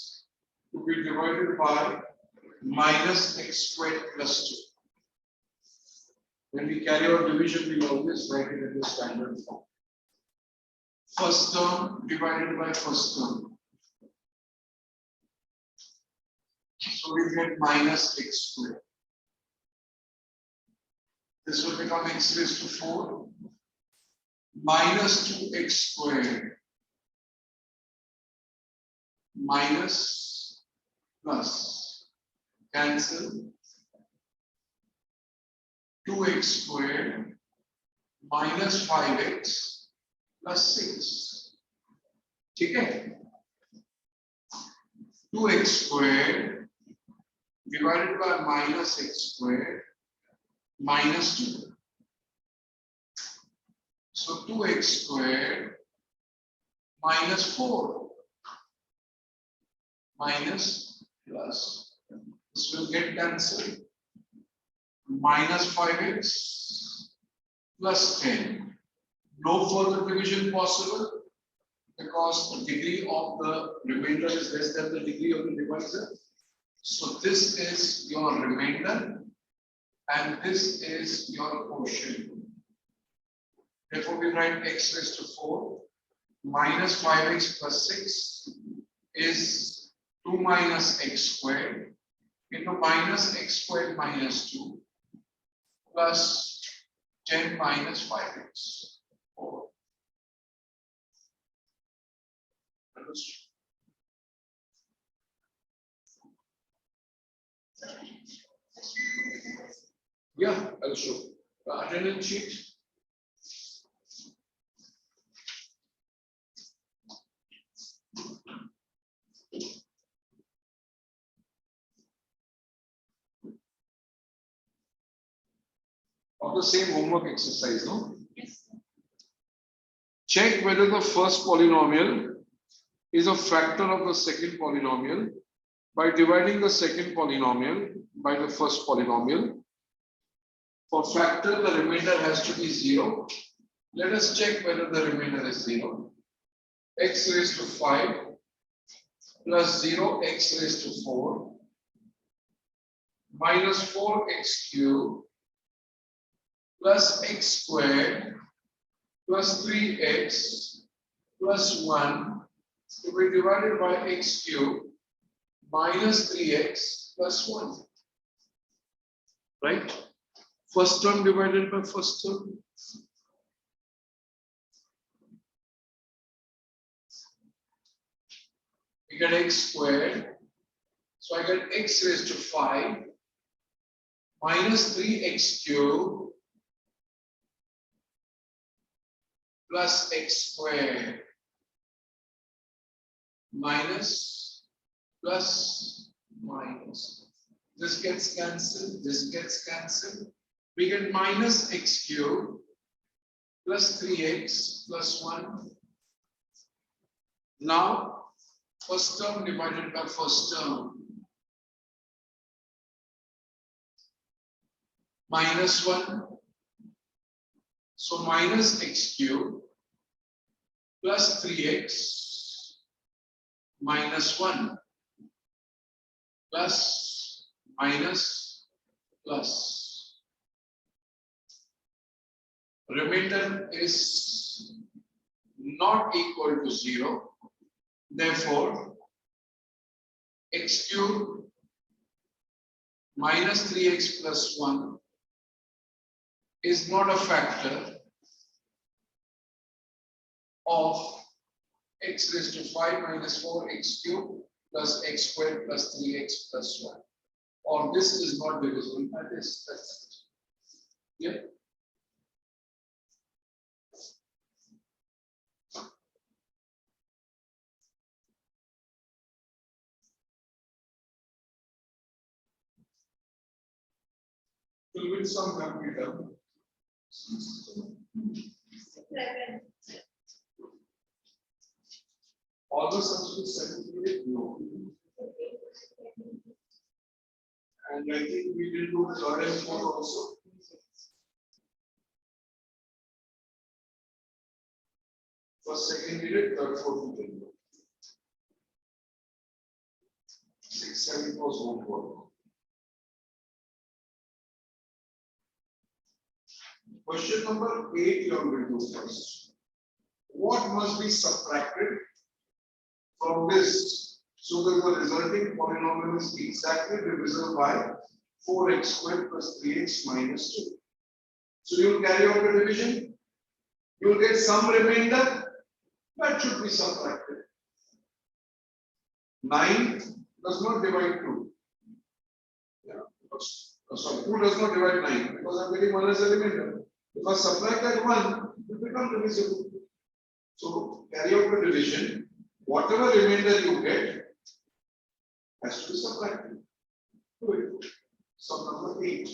Speaker 5: to be divided by minus x squared plus 2. When we carry out division, we always write it in the standard form. First term divided by first term. So we get minus x squared. This will become x raised to 4 minus 2x squared minus plus cancel 2x squared minus 5x plus 6. ठीक है? 2x squared divided by minus x squared minus 2. So 2x squared minus 4 minus plus. This will get cancelled. Minus 5x plus 10. No further division possible because the degree of the remainder is less than the degree of the divisor. So this is your remainder and this is your quotient. Therefore, we write x raised to 4 minus 5x plus 6 is 2 minus x squared into minus x squared minus 2 plus 10 minus 5x. 4. Understood? Yeah, I'll show. The attendance sheet. Of the same homework exercise, no?
Speaker 3: Yes.
Speaker 5: Check whether the first polynomial is a factor of the second polynomial by dividing the second polynomial by the first polynomial. For factor, the remainder has to be 0. Let us check whether the remainder is 0. X raised to 5 plus 0 x raised to 4 minus 4x cubed plus x squared plus 3x plus 1 to be divided by x cubed minus 3x plus 1. Right? First term divided by first term. We get x squared. So I get x raised to 5 minus 3x cubed plus x squared minus plus minus. This gets cancelled, this gets cancelled. We get minus x cubed plus 3x plus 1. Now, first term divided by first term. Minus 1. So minus x cubed plus 3x minus 1 plus minus plus. Remainder is not equal to 0. Therefore, x cubed minus 3x plus 1 is not a factor of x raised to 5 minus 4x cubed plus x squared plus 3x plus 1. Or this is not divisible by this. That's it. Yeah. Will win some computer. All the sums will certificate? No. And I think we will do third and fourth also. First, second period, third, fourth period. 6, 7 was homework. Question number 8 you are going to do first. What must be subtracted from this so that the resulting polynomial is exactly divisible by 4x squared plus 3x minus 2. So you will carry out the division. You will get some remainder that should be subtracted. 9 does not divide 2. Yeah, sorry, 2 does not divide 9 because I am getting 1 as a remainder. If I subtract that 1, it becomes divisible. So carry out the division. Whatever remainder you get has to be subtracted. Do it. Sum number 8.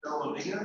Speaker 5: क्या बोल रही है?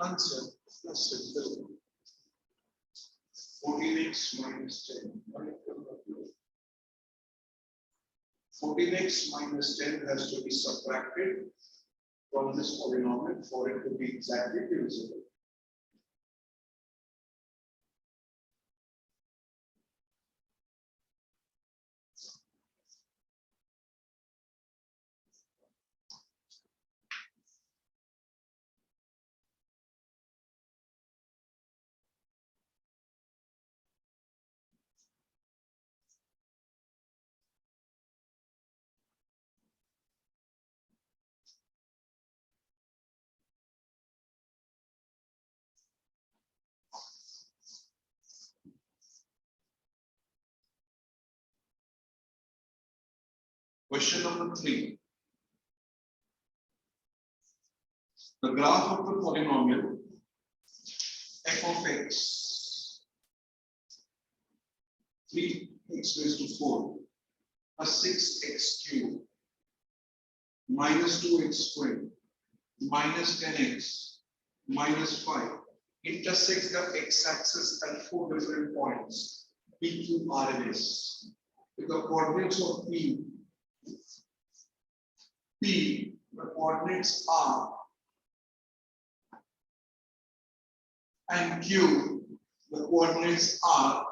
Speaker 5: Answer. That's simple. 14x minus 10. 14x minus 10 has to be subtracted from this polynomial for it to be exactly divisible. Question number 3. The graph of the polynomial f of x 3x raised to 4 plus 6x cubed minus 2x squared minus 10x minus 5 intersects the x-axis at 4 different points, P, Q, R, and S. With the coordinates of P, the coordinates are and Q, the coordinates are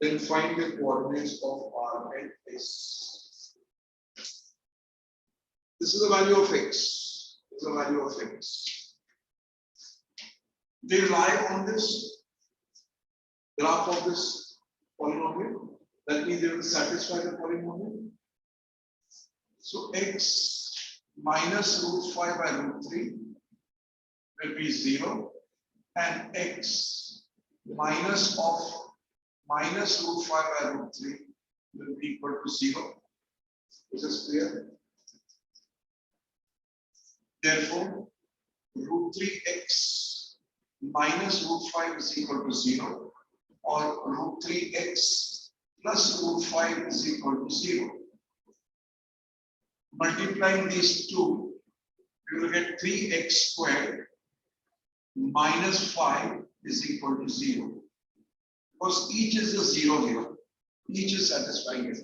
Speaker 5: then find the coordinates of R and S. This is the value of X. This is the value of X. They lie on this graph of this polynomial. That means they will satisfy the polynomial. So X minus root 5 by root 3 will be 0, and X minus root 5 by root 3 will be equal to 0. This is clear. Therefore, root 3x minus root 5 is equal to 0, or root 3x plus root 5 is equal to 0. Multiplying these two, you will get 3x squared minus 5 is equal to 0. Because each is a 0 here, each is satisfying it.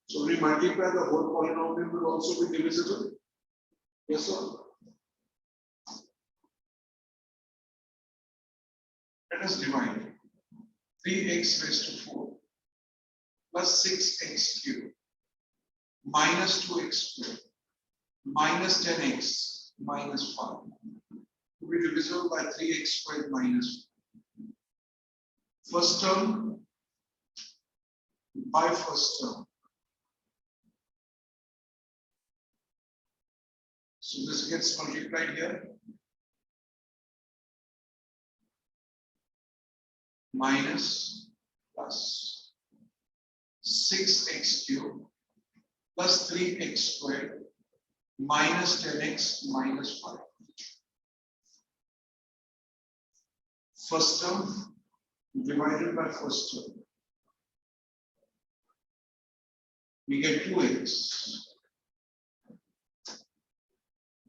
Speaker 5: So we multiply, the whole polynomial will also be divisible. Yes, sir. Let us divide 3x raised to 4 plus 6x cubed minus 2x squared minus 10x minus 5 to be divisible by 3x squared minus 4. First term by first term. So this gets multiplied here. Minus plus 6x cubed plus 3x squared minus 10x minus 5. First term divided by first term. We get 2x.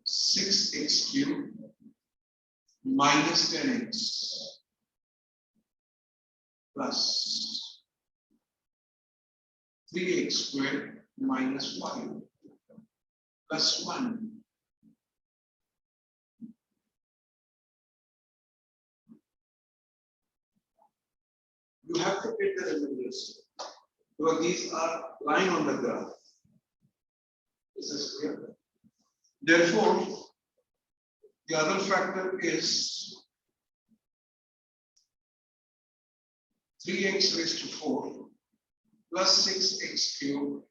Speaker 5: 6x cubed minus 10x plus 3x squared minus 5 plus 1. You have to get the reminders because these are lying on the graph. This is clear. Therefore, the other factor is 3x raised to 4 plus 6x cubed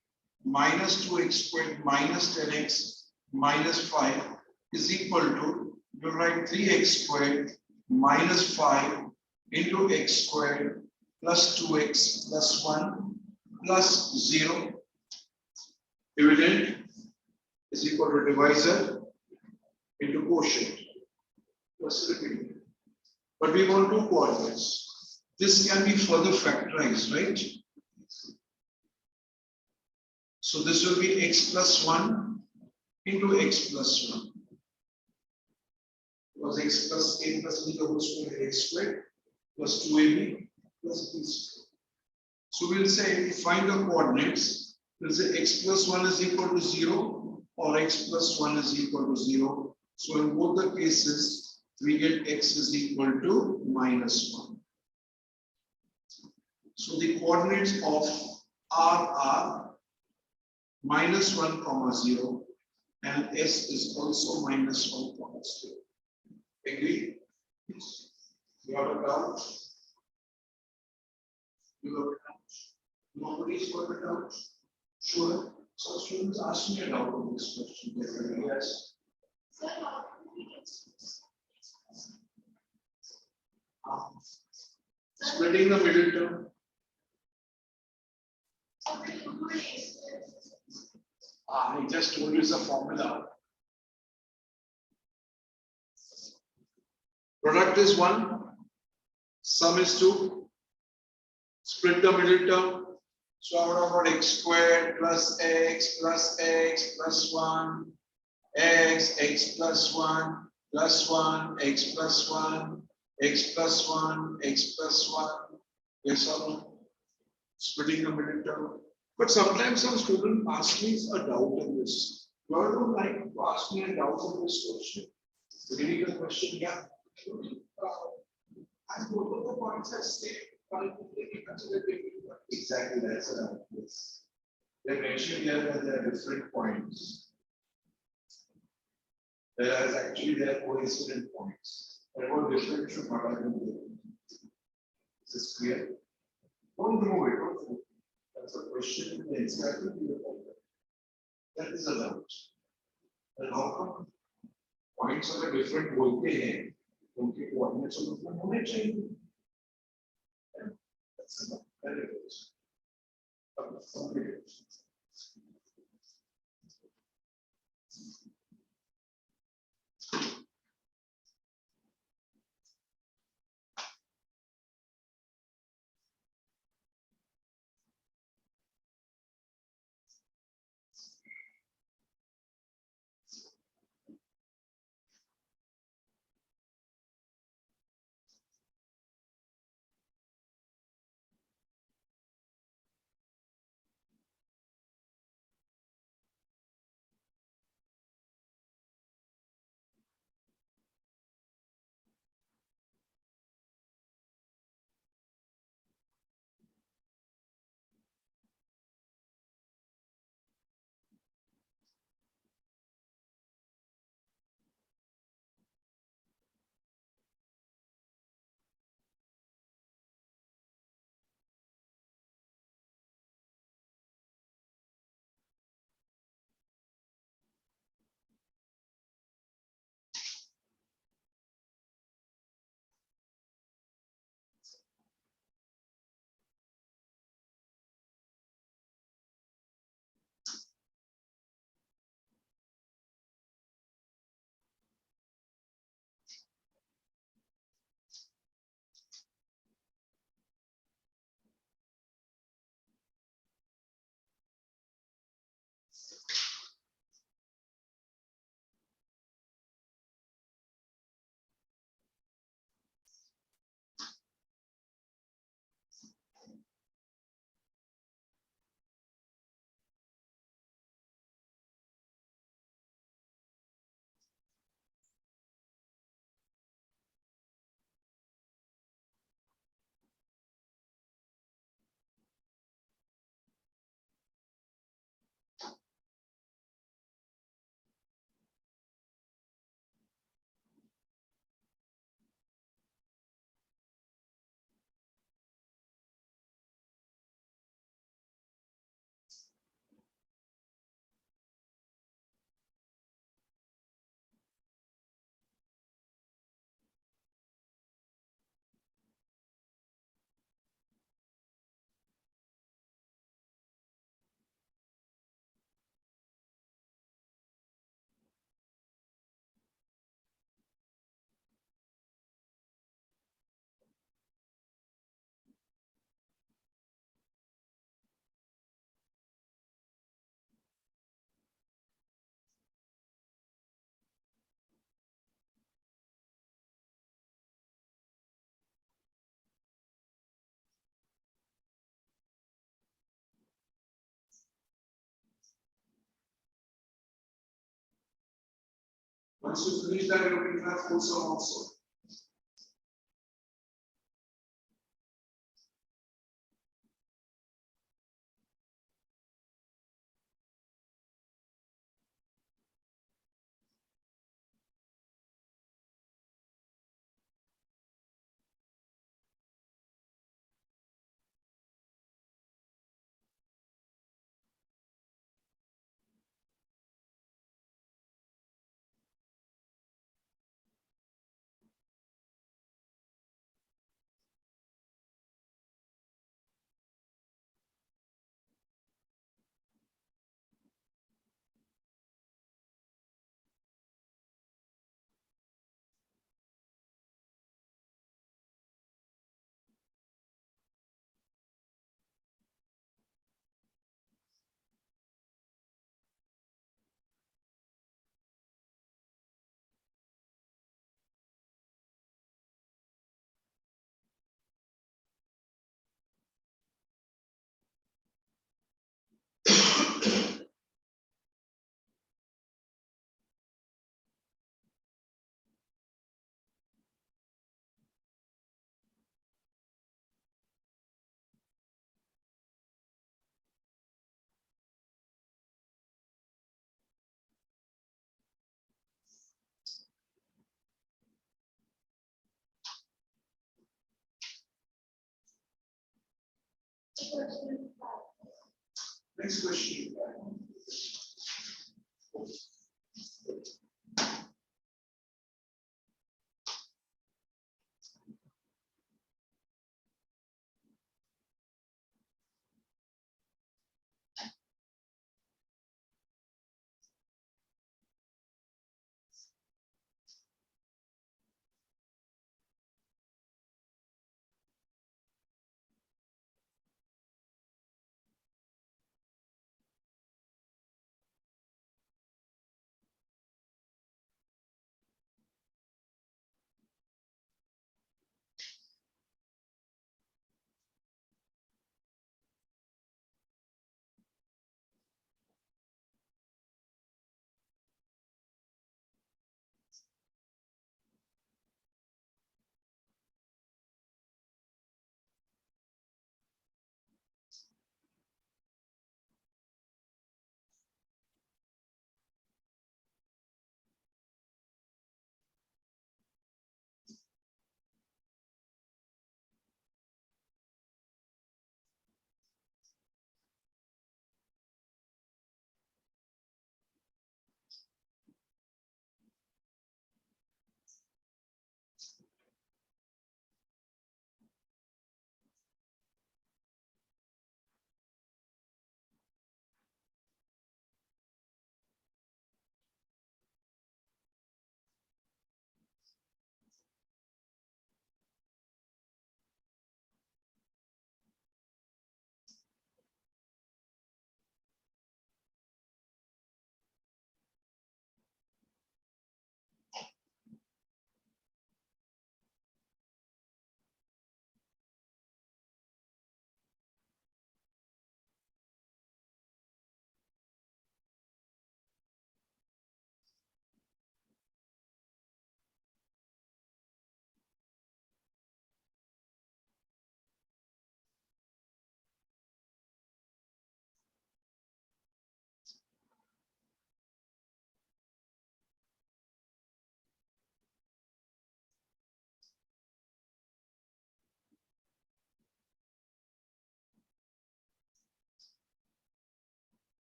Speaker 5: minus 2x squared minus 10x minus 5 is equal to, you write 3x squared minus 5 into x squared plus 2x plus 1 plus 0. Dividend is equal to divisor into quotient. But we want two coordinates. This can be further factorized, right? So this will be x plus 1 into x plus 1. Because x plus a plus b the whole square is x squared plus 2ab plus b squared. So we'll say, find the coordinates. We'll say x plus 1 is equal to 0 or x plus 1 is equal to 0. So in both the cases, we get x is equal to minus 1. So the coordinates of R are minus 1 comma 0 and S is also minus 1 comma 0. Agree? You have a doubt? You have a doubt? Nobody's got a doubt? Sure. So students ask me a doubt on this question. Yes. Splitting the middle term. I just told you it's a formula. Product is 1, sum is 2. Split the middle term. So I would have got x squared plus x plus 1 x plus 1, plus 1, x plus 1, x plus 1, x plus 1. Yes or no? Splitting the middle term. But sometimes some student ask me a doubt in this. You all don't like to ask me a doubt in this question. Really good question, yeah. As both of the points are same, exactly that's what I yes. They mentioned here that there are different points. Whereas actually there are coincident points. But what different should not have been there. Is this clear? Don't remove it, don't remove it. That's a question in the exactly that is allowed. And how come points are different बोलते हैं उनके coordinates मतलब होने चाहिए. That's enough. Very good. Once you finish that, you can have full sum also. Next question.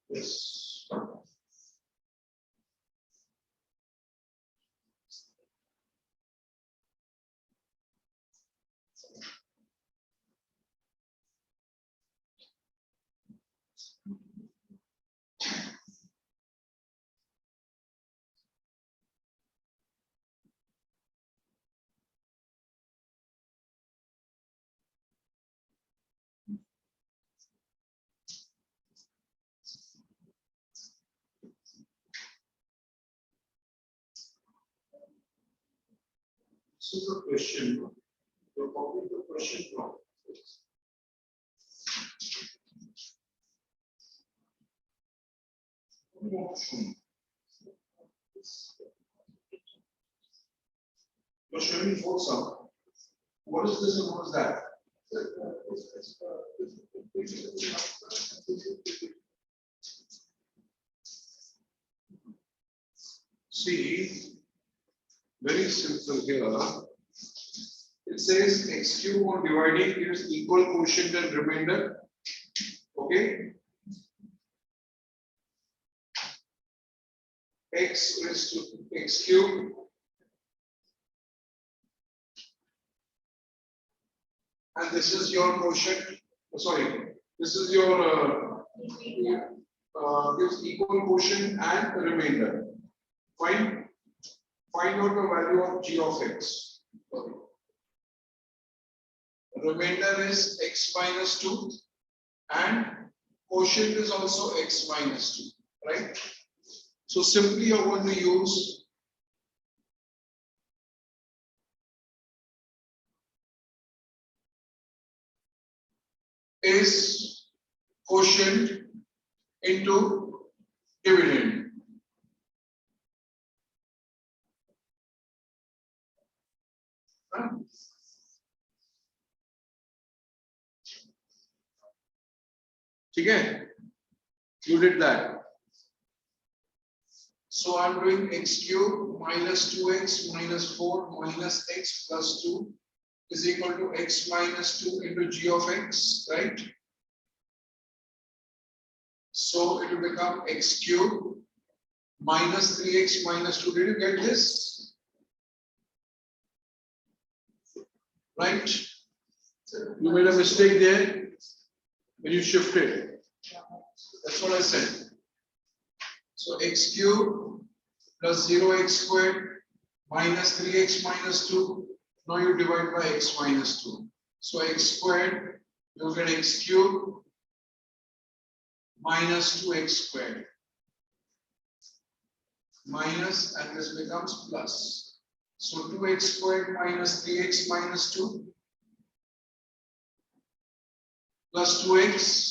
Speaker 5: Yes. This is a question. You're copying the question wrong. You're showing me both some. What is this and what is that? See, very simple here. It says x cube on dividing gives equal quotient and remainder. Okay. X raised to x cube. And this is your quotient. Sorry, this is your gives equal quotient and remainder. Find out the value of g of x. Sorry. Remainder is x minus 2 and quotient is also x minus 2, right? So simply you're going to use is quotient into dividend. Okay, you did that. So I'm doing x cube minus 2x minus 4 minus x plus 2 is equal to x minus 2 into g of x, right? So it will become x cube minus 3x minus 2. Did you get this? Right? You made a mistake there when you shifted. That's what I said. So x cube plus 0x squared minus 3x minus 2. Now you divide by x minus 2. So x squared, you get x cube minus 2x squared minus, and this becomes plus. So 2x squared minus 3x minus 2 plus 2x.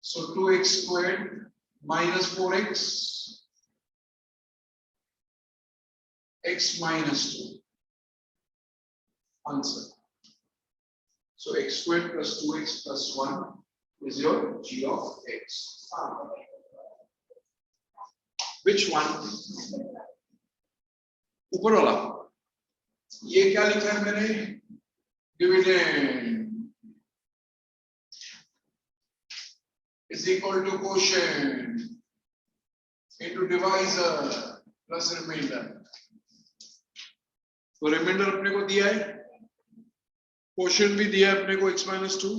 Speaker 5: So 2x squared minus 4x x minus 2. Answer. So x squared plus 2x plus 1 is your g of x. Which one? ऊपर वाला ये क्या लिखा है मैंने? Dividend is equal to quotient into divisor plus remainder. तो remainder अपने को दिया है, quotient भी दिया है अपने को x minus 2,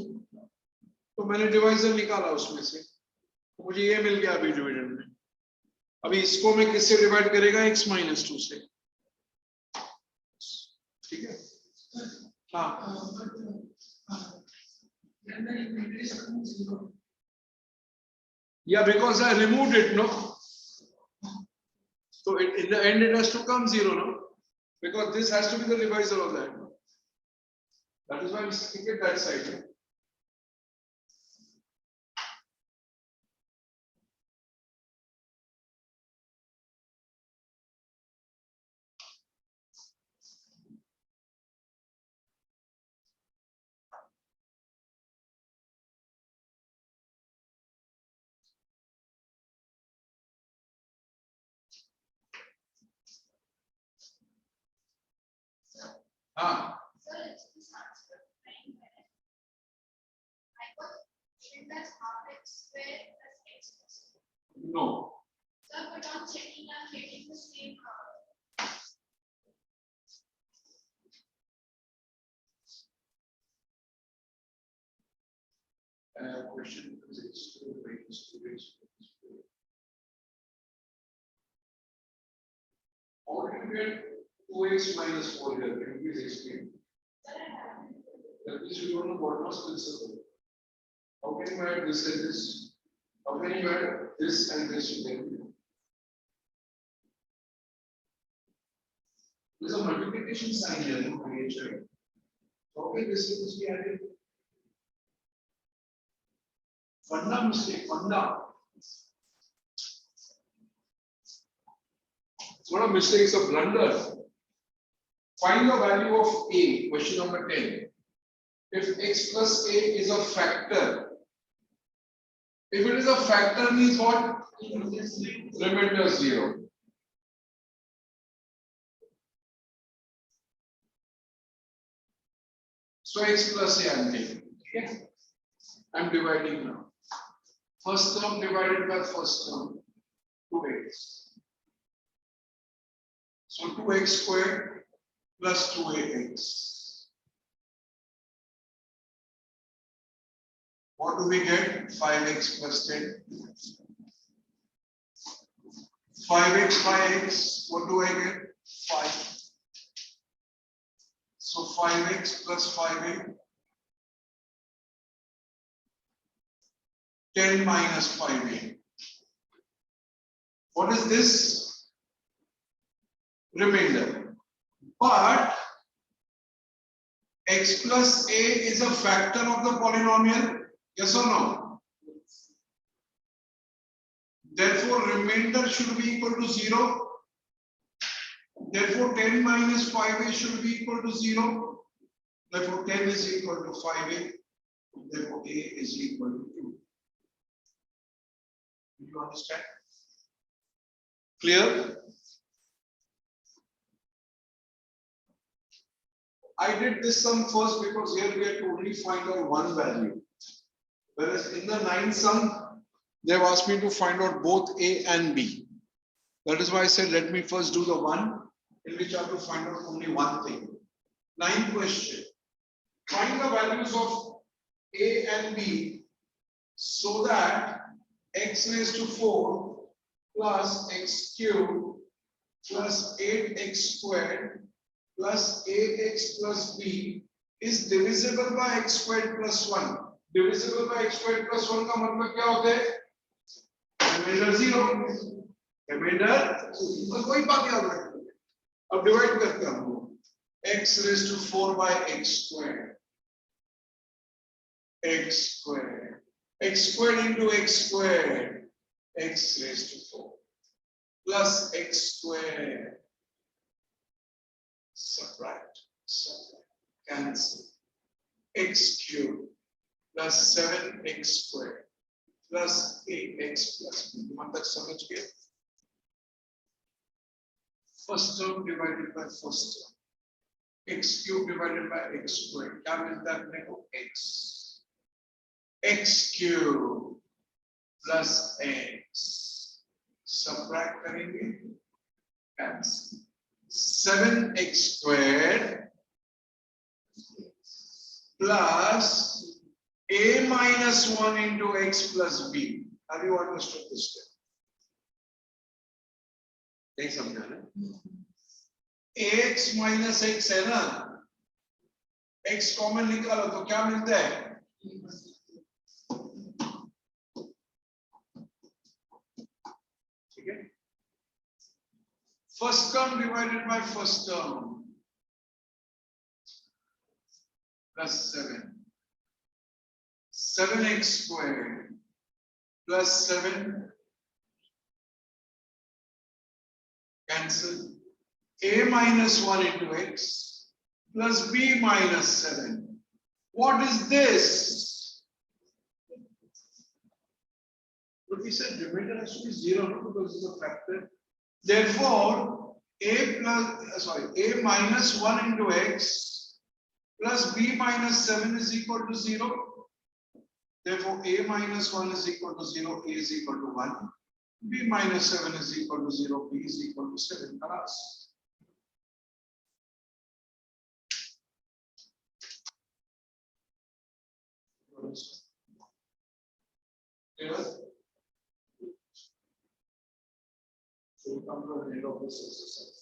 Speaker 5: तो मैंने divisor निकाला उसमें से, तो मुझे ये मिल गया अभी dividend में. अभी इसको मैं किससे डिवाइड करेगा? x minus 2 से. ठीक है? हाँ. Yeah, because I removed it, no. So in the end it has to come 0, no, because this has to be the divisor of that. That is why we stick it that side. No? हाँ. Question is how do you get 2x minus 4 here? Can you please explain? That means you don't know what was principle. How can you add this and this? How can you add this and this together? There's a multiplication sign here in creation. How can this and this be added? Funda mistake, funda. It's not a mistake, it's a blunder. Find the value of a, question number 10. If x plus a is a factor, if it is a factor means what? Remainder 0. So x plus a I am taking. Okay? I am dividing now. First term divided by first term, 2x. So 2x squared plus 2ax. What do we get? 5x plus 10. 5x by x, what do I get? 5. So 5x plus 5a. 10 minus 5a. What is this? Remainder. But x plus a is a factor of the polynomial. Yes or no? Therefore, remainder should be equal to 0. Therefore, 10 minus 5a should be equal to 0. Therefore, 10 is equal to 5a. Therefore, a is equal to 2. Do you understand? Clear? I did this sum first because here we have to only find out one value. Whereas in the 9th sum, they have asked me to find out both A and B. That is why I said, let me first do the one in which I have to find out only one thing. 9th question. Find the values of A and B so that x raised to 4 plus x cubed plus 8x squared plus ax plus b is divisible by x squared plus 1. Divisible by x squared plus 1 का मतलब क्या होता है? Remainder 0. Remainder तो कोई बात याद रखना. अब डिवाइड करते हैं हम लोग. X raised to 4 by x squared. X squared. X squared into x squared. X raised to 4 plus x squared. Subtract, cancel. X cubed plus 7x squared plus 8x plus b. मतलब समझ गए? First term divided by first term. X cubed divided by x squared. क्या मिलता है अपने को? X. X cubed plus x. Subtract करेंगे. Cancel. 7x squared plus a minus 1 into x plus b. Have you understood this step? नहीं समझा ना? ax minus x है ना? x कॉमन निकालो तो क्या मिलता है? ठीक है? First term divided by first term plus 7. 7x squared plus 7 cancel. A minus 1 into x plus b minus 7. What is this? But we said remainder has to be 0 because it's a factor. Therefore, a minus 1 into x plus b minus 7 is equal to 0. Therefore, a minus 1 is equal to 0, a is equal to 1. B minus 7 is equal to 0, b is equal to 7. Class. So we come to the end of this exercise.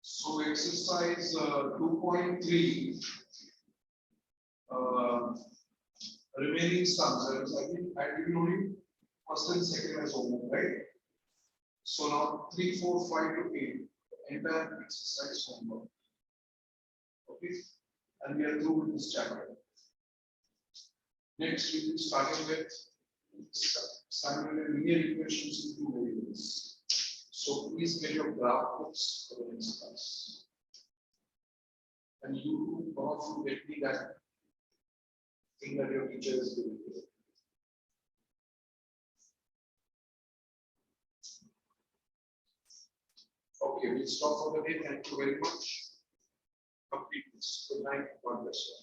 Speaker 5: So exercise 2.3, remaining sums. I think I did only first and second as homework, right? So now 3, 4, 5 to 8, entire exercise homework. Okay, and we are through with this chapter. Next, we will be starting with simultaneous linear equations in two variables. So please get your graph books for the next class. And you also get me that thing that your teacher is giving you. Okay, we'll stop for the day. Thank you very much. Complete this. Good night. God bless you.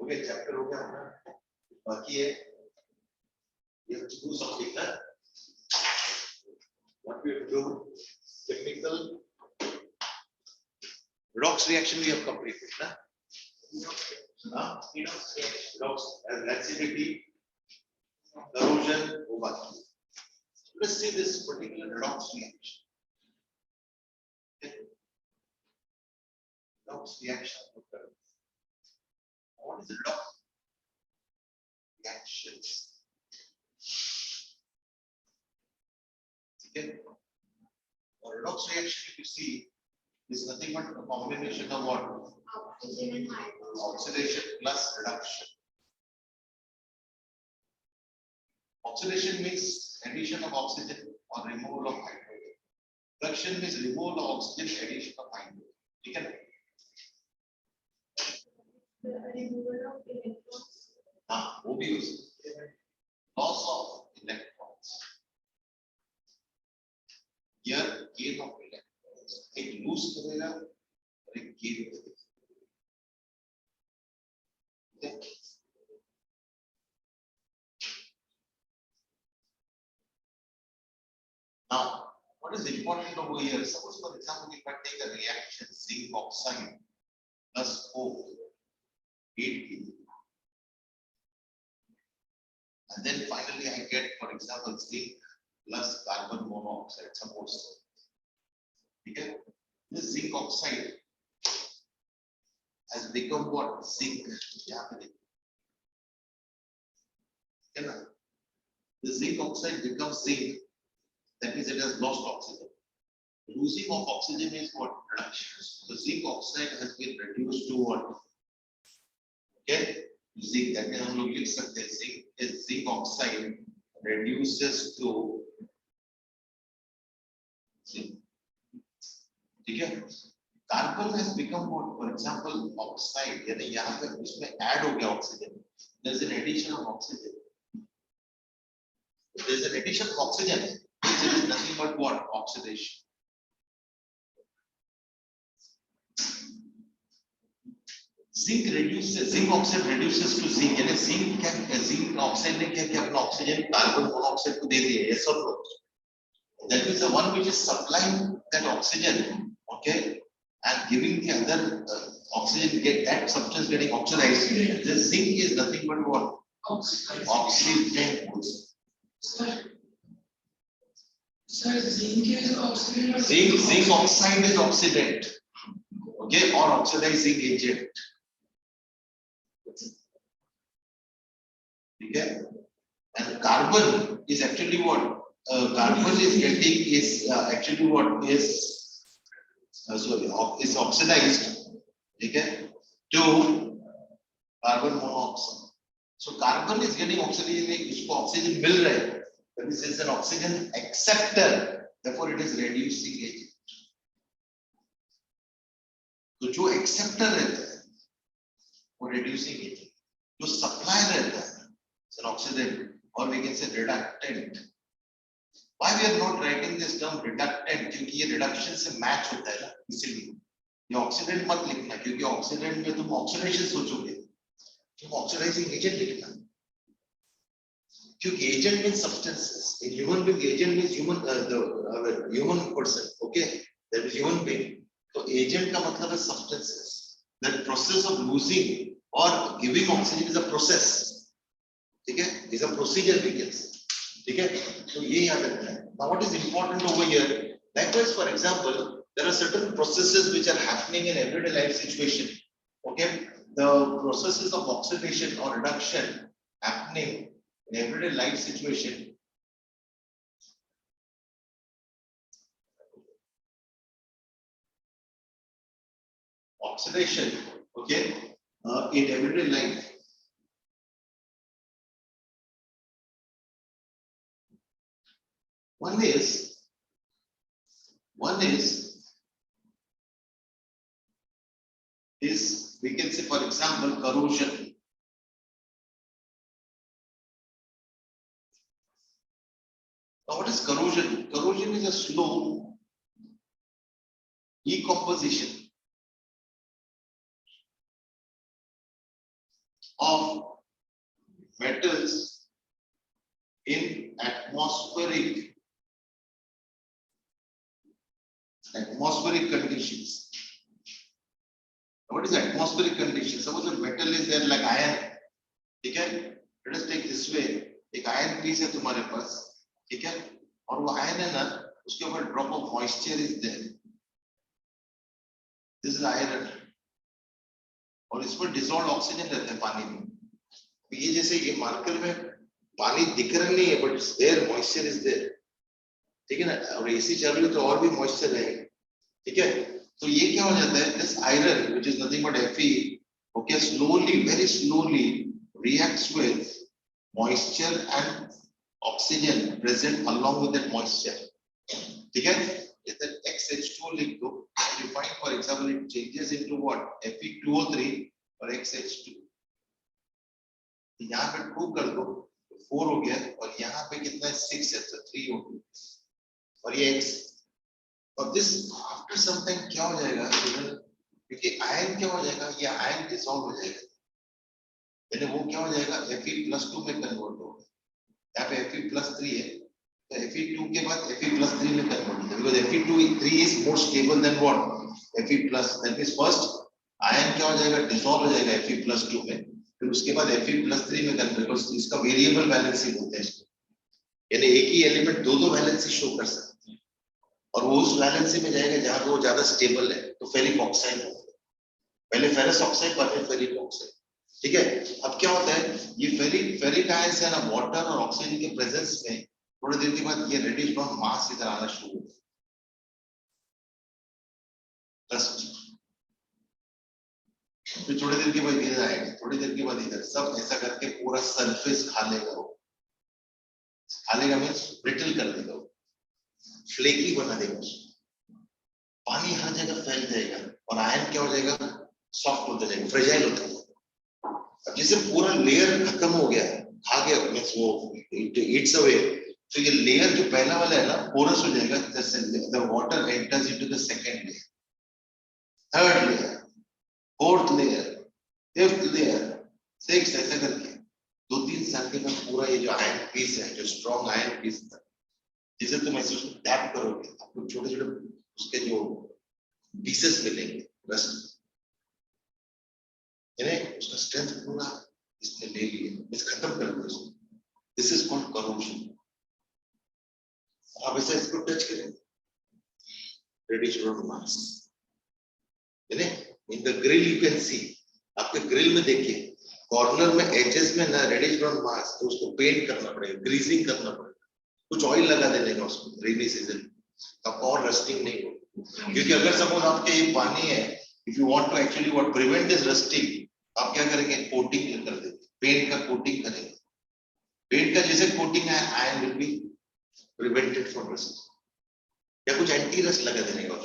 Speaker 7: Okay, chapter हो गया अपना बाकी है you have to do something ना what we have to do chemical redox reaction we have completed ना redox acidity corrosion over let's see this particular redox reaction redox reaction what is the redox reactions okay or redox reaction if you see is nothing but a combination of what
Speaker 2: Oxygen and hydrogen.
Speaker 7: oxidation plus reduction oxidation means addition of oxygen or removal of hydrogen Reduction means removal of oxygen, addition of hydrogen. ठीक है? हाँ, वो भी हो सकता है. Loss of electrons. Here, gain of electrons. एक lose करेगा और एक gain करेगा. Okay? Now, what is important over here? Suppose, for example, if I take a reaction zinc oxide plus O, 8 kg, and then finally I get, for example, zinc plus carbon monoxide. Suppose, okay, this zinc oxide has become what? Zinc. The zinc oxide becomes zinc. That means it has lost oxygen. Losing of oxygen is what? Reduction. The zinc oxide has been reduced to what? Okay, zinc. That means हम लोग लिख सकते हैं zinc oxide reduces to zinc. ठीक है? Carbon has become what? For example, oxide. यानी यहाँ पे उसमें add हो गया oxygen. There is an addition of oxygen. There is an addition of oxygen. It is nothing but what? Oxidation. Zinc oxide reduces to zinc. यानी zinc oxide ने क्या किया? अपना oxygen carbon monoxide को दे दिया. Yes or no? That is the one which is supplying that oxygen, okay, and giving the other oxygen, get that substance getting oxidized. The zinc is nothing but what? Oxidant.
Speaker 1: Sir, zinc is oxidant.
Speaker 7: Zinc oxide is oxidant, okay, or oxidizing agent. Okay, and carbon is actually what? Carbon is getting actually what is is oxidized, okay, to carbon monoxide. So carbon is getting oxygen, इसको oxygen मिल रहा है. This is an oxygen acceptor, therefore it is reducing agent. तो जो acceptor रहता है वो reducing agent, जो supply रहता है it's an oxidant, or we can say reductant. Why we are not writing this term reductant? क्योंकि ये reduction से match होता है ना, इसीलिए ये oxidant मत लिखना, क्योंकि oxidant में तुम oxidation सोचोगे, तुम oxidizing agent लिखना. क्योंकि agent means substances. In human being, agent means human, human person. Okay, that is human being. So agent का मतलब है substances. That process of losing or giving oxygen is a process. ठीक है? Is a procedure we can say. ठीक है? तो ये याद रखना है. Now what is important over here? Likewise, for example, there are certain processes which are happening in everyday life situation. Okay, the processes of oxidation or reduction happening in everyday life situation. Oxidation, okay, in everyday life. One is we can say, for example, corrosion. Now, what is corrosion? Corrosion is a slow decomposition of metals in atmospheric conditions. What is atmospheric conditions? Suppose a metal is there like iron. Okay, let us take this way. एक iron piece है तुम्हारे पास, ठीक है? और वो iron है ना, उसके ऊपर drop of moisture is there. This is iron. और इस पर dissolved oxygen रहता है पानी में. ये जैसे ये मार्कर में पानी दिख रहा नहीं है, but it's there, moisture is there. ठीक है ना? और एसी चल रही है तो और भी moisture रहेगा. ठीक है? तो ये क्या हो जाता है? This iron, which is nothing but Fe, okay, slowly, very slowly reacts with moisture and oxygen present along with that moisture. ठीक है? इधर XH2 लिख दो, you find for example it changes into what? Fe2O3 और XH2। यहाँ पे 2 कर दो, 4 हो गया, और यहाँ पे कितना है? 6 है, तो 3 हो गया, और ये X। और this after some time क्या हो जाएगा इधर, क्योंकि आयन क्या हो जाएगा, ये आयन डिसॉल्व हो जाएगा, यानी वो क्या हो जाएगा, Fe+2 में कन्वर्ट होगा। यहाँ पे Fe+3 है, तो Fe2 के बाद Fe+3 में कन्वर्ट होगा, because Fe2 is more stable than what? Fe+, that means first ion क्या हो जाएगा, डिसॉल्व हो जाएगा Fe+2 में, फिर उसके बाद Fe+3 में कन्वर्ट, बिकॉज़ इसका वेरिएबल वैलेंसी बोलते हैं इसको, यानी एक ही एलिमेंट दो वैलेंसी शो कर सकते हैं, और वो उस वैलेंसी में जाएगा जहां पे वो ज्यादा स्टेबल है, तो फेरिक ऑक्साइड होगा, पहले फेरस ऑक्साइड बाद में फेरिक ऑक्साइड। ठीक है, अब क्या होता है, ये फेरिक आयंस है ना, वाटर और ऑक्सीजन के प्रेजेंस में थोड़ी देर के बाद ये रेडिश ब्राउन मास इधर आना शुरू होता है, फिर थोड़ी देर के बाद इधर आएगा, थोड़ी देर के बाद इधर, सब ऐसा करके पूरा सरफेस खा लेगा वो, खा लेगा मीन्स ब्रिटल कर देगा, फ्लेकी बना देगा, पानी हर जगह फैल जाएगा, और आयन क्या हो जाएगा, सॉफ्ट होता जाएगा, फ्रेजाइल होता जाएगा। अब जैसे पूरा लेयर खत्म हो गया, खा गया मीन्स वो इट्स अवे, तो ये लेयर जो पहला वाला है ना, पोरस हो जाएगा, the water enters into the second layer, third layer, fourth layer, fifth layer, sixth, ऐसा करके 2-3 साल के बाद पूरा ये जो आयन पीस है, जो स्ट्रॉन्ग आयन पीस है, जिसे तुम ऐसे उसको टैप करोगे, आपको छोटे छोटे उसके जो पीसेस मिलेंगे, बस यानी उसका स्ट्रेंथ पूरा इसने ले लिया, इस खत्म कर दिया उसको, दिस इज कॉल्ड करोजन। आप ऐसे इसको टच करें, रेडिएशन मास, यानी in the grill you can see, आपके ग्रिल में देखिए कॉर्नर में एजेस में ना रेडिश ब्राउन मास, तो उसको पेंट करना पड़ेगा, ग्रीसिंग करना पड़ेगा, कुछ ऑयल लगा देने का उसको रेनी सीजन, तब और रस्टिंग नहीं होगी। क्योंकि अगर सपोज आपके ये पानी है, if you want to actually what prevent this rusting, आप क्या करेंगे, कोटिंग कर देंगे, पेंट का कोटिंग करेंगे, पेंट का जैसे कोटिंग है, ion will be prevented from rust, या कुछ एंटी रस्ट लगा देने का,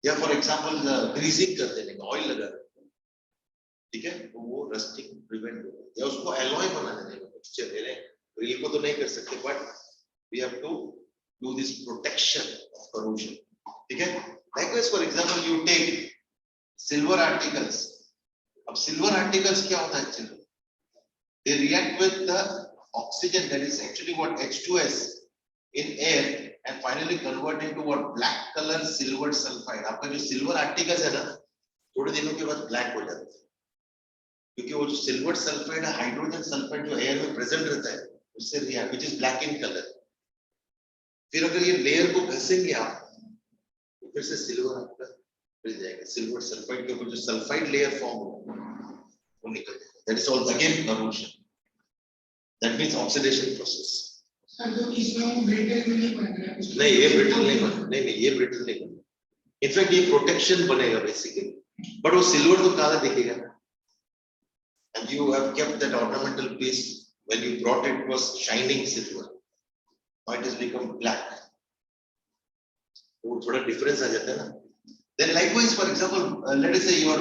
Speaker 7: या फॉर एग्जांपल ग्रीसिंग कर देने का, ऑयल लगा देने का, ठीक है, तो वो रस्टिंग प्रिवेंट होगा, या उसको एलॉय बना देने का, मिक्सचर देने, ग्रिल को तो नहीं कर सकते, but we have to do this protection of corrosion. ठीक है, likewise for example you take silver articles, अब सिल्वर आर्टिकल्स क्या होता है actually, they react with the oxygen that is actually what H2S in air and finally convert into what black color silver sulfide। आपका जो silver articles है ना, थोड़े दिनों के बाद ब्लैक हो जाता है, क्योंकि वो जो सिल्वर सल्फाइड है, हाइड्रोजन सल्फाइड जो एयर में प्रेजेंट रहता है, उससे react, which is black in colour. फिर अगर ये लेयर को घसेंगे आप, तो फिर से सिल्वर आपका मिल जाएगा, सिल्वर सल्फाइड के ऊपर जो सल्फाइड लेयर फॉर्म होगा वो निकल जाएगा, that is also again corrosion, that means oxidation process. नहीं, ये ब्रिटल नहीं बना, नहीं ये ब्रिटल नहीं बना, इनफैक्ट ये प्रोटेक्शन बनेगा बेसिकली, बट वो सिल्वर तो काला दिखेगा ना, and you have kept that ornamental piece, when you brought it was shining silver, now it has become black, वो थोड़ा डिफरेंस आ जाता है ना। Then likewise for example, let us say your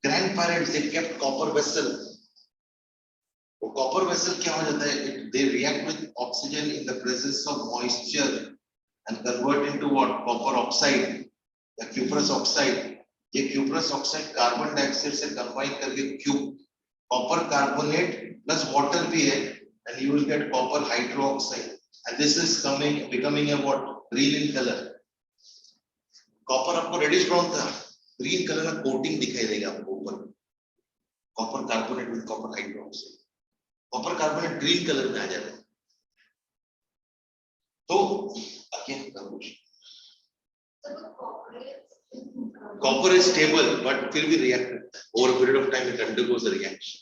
Speaker 7: grandparents they kept copper vessel, वो copper vessel क्या हो जाता है, दे react with oxygen in the presence of moisture and convert into what, copper oxide या क्यूप्रस ऑक्साइड। ये cuprous oxide carbon dioxide से combine करके copper carbonate plus water भी है, and you will get copper hydroxide, and this is coming becoming a what, green in colour. Copper आपको reddish brown था, green colour का coating दिखाई देगा आपको ऊपर, copper carbonate with copper hydroxide, copper carbonate green colour में आ जाता है। तो again copper is stable, but फिर भी रिएक्ट करता है, over period of time it undergoes a reaction.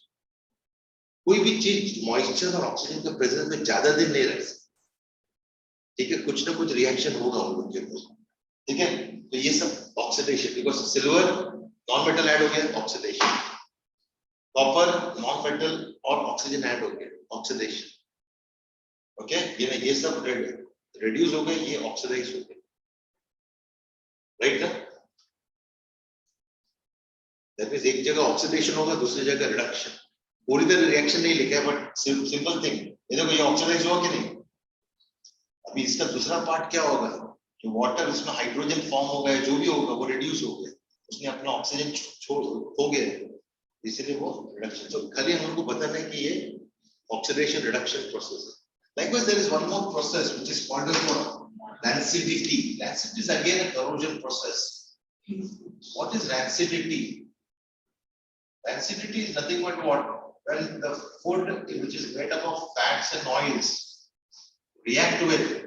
Speaker 7: कोई भी चीज मॉइस्चर और ऑक्सीजन के प्रेजेंस में ज्यादा दिन नहीं रह सकती, ठीक है, कुछ ना कुछ रिएक्शन होगा उन लोग के ऊपर, ठीक है। तो ये सब oxidation, because silver non metal add हो गया, ऑक्सीडेशन, कॉपर नॉन मेटल और ऑक्सीजन ऐड हो गया, ऑक्सीडेशन, ओके। ये सब reduce हो गए, ये oxidize हो गए, right ना? That means एक जगह oxidation होगा, दूसरी जगह reduction. पूरी तरह reaction नहीं लिखा है, but simple thing. ये देखो ये oxidize हुआ कि नहीं? अभी इसका दूसरा part क्या होगा? जो water इसमें hydrogen form हो गया, जो भी होगा वो reduce हो गया. उसने अपना oxygen छोड़ हो गया, इसलिए वो reduction. So खाली हम लोगों को बताना है कि ये oxidation reduction process. Likewise, there is one more process which is called as rancidity. Rancidity is again a corrosion process. What is rancidity? Rancidity is nothing but what? When the food which is made up of fats and oils react with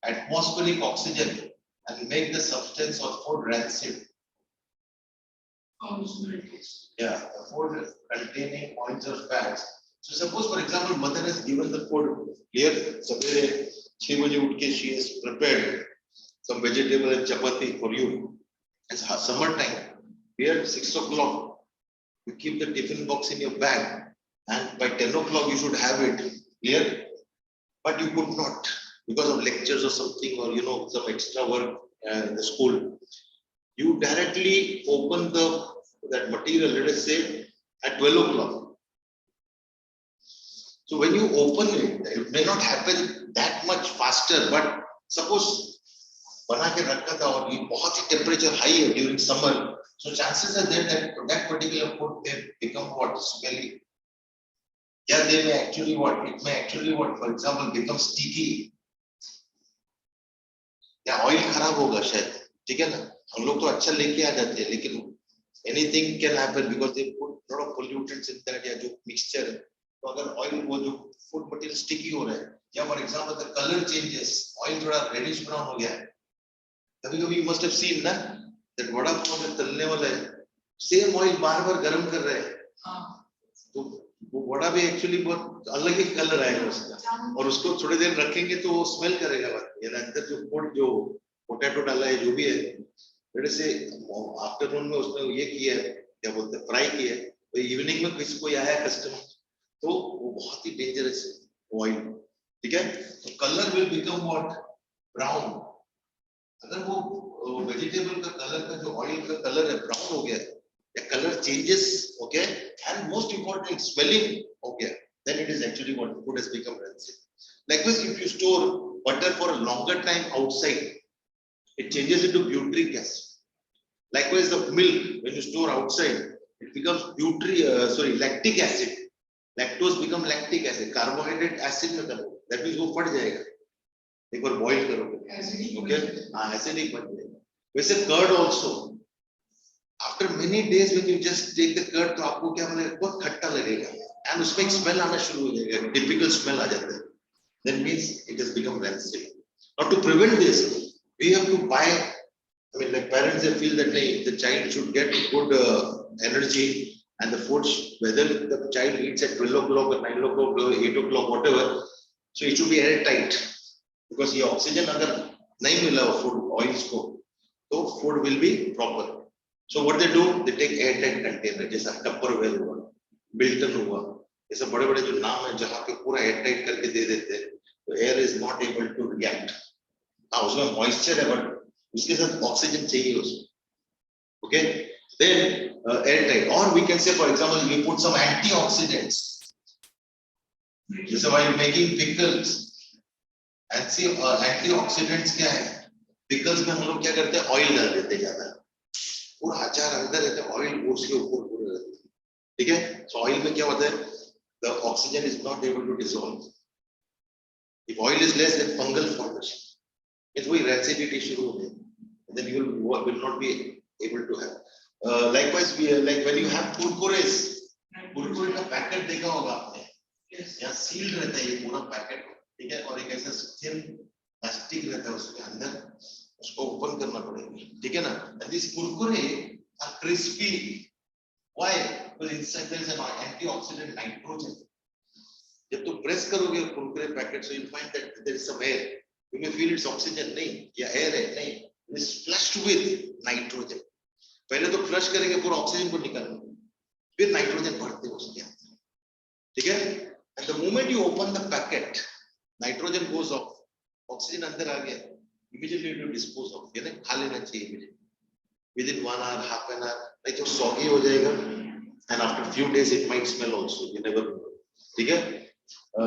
Speaker 7: atmospheric oxygen and make the substance of food rancid. Yeah, the food containing oils or fats. So suppose, for example, mother has given the food here. Sabere 6 baje उठ के she has prepared some vegetable and chapati for you. It's summer time. Here 6 o'clock. You keep the tiffin box in your bag, and by 10 o'clock you should have it clear, but you could not because of lectures or something, or some extra work in the school. You directly open that material, let us say at 12 o'clock. So when you open it, it may not happen that much faster, but suppose बना के रखा था और ये बहुत ही temperature high है during summer, so chances are there that that particular food may become what? Smelly. Yeah, they may actually what? It may actually what? For example, become sticky. या oil खराब होगा शायद, ठीक है ना? हम लोग तो अच्छा लेके आ जाते हैं, लेकिन anything can happen because they put lot of pollutants in that या जो mixture है, तो अगर oil वो जो food material sticky हो रहा है, या for example the color changes, oil थोड़ा reddish brown हो गया है, कभी-कभी you must have seen ना that वड़ा पाव में तलने वाला है, same oil बार-बार गर्म कर रहा है, तो वो वड़ा भी एक्चुअली बहुत अलग ही कलर आएगा उसका, और उसको थोड़ी देर रखेंगे तो वो स्मेल करेगा, यानी अंदर जो फूड जो पोटैटो डाला है जो भी है, जैसे आफ्टरनून में उसने ये किया है, क्या बोलते हैं, फ्राई किया है, तो इवनिंग में किसी कोई आया कस्टमर, तो वो बहुत ही डेंजरस ऑयल, ठीक है? तो colour will become what? Brown. अगर वो वेजिटेबल का कलर का जो ऑयल का कलर है ब्राउन हो गया, the color changes, okay, and most important smelling, okay, then it is actually what food has become rancid. Likewise, if you store butter for a longer time outside, it changes into butyric acid. Likewise, the milk when you store outside, it becomes lactic acid. Lactose become lactic acid. Carbohydrate acid में करो, that means वो फट जाएगा एक बार boil करोगे, okay, acidic बन जाएगा. वैसे curd also, after many days when you just take the curd, तो आपको क्या लगेगा? बहुत खट्टा लगेगा, and उसमें एक smell आना शुरू हो जाएगा, typical smell आ जाता है. That means it has become rancid. Now to prevent this, we have to buy. I mean, like parents, they feel that the child should get good energy, and the food, whether the child eats at 12 o'clock or 9 o'clock or 8 o'clock, whatever, so it should be airtight, because ये oxygen अगर नहीं मिला food oils को, तो food will be proper. So what they do, they take airtight container, जैसा Tupperware हुआ, Bilton हुआ, ऐसे बड़े-बड़े जो नाम है जहाँ पे पूरा airtight करके दे देते हैं, तो air is not able to react. हाँ, उसमें moisture है, but उसके साथ oxygen चाहिए उसमें, okay? Then airtight, or we can say, for example, we put some antioxidants. जैसे while making pickles, and see antioxidants क्या है? Pickles में हम लोग क्या करते हैं? Oil डाल देते हैं ज़्यादा. पूरा अचार अंदर रहता है, ऑयल उसके ऊपर पूरा रहता है, ठीक है? सो ऑयल में क्या होता है? The oxygen is not able to dissolve. If oil is less then fungal formation, it वही रैंसिडिटी शुरू हो गई, then you will not be able to have. Likewise like when you have Kurkures, Kurkure का पैकेट देखा होगा आपने, यहाँ सील्ड रहता है ये पूरा पैकेट, ठीक है? और एक ऐसा थिन प्लास्टिक रहता है उसके अंदर, उसको ओपन करना पड़ेगा, ठीक है ना? And these kurkure are crispy. Why? Because inside there is an antioxidant nitrogen. जब तुम प्रेस करोगे Kurkure packet, so you find that there is some air. You may feel it's oxygen, नहीं, या air है, नहीं, it is flushed with nitrogen. पहले तो flush करेंगे पूरा ऑक्सीजन को निकालना, फिर नाइट्रोजन भरते हैं उसके अंदर, ठीक है? And the moment you open the packet, nitrogen goes off. Oxygen अंदर आ गया, immediately you dispose of, यानी खा लेना चाहिए immediately. Within 1 hour, half an hour, नहीं तो soggy हो जाएगा, and after few days it might smell also. You never know. ठीक है?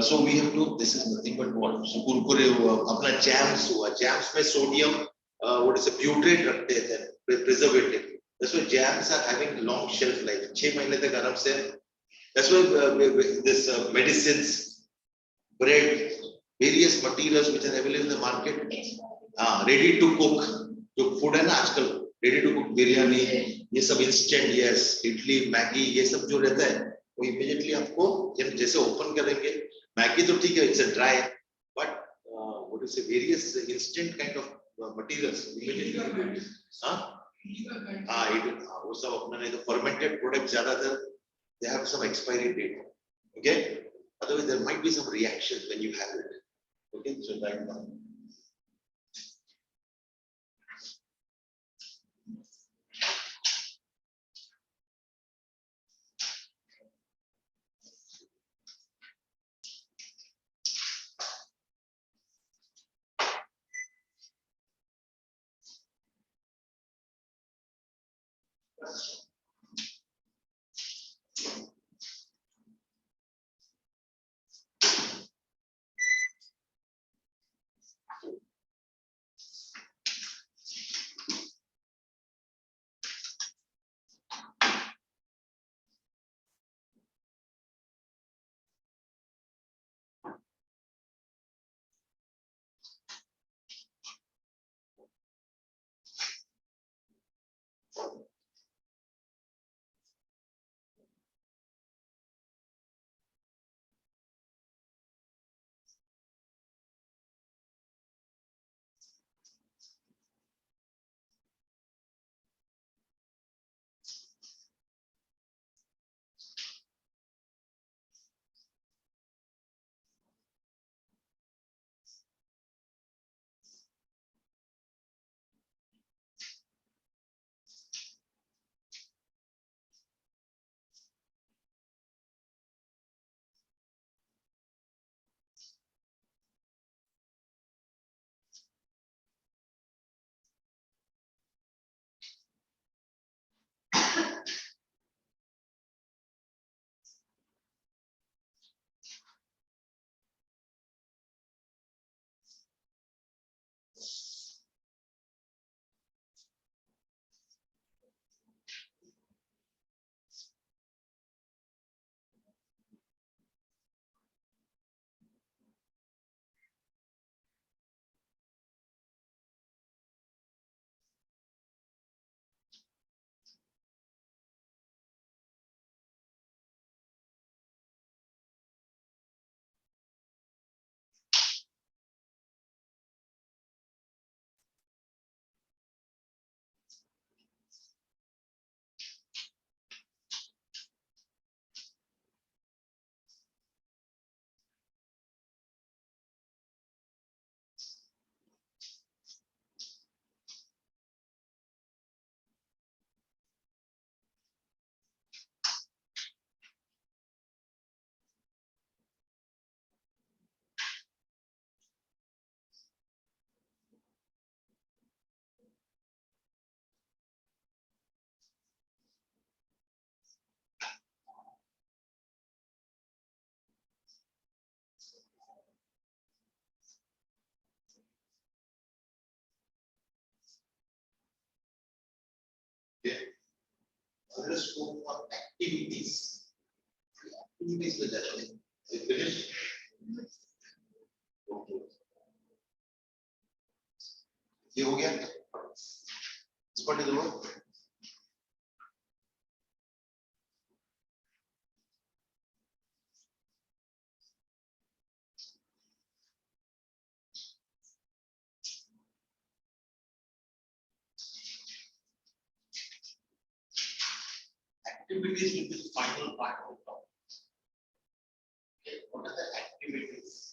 Speaker 7: So we have to. This is nothing but what? So Kurkure हुआ, अपना jams हुआ, jams में sodium, what is a butyrate रखते हैं, preservative. That's why jams are having long shelf life. 6 महीने तक आराम से. That's why this medicines, bread, various materials which are available in the market, ready to cook. जो food है ना आजकल, ready to cook बिरयानी, ये सब instant, yes, इडली, मैगी, ये सब जो रहता है, वो immediately आपको जैसे open करेंगे, मैगी तो ठीक है, it's a dry, but what is a various instant kind of materials immediately, वो सब अपना नहीं तो fermented product ज्यादातर they have some expiry date, okay? Otherwise, there might be some reactions when you have it, okay? So that one. Okay. Another scope for activities. Activities with that. You finished? Okay. ये हो गया? Is what is the word? Activities will be the final part of the topic. Okay. What are the activities?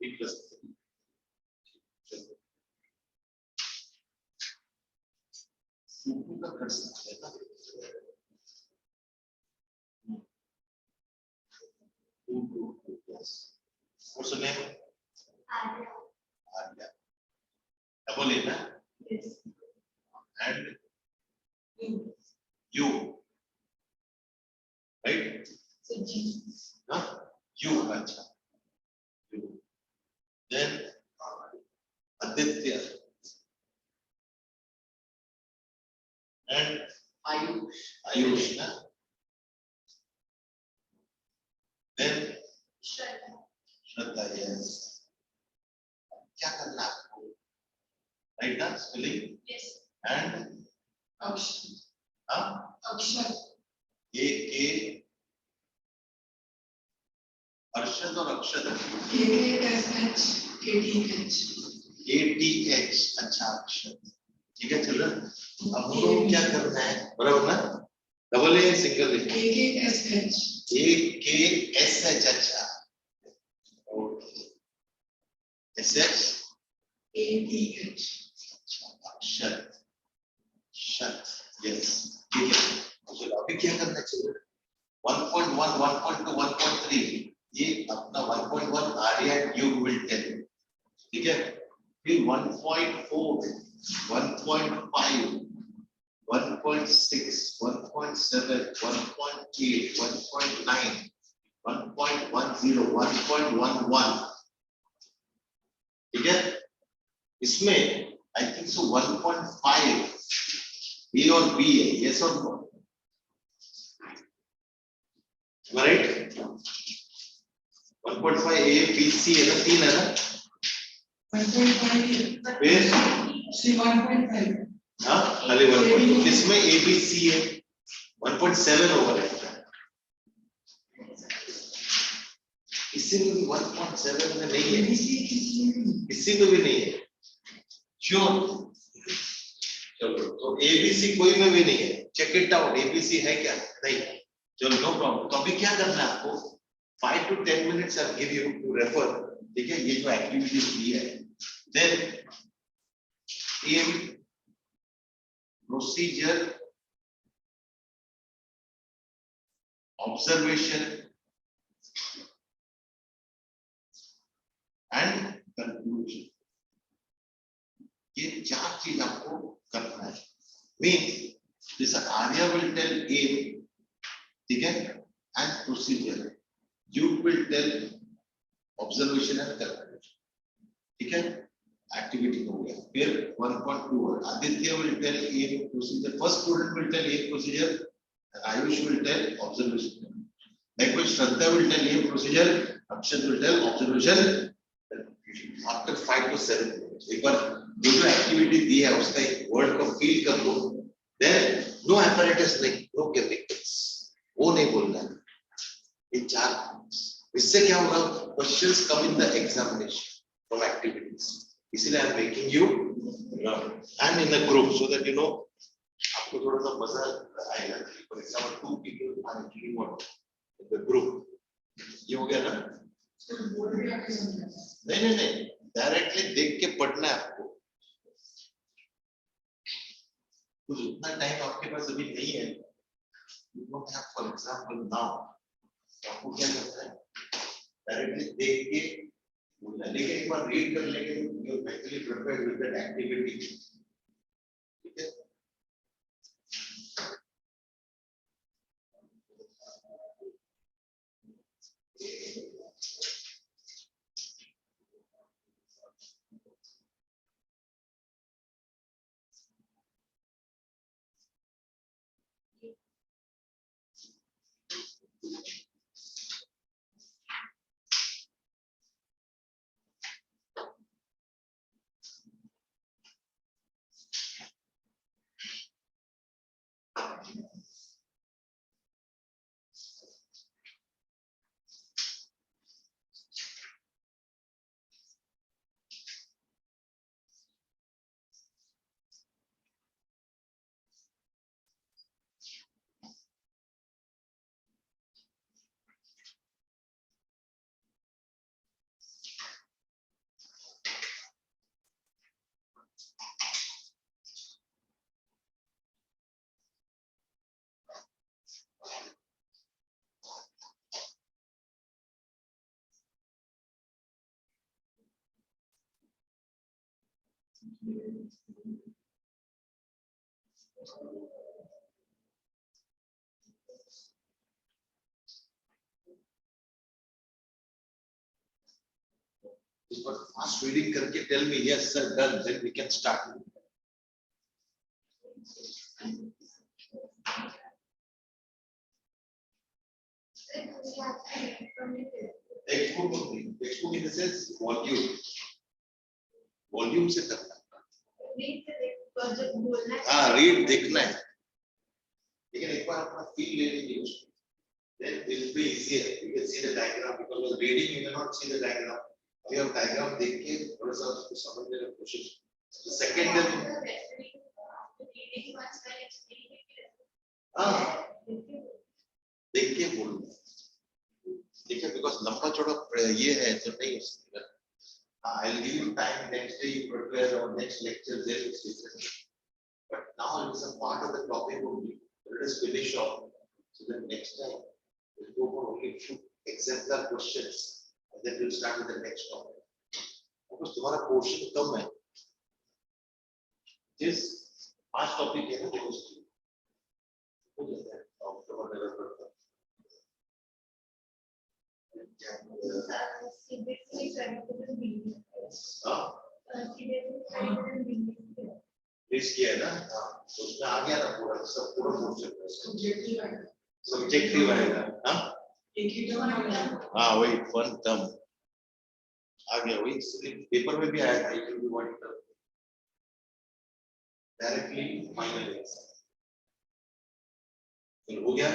Speaker 7: B plus 3. का कर सकते हैं ना, what's the name? Arya. Double A, na? And you, right? Huh? You, acha. You. Then Aditya and Ayush, na? Then Shraddha, yes. क्या करना है आपको? Right ना? Spelling? And हाँ? KK अर्शद और अक्षद ATH अच्छा अक्षद ठीक है चलो अब हम लोग क्या करना है बराबर ना double a single A AKSH अच्छा ओके SH ATH अक्षद शत यस ठीक है चलो अभी क्या करना चाहिए 1.1 1.2 1.3 ये अपना 1.1 आर्या यू विल टेल ठीक है फिर 1.4 1.5 1.6 1.7 1.8 1.9 1.10 1.11 ठीक है इसमें आई थिंक सो 1.5 ए और बी है यस और no right 1.5 A B C है ना तीन है ना 1.5 फिर C 1.5 हाँ खाली 1.5 इसमें A B C है 1.7 ओवर है इसी में भी 1.7 में नहीं है इसी में भी नहीं है क्यों चलो तो A B C कोई में भी नहीं है check it out A B C है क्या नहीं चलो नो प्रॉब्लम तो अभी क्या करना है आपको 5 to 10 minutes I'll give you to refer ठीक है ये जो एक्टिविटीज दी है then aim procedure observation and conclusion ये चार चीज आपको करना है means this Arya will tell aim ठीक है and procedure you will tell observation and conclusion ठीक है एक्टिविटी हो गया फिर 1.2 Aditya will tell aim procedure first student will tell aim procedure and Ayush will tell observation likewise Shraddha will tell aim procedure Akshat will tell observation after 5 to 7 minutes एक बार जो activity दी है उसका एक वर्ड को feel कर लो then no apparatus नहीं no chemicals वो नहीं बोलना है ये चार इससे क्या होगा questions come in the examination from activities इसलिए I am making you and in a group so that you know आपको थोड़ा सा मजा आएगा for example 2 people are actually what in the group ये हो गया ना नहीं डायरेक्टली देख के पढ़ना है आपको कुछ उतना टाइम आपके पास अभी नहीं है you don't have for example now आपको क्या करना है डायरेक्टली देख के बोलना लेकिन एक बार रीड कर लेंगे तो you mentally prepared with that activity ठीक है But fast reading करके tell me yes sir done, then we can start. Textbook in the sense volume से करना. हाँ read देखना है. लेकिन एक बार अपना feel ले लीजिए उसको. Then it will be easier. You can see the diagram because while reading you cannot see the diagram. We have diagram देख के थोड़ा सा उसको समझने की कोशिश. The second then हाँ देख के बोलना. ठीक है because लंबा चौड़ा ये है तो नहीं हो सकता. I'll give you time next day you prepare or next lecture there is different. But now it is a part of the topic only. Let us finish off. So then next time we'll go for only few exemplar questions and then we'll start with the next topic. Because तुम्हारा portion कम है. This 5 topic है ना देखो इसकी. हो जाता है. October November. Please किया ना. तो उसमें आ गया ना पूरा सब पूरा portion. Subjective आएगा. हाँ. हाँ वही one term. आ गया वही इसलिए पेपर में भी आया था ये भी one term. Directly final exam. फिर हो गया.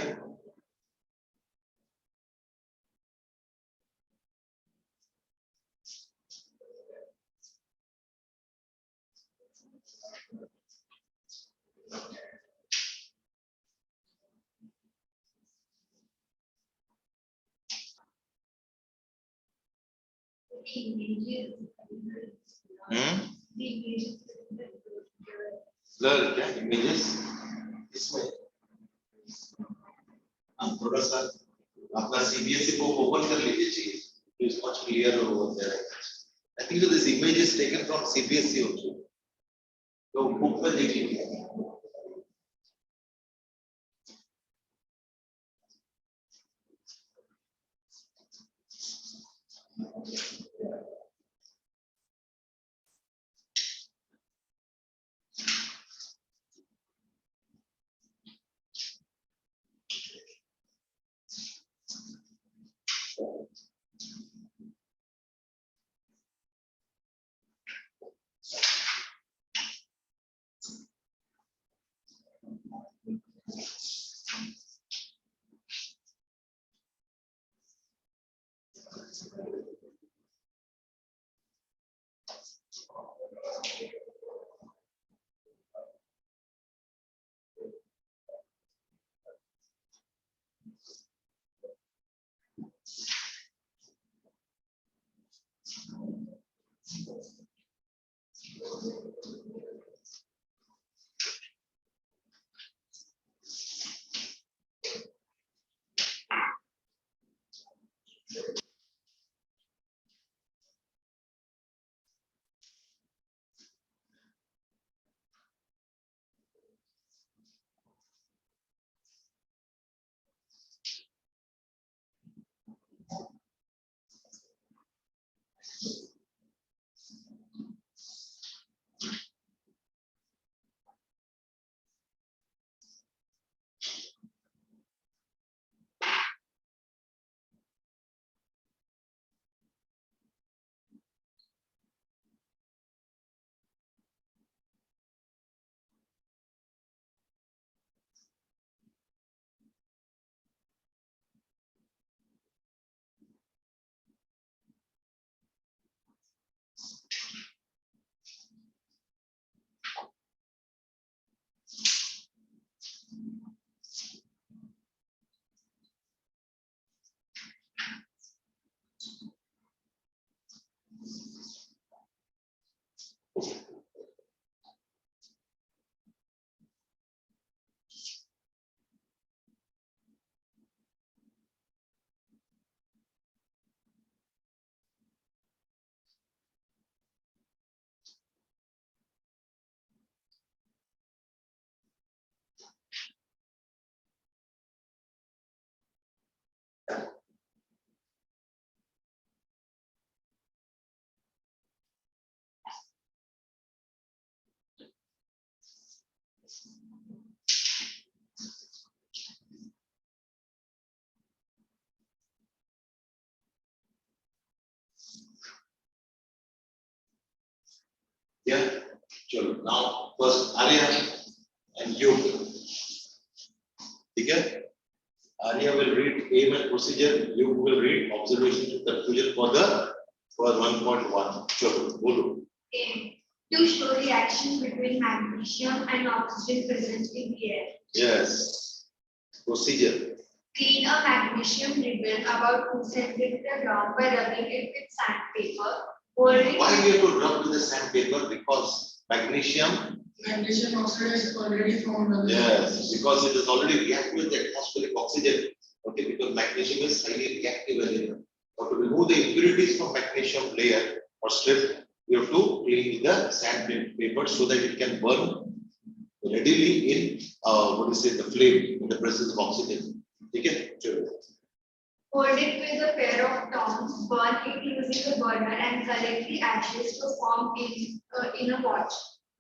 Speaker 7: Blur क्या images इसमें हम थोड़ा सा अपना CBSE को open कर लीजिए चाहिए. It is much clearer over there. I think that this image is taken from CBSE also. तो book में देख लीजिए. Yeah. Chalo. Now first Arya and you. Okay. Arya will read aim and procedure. You will read observation to conclusion for 1.1. Chalo. Bolo.
Speaker 2: Aim. To show reaction between magnesium and oxygen present in the air.
Speaker 7: Yes. Procedure.
Speaker 2: Clean a magnesium ribbon about 2 centimeters long by rubbing it with sandpaper. Hold it.
Speaker 7: Why we have to rub with the sandpaper? Because magnesium.
Speaker 1: Magnesium oxide is already found.
Speaker 7: Yes, because it is already reactive with the atmospheric oxygen. Okay, because magnesium is highly reactive element. Now to remove the impurities from magnesium layer or strip, we have to clean with the sandpaper so that it can burn readily in the flame in the presence of oxygen. Okay, sure.
Speaker 2: Hold it with a pair of tongs. Burn it using a burner and collect the ashes to form in a watch.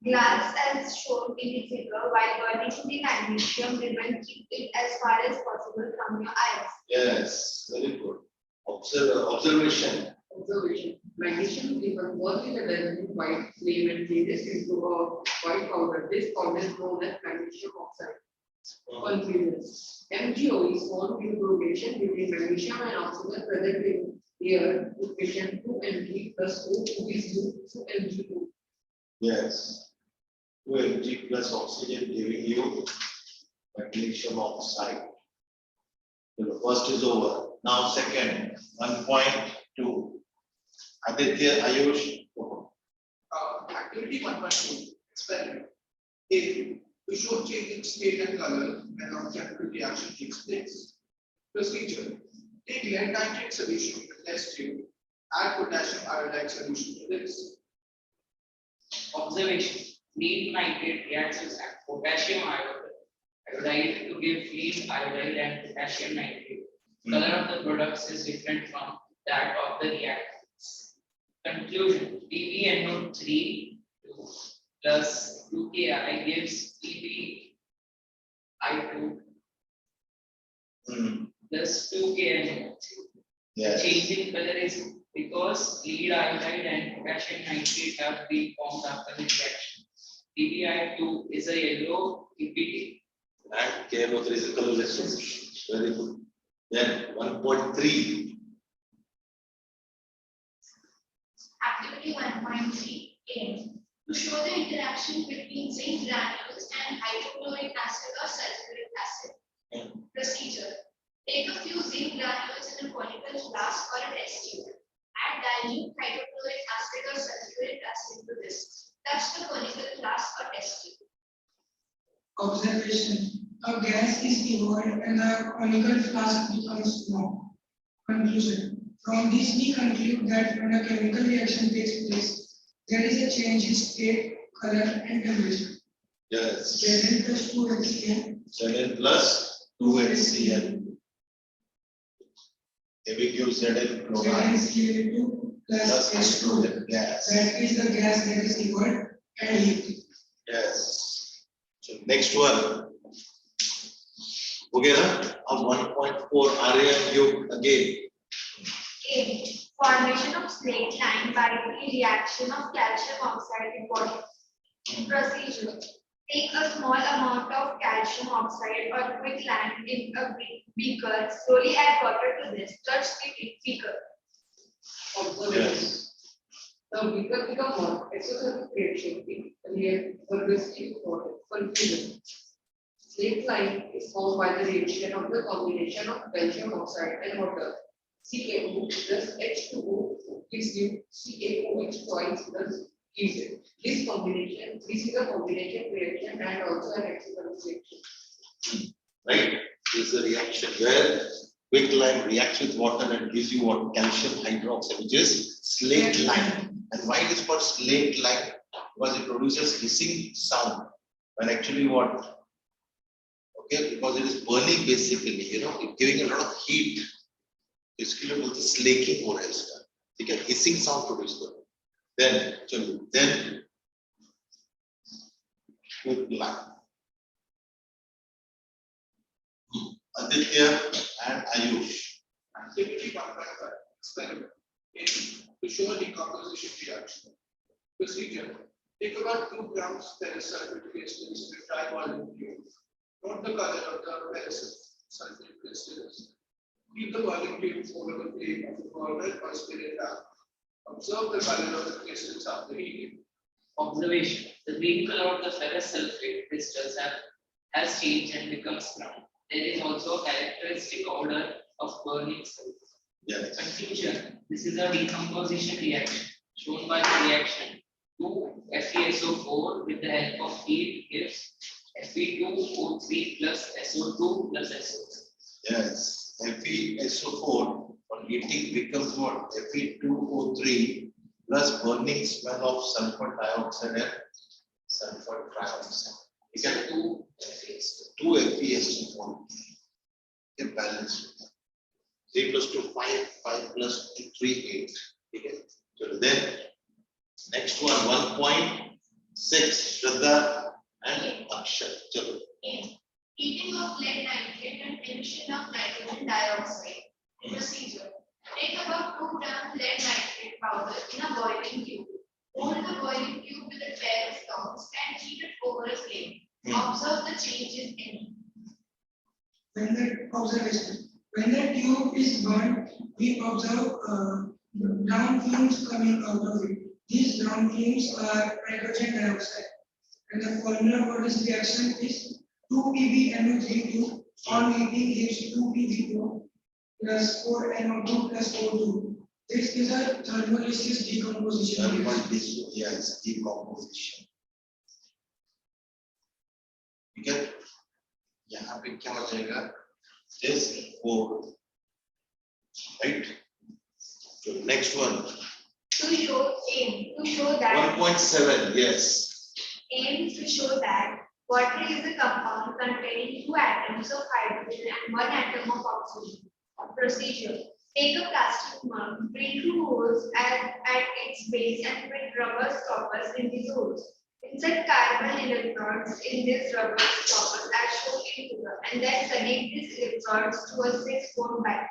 Speaker 2: Glass as shown in the figure. While burning the magnesium ribbon, keep it as far as possible from your eyes.
Speaker 7: Yes, very good. Observation.
Speaker 1: Observation. Magnesium ribbon was in a dazzling white flame and changes into a white powder. This powder is known as magnesium oxide. Conclusion. MgO is formed due to reaction between magnesium and oxygen present in air. Equation 2Mg plus O2 is due to Mg2.
Speaker 7: Yes. 2Mg plus oxygen giving you magnesium oxide. So the first is over. Now second, 1.2. Aditya, Ayush.
Speaker 8: Activity 1.2 experiment. A. To show change in state and color when a chemical reaction takes place. Procedure. Take lead nitrate solution with test tube. Add potassium iodide solution to this.
Speaker 9: Observation. Lead nitrate reacts with potassium iodide to give lead iodide and potassium nitrate. Color of the products is different from that of the reactants. Conclusion. PbNO3 plus 2Ki gives PbI2 plus 2KNO3.
Speaker 7: Yes.
Speaker 9: Change in color is because lead iodide and potassium nitrate have been formed after the reaction. PbI2 is a yellow PBT.
Speaker 7: And KNO3 is a colorless solution. Very good. Then 1.3.
Speaker 2: Activity 1.3. Aim. To show the interaction between zinc granules and hydrochloric acid or sulfuric acid. Procedure. Take a few zinc granules in a conical flask or a test tube. Add dilute hydrochloric acid or sulfuric acid to this. Touch the conical flask or test tube.
Speaker 10: Observation. A gas is evolved and the conical flask becomes small. Conclusion. From this we conclude that when a chemical reaction takes place, there is a change in state, color and temperature.
Speaker 7: Yes.
Speaker 10: Zn plus 2HCl.
Speaker 7: Zn plus 2HCl. Heavy gives Zn chloride
Speaker 10: ZnCl2 plus
Speaker 7: plus
Speaker 10: H2.
Speaker 7: hydrogen gas.
Speaker 10: That is the gas that is evolved and heat.
Speaker 7: Yes. So next one. Okay, now 1.4 Arya you again.
Speaker 2: Aim. Formation of slate line by the reaction of calcium oxide with water. Procedure. Take a small amount of calcium oxide or quicklime in a beaker. Slowly add water to this. Touch the beaker.
Speaker 1: Observation.
Speaker 7: Yes.
Speaker 1: The weaker become more exocytic reaction in react progressive water. Conclusion. Slate line is formed by the reaction of the combination of calcium oxide and water. CaO plus H2O gives you CaOH twice plus Ec. This is a combination reaction and also an exocytic reaction.
Speaker 7: Right? This is a reaction where quicklime reacts with water and gives you what? Calcium hydroxide, which is slate lime. And why it is called slate lime? Because it produces hissing sound. When actually what? Okay, because it is burning basically, it's giving a lot of heat. Basically, बोलते slaking हो रहा है इसका, ठीक है? Hissing sound produce करो. Then quicklime. Aditya and Ayush.
Speaker 8: Activity 1.5 experiment. A. To show a decomposition reaction. Procedure. Take about 2 grams ferrous sulfate crystals in a dry volume tube. Note the color of the ferrous sulfate crystals. Keep the volume tube over the flame of the burner or spirit lamp. Observe the color of the crystals after heating.
Speaker 9: Observation: the green color of the ferrous sulfate crystals has changed and becomes brown. There is also a characteristic odor of burning salt.
Speaker 7: Yes.
Speaker 9: Conclusion: this is a decomposition reaction shown by the reaction 2FeSO4 with the help of heat gives Fe2O3 plus SO2 plus SO3.
Speaker 7: Yes, FeSO4 on heating becomes what? Fe2O3 plus burning smell of sulfur dioxide and sulfur trioxide. You get 2 FeSO4. Get balanced. 3 plus 2, 5, 5 plus 2, 3, 8. Okay. So then, next one, 1.6, Shraddha and Akshay. Chalo.
Speaker 2: Heating of lead nitrate and emission of nitrogen dioxide. Procedure: take about 2 grams lead nitrate powder in a boiling tube. Hold the boiling tube with a pair of tongs and heat it over a flame. Observe the changes in.
Speaker 10: When the tube is burned, we observe brown fumes coming out of it. These brown fumes are nitrogen dioxide, and the formula for this reaction is 2PbNO32. On heating gives 2Pb2 plus 4NO2 plus O2. This is a thermolysis decomposition.
Speaker 7: Yes, decomposition. ठीक है यहाँ पे क्या हो जाएगा this 4 right so next one
Speaker 2: To show that
Speaker 7: 1.7 yes
Speaker 2: aims to show that water is a compound containing 2 atoms of hydrogen and 1 atom of oxygen. Procedure: take a plastic mug, drill 2 holes at its base and put rubber stoppers in these holes. Insert carbon electrodes in these rubber stoppers as shown in figure, and then connect these electrodes to a 6-pole bag.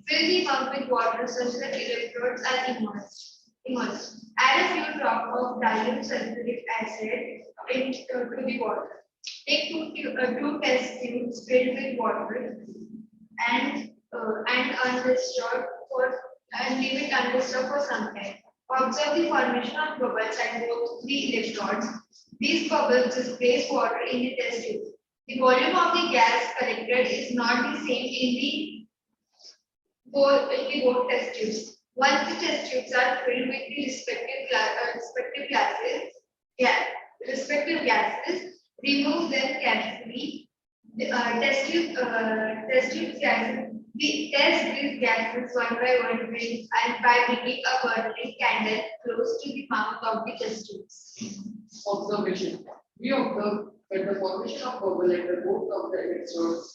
Speaker 2: Fill the mug with water such that electrodes are immersed. Add a few drops of dilute sulfuric acid to the water. Take 2 test tubes filled with water and leave it undisturbed for some time. Observe the formation of bubbles at both the electrodes. These bubbles displace water in the test tube. The volume of the gas collected is not the same in both test tubes. Once the test tubes are filled with the respective gases, remove them carefully. Test tube gases. We test these gases one by one and by bringing a burning candle close to the mouth of the test tubes.
Speaker 1: Observation: we observe that the formation of bubble at the both of the electrodes.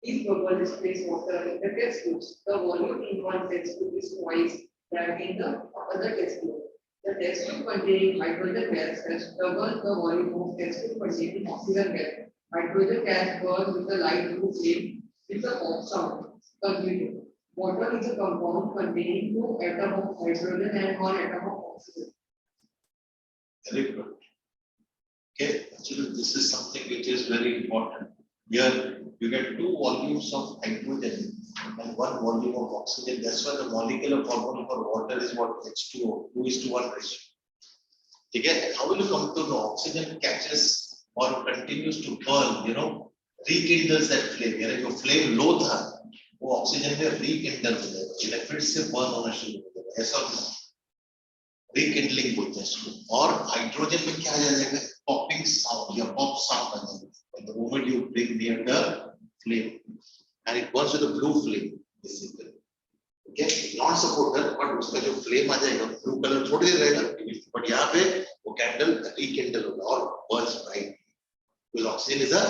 Speaker 1: These bubbles displace water in the test tubes. The volume in one test tube is twice that in the other test tube. The test tube containing hydrogen gas has double the volume of test tube containing oxygen gas. Hydrogen gas burns with a light blue flame with a pop sound. Conclusion: water is a compound containing 2 atoms of hydrogen and 1 atom of oxygen.
Speaker 7: very good okay actually this is something which is very important here you get 2 volumes of hydrogen and 1 volume of oxygen that's why the molecular formula for water is what H2O 2:1 ratio okay how will you come to know oxygen catches or continues to burn rekindles that flame जो flame low था वो oxygen में rekindle हो जाएगा इन्हें फिर से burn होना शुरू हो जाएगा ऐसा rekindling बोलते हैं इसको और हाइड्रोजन में क्या आ जाएगा popping sound या pop sound आ जाएगा the moment you bring near the flame and it burns with a blue flame basically okay non supporter but उसका जो flame आ जाएगा blue color थोड़ी देर रहेगा but यहाँ पे वो candle rekindle होगा और burns bright because oxygen is a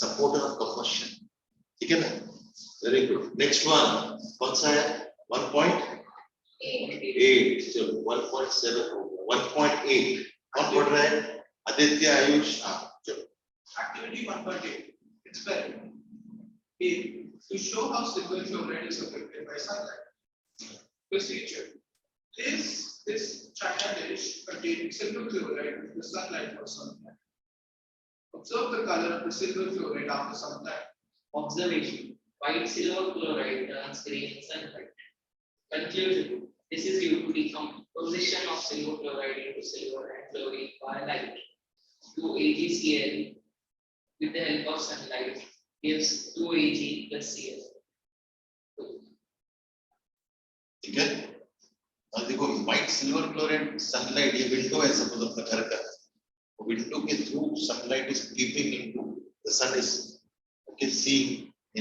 Speaker 7: supporter of combustion ठीक है ना very good next one कौन सा है 1.8 चलो 1.7 हो गया 1.8 कौन पढ़ रहा है आदित्य आयुष चलो
Speaker 8: Activity 1.8 experiment. A. To show how silver chloride is affected by sunlight. Procedure: this China dish containing silver chloride if the sunlight was sunlight. Observe the color of the silver chloride after some time.
Speaker 9: Observation. White silver chloride turns green in sunlight. Conclusion. This is due to decomposition of silver chloride into silver and chlorine by light. 2 AgCl with the help of sunlight gives 2 Ag plus Cl.
Speaker 7: ठीक है और देखो white silver chloride sunlight ये window है suppose अपना घर का window के through sunlight is creeping into the sun is okay see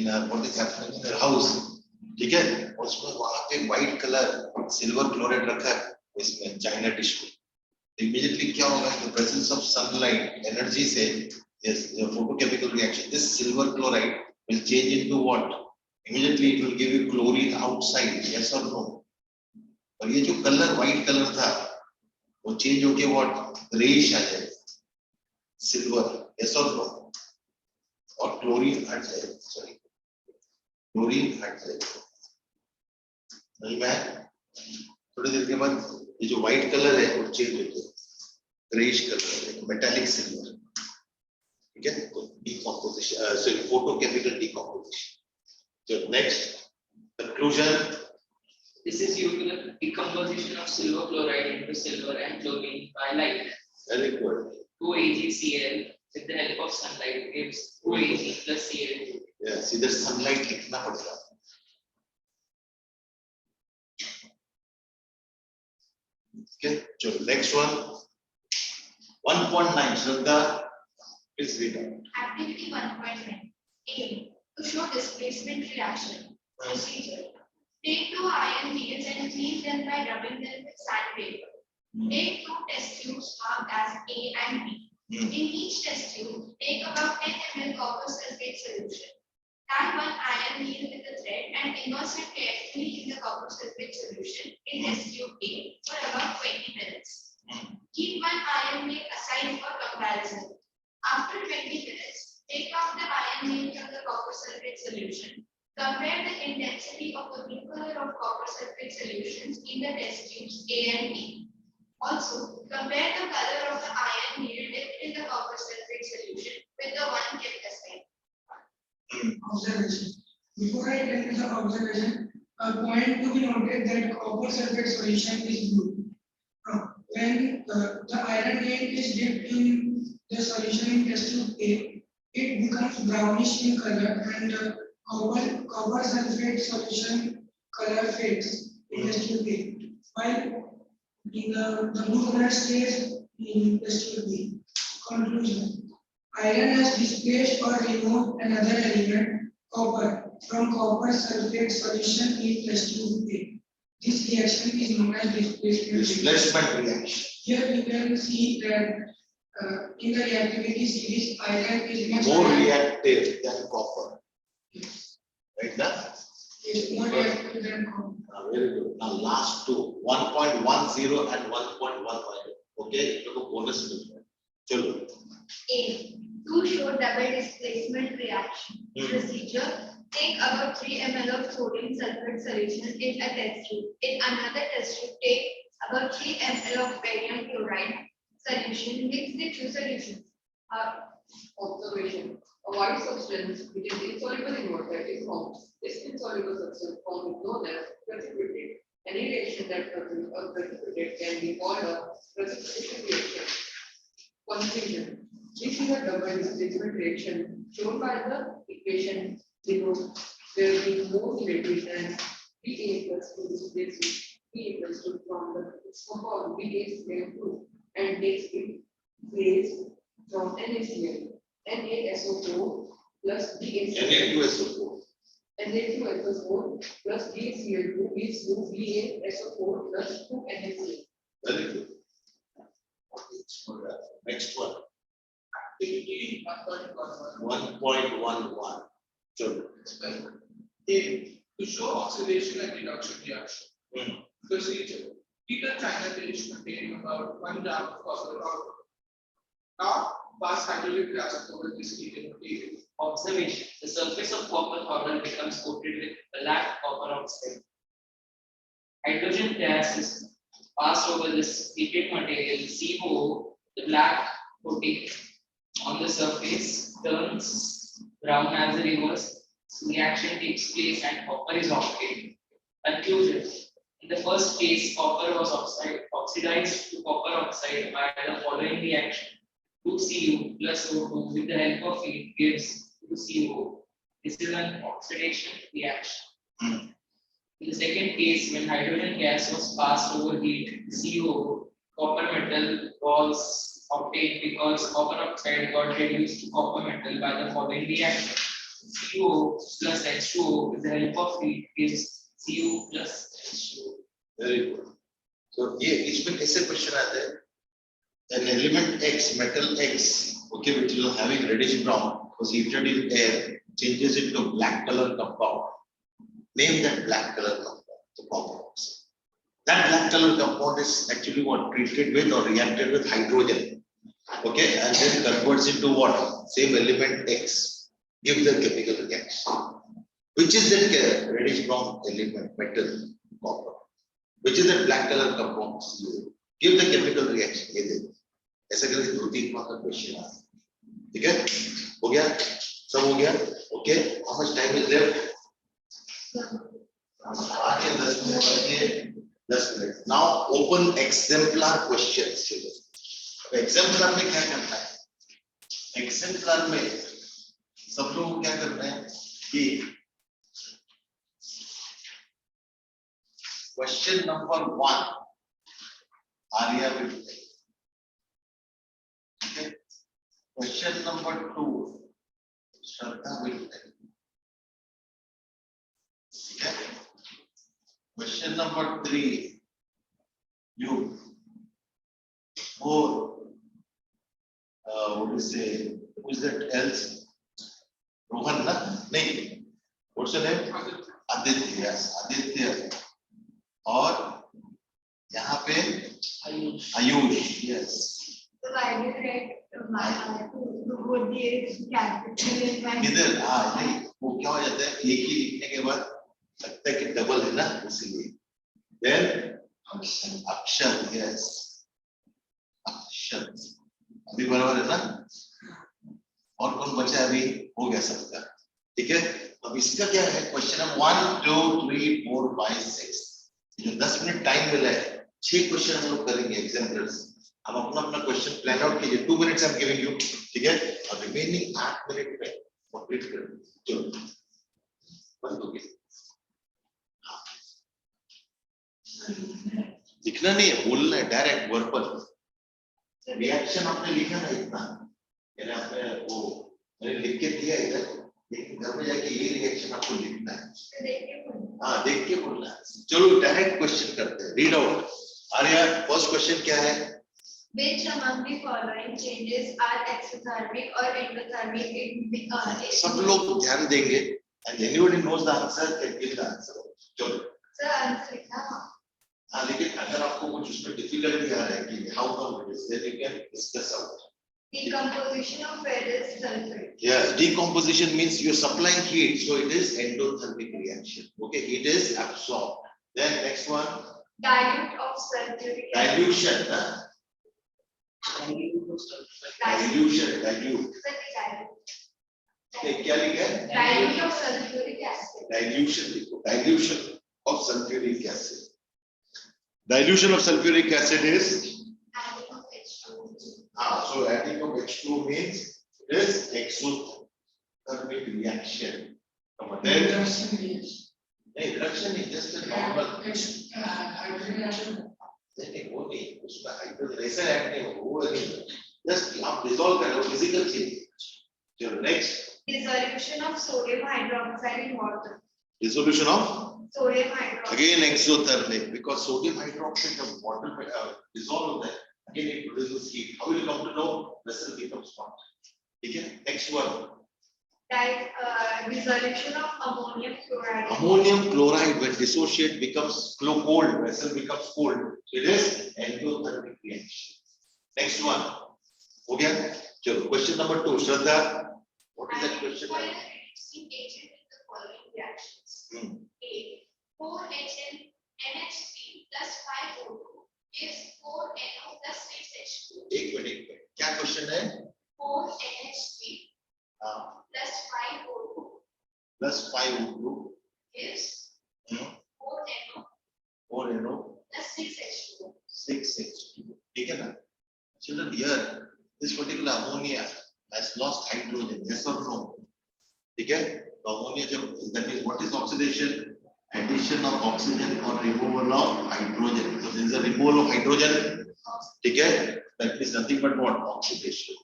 Speaker 7: in what is happening in the house ठीक है और उसमें वहां पे व्हाइट कलर सिल्वर क्लोराइड रखा है इसमें चाइना डिश में इमीडिएटली क्या होगा the presence of sunlight energy से yes the photochemical reaction this silver chloride will change into what immediately it will give you chlorine outside yes or no और ये जो कलर व्हाइट कलर था वो change होके what greyish आ जाए silver yes और no और क्लोरीन हट जाए सॉरी क्लोरीन हट जाए नहीं मैं थोड़ी देर के बाद ये जो व्हाइट कलर है वो चेंज हो जाए ग्रेइश कलर मेटालिक सिल्वर ठीक है तो decomposition sorry photochemical decomposition so next conclusion.
Speaker 9: This is due to the decomposition of silver chloride into silver and chlorine by light.
Speaker 7: Very good.
Speaker 9: 2 AgCl with the help of sunlight gives 2 Ag plus Cl2.
Speaker 7: Yes, इधर sunlight लिखना पड़ेगा. Okay, so next one. 1.9 Shraddha, please read out.
Speaker 2: Activity 1.9. Aim to show displacement reaction. Procedure. Take 2 iron needles and clean them by rubbing them with sandpaper. Take 2 test tubes marked as A and B. In each test tube, take about 10 ml copper sulfate solution. Tie 1 iron needle with a thread and immerse it carefully in the copper sulfate solution in test tube A for about 20 minutes. Keep 1 iron needle aside for comparison. After 20 minutes, take off the iron needle from the copper sulfate solution. Compare the intensity of the blue color of copper sulfate solutions in the test tubes A and B. Also, compare the color of the iron needle dipped in the copper sulfate solution with the one kept aside.
Speaker 10: Observation. Before I tell you the observation, a point to be noted that copper sulfate solution is blue. When the iron needle is dipped in the solution in test tube A, it becomes brownish in color and copper sulfate solution color fades in test tube A, while in the blue color stays in test tube B. Conclusion. Iron has displaced or removed another element, copper, from copper sulfate solution in test tube A. This reaction is known as
Speaker 7: Displacement reaction.
Speaker 10: Here you can see that in the reactivity series, iron is much
Speaker 7: More
Speaker 10: higher.
Speaker 7: reactive than copper. Right now?
Speaker 10: It's more reactive than copper.
Speaker 7: Very good. Now last two, 1.10 and 1.15. Okay, look at bonus मिल रहा है. चलो.
Speaker 2: A. To show double displacement reaction. Procedure. Take about 3 ml of sodium sulfate solution in a test tube. In another test tube, take about 3 ml of barium chloride solution. Mix the two solutions.
Speaker 1: Observation. A white substance which is insoluble in water is formed. This insoluble substance formed is known as precipitate. Any reaction that produces a precipitate can be called a precipitation reaction. Conclusion. This is a double displacement reaction shown by the equation below, where we move electricians VA plus 2 displaces V equals to from the compound VA square 2 and takes place from NaCl. NaSO4 plus
Speaker 7: Na2SO4.
Speaker 1: Na2SO4 plus BaCl2 gives you BaSO4 plus 2 NaCl.
Speaker 7: Very good. Next one.
Speaker 8: Activity 1.11.
Speaker 7: 1.11. Chalo.
Speaker 8: A. To show oxidation and reduction reaction. Procedure. Heat a China dish containing about 1 gram of copper powder. Now, pass hydrochloric acid over this heated material.
Speaker 9: Observation. The surface of copper powder becomes coated with black copper oxide. Hydrogen gas is passed over this heated material CO, the black coating on the surface turns brown as a reverse reaction takes place and copper is oxidized. Conclusion. In the first case, copper was oxidized to copper oxide by the following reaction. 2Cu plus O2 with the help of heat gives 2CO. This is an oxidation reaction. In the second case, when hydrogen gas was passed over heat, CO, copper metal was obtained because copper oxide got reduced to copper metal by the following reaction. CO plus H2O with the help of heat gives Cu plus H2O.
Speaker 7: Very good. So ये इसमें कैसे question आता है? An element X, metal X, okay, which is having reddish brown, was heated in air, changes into black color compound. Name that black color compound, the copper oxide. That black color compound is actually what treated with or reacted with hydrogen, okay, and then converts into what? Same element X. Give the chemical reaction. Which is that reddish brown element, metal, copper? Which is that black color compound? Give the chemical reaction. ये देखो, ऐसा करके 2-3 mark का question आता है, ठीक है? हो गया? सब हो गया? Okay. How much time is left? 10 minutes. Now open exemplar questions. Exemplar में क्या करना है? Exemplar में सब लोग क्या करना है कि question number 1 Arya will take. Okay. Question number 2 Shraddha will take. Okay. Question number 3 you. 4 what do you say? Who is that else? Rohan na? Nahi. What's your name? Aditya. Yes, Aditya. और यहाँ पे Ayush. Yes.
Speaker 2: So I will write would be capital and
Speaker 7: इधर नहीं वो क्या हो जाता है एक ही लिखने के बाद लगता है कि डबल है ना इसलिए. Then अक्षर. Yes. अक्षर. अभी बराबर है ना? और कौन बचा है अभी? हो गया सबका. ठीक है. अब इसका क्या है? क्वेश्चन नंबर 1 2 3 4 5 6 जो 10 मिनट टाइम मिला है 6 क्वेश्चन हम लोग करेंगे एग्जाम्पल्स. हम अपना अपना क्वेश्चन प्लान आउट कीजिए. 2 minutes I am giving you. ठीक है. और रिमेनिंग 8 मिनट में कंप्लीट कर चलो बंद हो गया. लिखना नहीं है, बोलना है डायरेक्ट वर्बल. रिएक्शन आपने लिखा ना इतना, यानी आपने वो मैंने लिख के दिया इधर, लेकिन घर में जाके ये रिएक्शन आपको लिखना है. हाँ देख के बोलना है. चलो डायरेक्ट क्वेश्चन करते हैं. Read out. Arya first question क्या है?
Speaker 2: Which among the following changes are exothermic or endothermic in
Speaker 7: सब लोग ध्यान देंगे and anybody knows the answer can give the answer. चलो.
Speaker 2: Sir answer लिखा.
Speaker 7: हाँ लेकिन अगर आपको कुछ उसमें डिफिकल्टी आ रहा है कि how come it is, then you can discuss out.
Speaker 2: Decomposition of ferrous sulfate.
Speaker 7: Yes, decomposition means you are supplying heat, so it is endothermic reaction. Okay, heat is absorbed. Then next one.
Speaker 2: Dilute of sulfuric acid.
Speaker 7: Dilution, huh? Dilution, dilute. क्या लिखा है?
Speaker 2: Dilute of sulfuric acid.
Speaker 7: Dilution लिखो. Dilution of sulfuric acid. Dilution of sulfuric acid is.
Speaker 2: Adding of H2O.
Speaker 7: So adding of H2O means it is exothermic reaction. Then reduction is just a normal. नहीं वो नहीं उसमें hydrogen ऐसा add नहीं हो वो नहीं जस्ट आप डिसॉल्व कर लो फिजिकल चेंज. चलो next.
Speaker 2: Dissolution of sodium hydroxide in water.
Speaker 7: Dissolution of
Speaker 2: Sodium hydroxide.
Speaker 7: again exothermic because sodium hydroxide of water dissolve that again it produces heat. How will you come to know? Vessel becomes hot. ठीक है. Next one.
Speaker 2: Dissolution of ammonium chloride.
Speaker 7: Ammonium chloride when dissociate becomes cold, vessel becomes cold. It is endothermic reaction. Next one. हो गया. चलो question number 2. Shraddha, what is that question?
Speaker 2: Find the reducing agent in the following reactions. A 4HN NH3 plus 5O2 gives 4NO plus 6H2.
Speaker 7: एक minute क्या question है?
Speaker 2: 4NH3
Speaker 7: हाँ
Speaker 2: plus 5O2
Speaker 7: plus 5O2
Speaker 2: gives 4NO
Speaker 7: 4NO
Speaker 2: plus 6H2.
Speaker 7: 6H2 ठीक है ना? Children, here this particular ammonia has lost hydrogen, yes or no? ठीक है? तो ammonia जब that means what is oxidation? Addition of oxygen or removal of hydrogen. So there is a removal of hydrogen. ठीक है? That is nothing but what? Oxidation.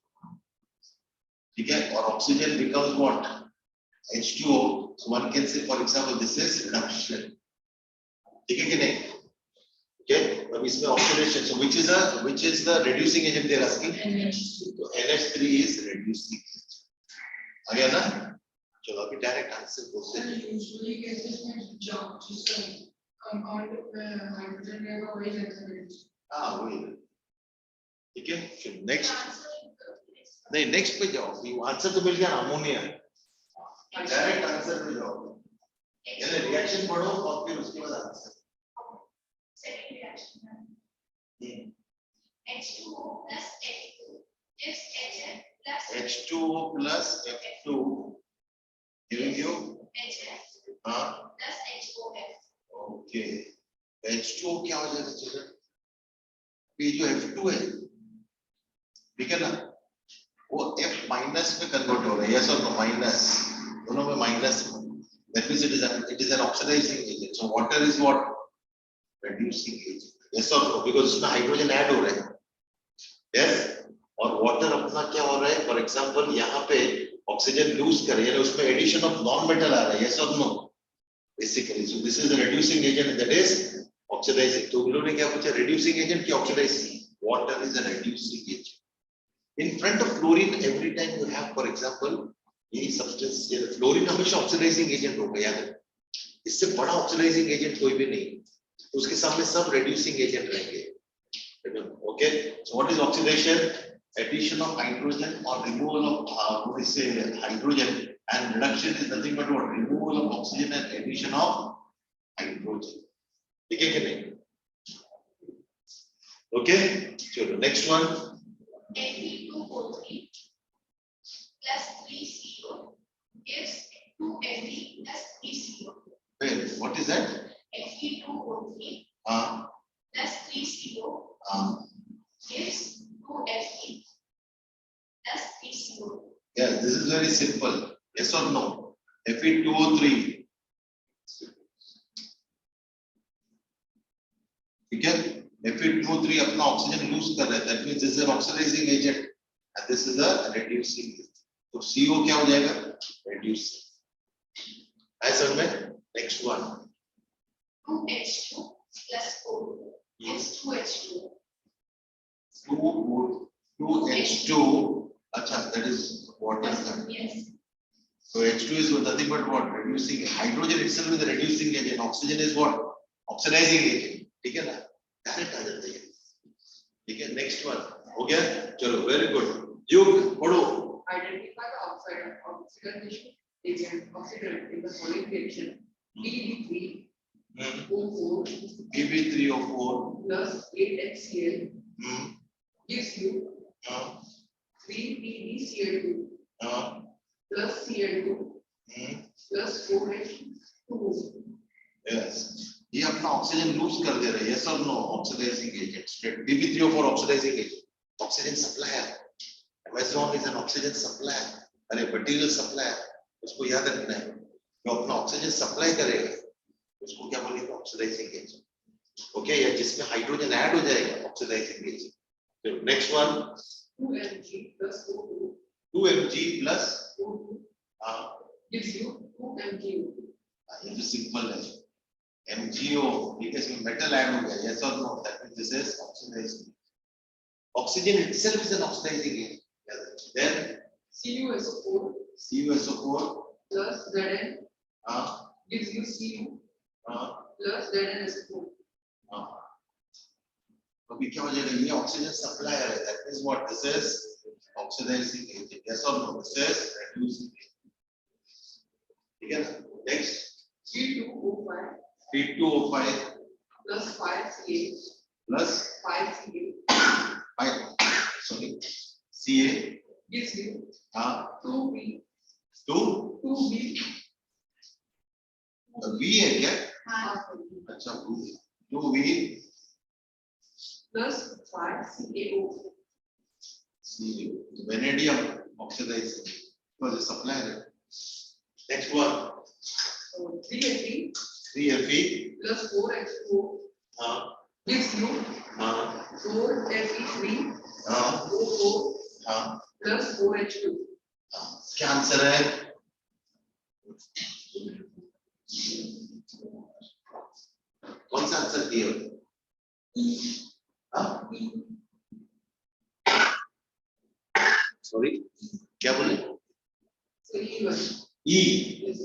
Speaker 7: ठीक है? और oxygen becomes what? H2O. So one can say, for example, this is reduction. ठीक है कि नहीं? Okay, अब इसमें oxidation. So which is the reducing agent they are asking? So NH3 is reducing agent. आ गया ना? चलो अभी डायरेक्ट आंसर बोलते हैं.
Speaker 10: usually cases में जिसका compound hydrogen रहेगा वही रहता है.
Speaker 7: हाँ वही. ठीक है? चलो next. नहीं next पे जाओ. ये आंसर तो मिल गया ना अमोनिया. डायरेक्ट आंसर पे जाओ. यानी रिएक्शन पढ़ो और फिर उसके बाद answer.
Speaker 2: Second reaction. H2O plus H2 gives HF plus
Speaker 7: H2O plus F2 giving you
Speaker 2: HF
Speaker 7: हाँ
Speaker 2: plus HOF.
Speaker 7: okay H2O क्या हो जाएगा चिल्ड्रन? ये जो F2 है ठीक है ना वो F माइनस में कन्वर्ट हो रहा है yes or no माइनस दोनों में minus that means it is an oxidizing agent. So water is what? Reducing agent. Yes or no? Because इसमें हाइड्रोजन ऐड हो रहा है. Yes. और वाटर अपना क्या हो रहा है? फॉर एग्जांपल यहाँ पे ऑक्सीजन लूज कर रही है उसमें एडिशन ऑफ नॉन मेटल आ रहा है. Yes or no? Basically, so this is a reducing agent that is oxidizing. तो उन्होंने क्या पूछा? Reducing agent की oxidizing? Water is a reducing agent. In front of fluorine, every time you have, for example, ये substance, ये fluorine हमेशा oxidizing agent होगा याद है. इससे बड़ा oxidizing agent कोई भी नहीं. उसके सामने सब reducing agent रहेंगे. Okay, so what is oxidation? Addition of hydrogen or removal of what is say hydrogen, and reduction is nothing but what? Removal of oxygen and addition of hydrogen. ठीक है कि नहीं? Okay, चलो next one.
Speaker 2: Fe2O3 plus 3CO gives 2Fe plus 3CO.
Speaker 7: Wait, what is that?
Speaker 2: Fe2O3
Speaker 7: Ah,
Speaker 2: plus 3CO gives 2Fe plus 3CO.
Speaker 7: yes, this is very simple. Yes or no? Fe2O3. ठीक है? Fe2O3 अपना oxygen loose कर रहा है. That means this is an oxidizing agent and this is a reducing agent. तो CO क्या हो जाएगा? Reducing. है समझ में? Next one.
Speaker 2: 2H2 plus 4 gives 2H2.
Speaker 7: 2H2. अच्छा, that is water.
Speaker 2: Yes.
Speaker 7: So H2 is nothing but what? Reducing. Hydrogen itself is a reducing agent. Oxygen is what? Oxidizing agent. ठीक है ना? डायरेक्ट आ जाता है. ठीक है? Next one. हो गया? चलो, very good. युग पढ़ो.
Speaker 1: Identify the oxidation agent oxidant in the following reaction. PB3O4
Speaker 7: PB3O4
Speaker 1: plus 8HCl gives you 3PbCl2 plus Cl2 plus 4H2O.
Speaker 7: Yes. ये अपना ऑक्सीजन लूज कर दे रहा है. Yes or no? Oxidizing agent. Straight. PB3O4 oxidizing agent. Oxygen supplier. Amazon is an oxygen supplier. अरे material supplier. उसको याद रखना है. जो अपना ऑक्सीजन सप्लाई करेगा उसको क्या बोलेंगे? Oxidising agent. ओके, या जिसमें हाइड्रोजन ऐड हो जाएगा ऑक्सीडाइजिंग एजेंट. चलो next one.
Speaker 1: 2Mg plus O2
Speaker 7: 2Mg plus
Speaker 1: O2 gives you 2MgO2.
Speaker 7: ये तो सिंपल है. MgO ठीक है, इसमें मेटल ऐड हो गया. यस और no? That means this is oxidising. Oxygen itself is an oxidizing agent. Then
Speaker 1: CuSO4
Speaker 7: CuSO4
Speaker 1: plus Zn gives you Cu plus ZnSO4.
Speaker 7: अभी क्या हो जाएगा? ये ऑक्सीजन सप्लायर है. That is what this is oxidising agent. Yes और no? This is reducing agent. ठीक है ना? Next.
Speaker 1: G2O5
Speaker 7: P2O5
Speaker 1: plus 5CH
Speaker 7: plus
Speaker 8: 5 CA
Speaker 7: sorry, CA,
Speaker 8: gives you
Speaker 7: हाँ,
Speaker 8: 2B 2B
Speaker 7: V है क्या?
Speaker 2: हाँ,
Speaker 7: अच्छा, 2V
Speaker 8: plus 5 CaO.
Speaker 7: vanadium oxidized because the supplier. Next one,
Speaker 8: So 3Fe
Speaker 7: 3Fe,
Speaker 8: plus 4H2O
Speaker 7: हाँ,
Speaker 8: gives you
Speaker 7: हाँ,
Speaker 8: 4Fe3
Speaker 7: हाँ,
Speaker 8: O4
Speaker 7: हाँ,
Speaker 8: plus 4H2.
Speaker 7: क्या आंसर है? कौन सा आंसर दिया? हाँ? सॉरी, क्या बोले?
Speaker 8: So E1
Speaker 7: E,
Speaker 8: is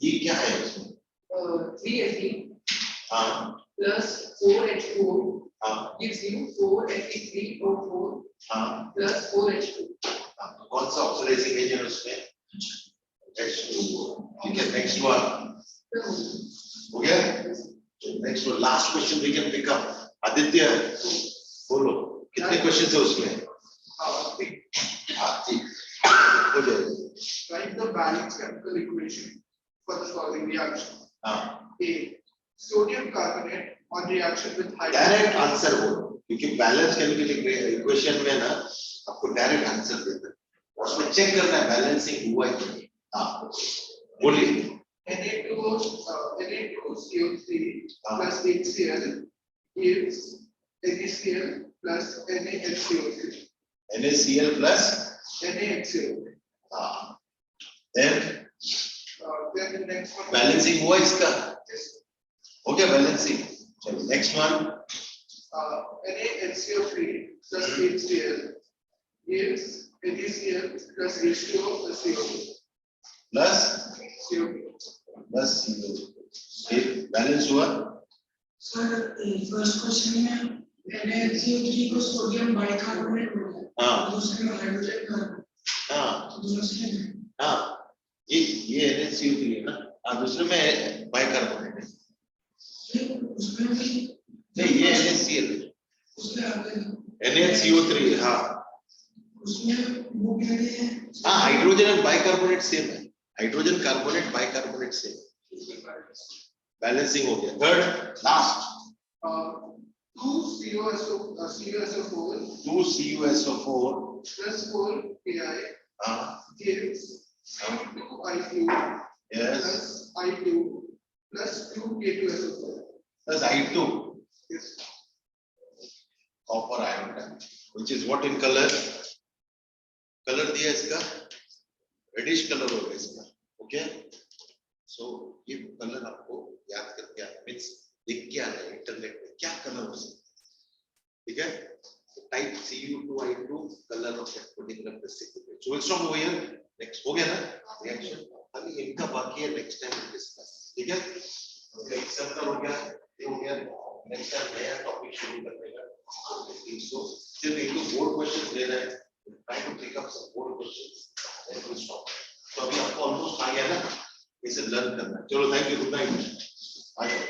Speaker 7: E क्या है उसमें?
Speaker 8: 3Fe
Speaker 7: हाँ,
Speaker 8: plus 4H2O
Speaker 7: हाँ,
Speaker 8: gives you 4Fe3O4
Speaker 7: हाँ,
Speaker 8: plus 4H2.
Speaker 7: हाँ, कौन सा ऑक्सीडाइजिंग एजेंट उसमें? H2O. ठीक है, next one. हो गया? Next one, last question we can pick up. Aditya, बोलो, कितने questions है उसमें? हाँ, ठीक, हो जाएगा.
Speaker 8: Write the balanced chemical equation for the following reaction.
Speaker 7: हाँ,
Speaker 8: A. Sodium carbonate on reaction with hydrogen.
Speaker 7: Direct answer बोलो, क्योंकि बैलेंस केमिकल इक्वेशन में ना आपको डायरेक्ट आंसर देता है, उसमें चेक करना है बैलेंसिंग हुआ है कि नहीं. हाँ, बोलिए.
Speaker 8: Na2CO3 plus HCl gives NaCl plus NaHCO3.
Speaker 7: NaCl plus
Speaker 8: NaHCO3.
Speaker 7: हाँ, then
Speaker 8: Then the next one.
Speaker 7: Balancing हुआ इसका,
Speaker 8: Yes.
Speaker 7: हो गया बैलेंसिंग. चलो next one.
Speaker 8: NaHCO3 plus HCl gives NaCl plus H2O plus CO2.
Speaker 7: Plus
Speaker 8: CO2.
Speaker 7: Plus ये balance हुआ.
Speaker 10: Sir first question में NaCO3 को सोडियम बाइकार्बोनेट बोला है,
Speaker 7: हाँ,
Speaker 10: दूसरे में हाइड्रोजन कार्बोनेट,
Speaker 7: हाँ,
Speaker 10: दूसरे में
Speaker 7: हाँ, ये NaCO3 है ना. हाँ, दूसरे में बाइकार्बोनेट है.
Speaker 10: उसमें भी
Speaker 7: नहीं, ये NaCl है.
Speaker 10: उसके आगे
Speaker 7: NaCO3 हाँ.
Speaker 10: उसमें वो कह रहे हैं
Speaker 7: हाँ, हाइड्रोजन और बाइकार्बोनेट सेम है. Hydrogen carbonate bicarbonate same. Balancing हो गया. Third last, 2CuSO4
Speaker 8: Plus 4 Ki
Speaker 7: हाँ,
Speaker 8: gives C2I2
Speaker 7: yes,
Speaker 8: plus I2 plus 2 K2SO4.
Speaker 7: plus I2
Speaker 8: Yes.
Speaker 7: copper iodide, which is what in color? Colour दिया इसका reddish colour होगा इसका. Okay, सो ये colour आपको याद करके आना, मींस देख के आना है इंटरनेट में क्या कलर हो सकता है. ठीक है, type Cu2I2 colour of that particular specific. So will stop over here. Next हो गया ना रिएक्शन, अभी इनका बाकी है, नेक्स्ट टाइम डिस्कस. ठीक है, एक सर्कल हो गया, ये हो गया. नेक्स्ट टाइम नया टॉपिक शुरू करने का. सो सिर्फ एक दो बोर्ड क्वेश्चंस ले रहे हैं, try to pick up some more questions and we'll stop. तो अभी आपको ऑलमोस्ट आ गया ना, इसे लर्न करना. चलो, थैंक यू, गुड नाइट. आ जाओ.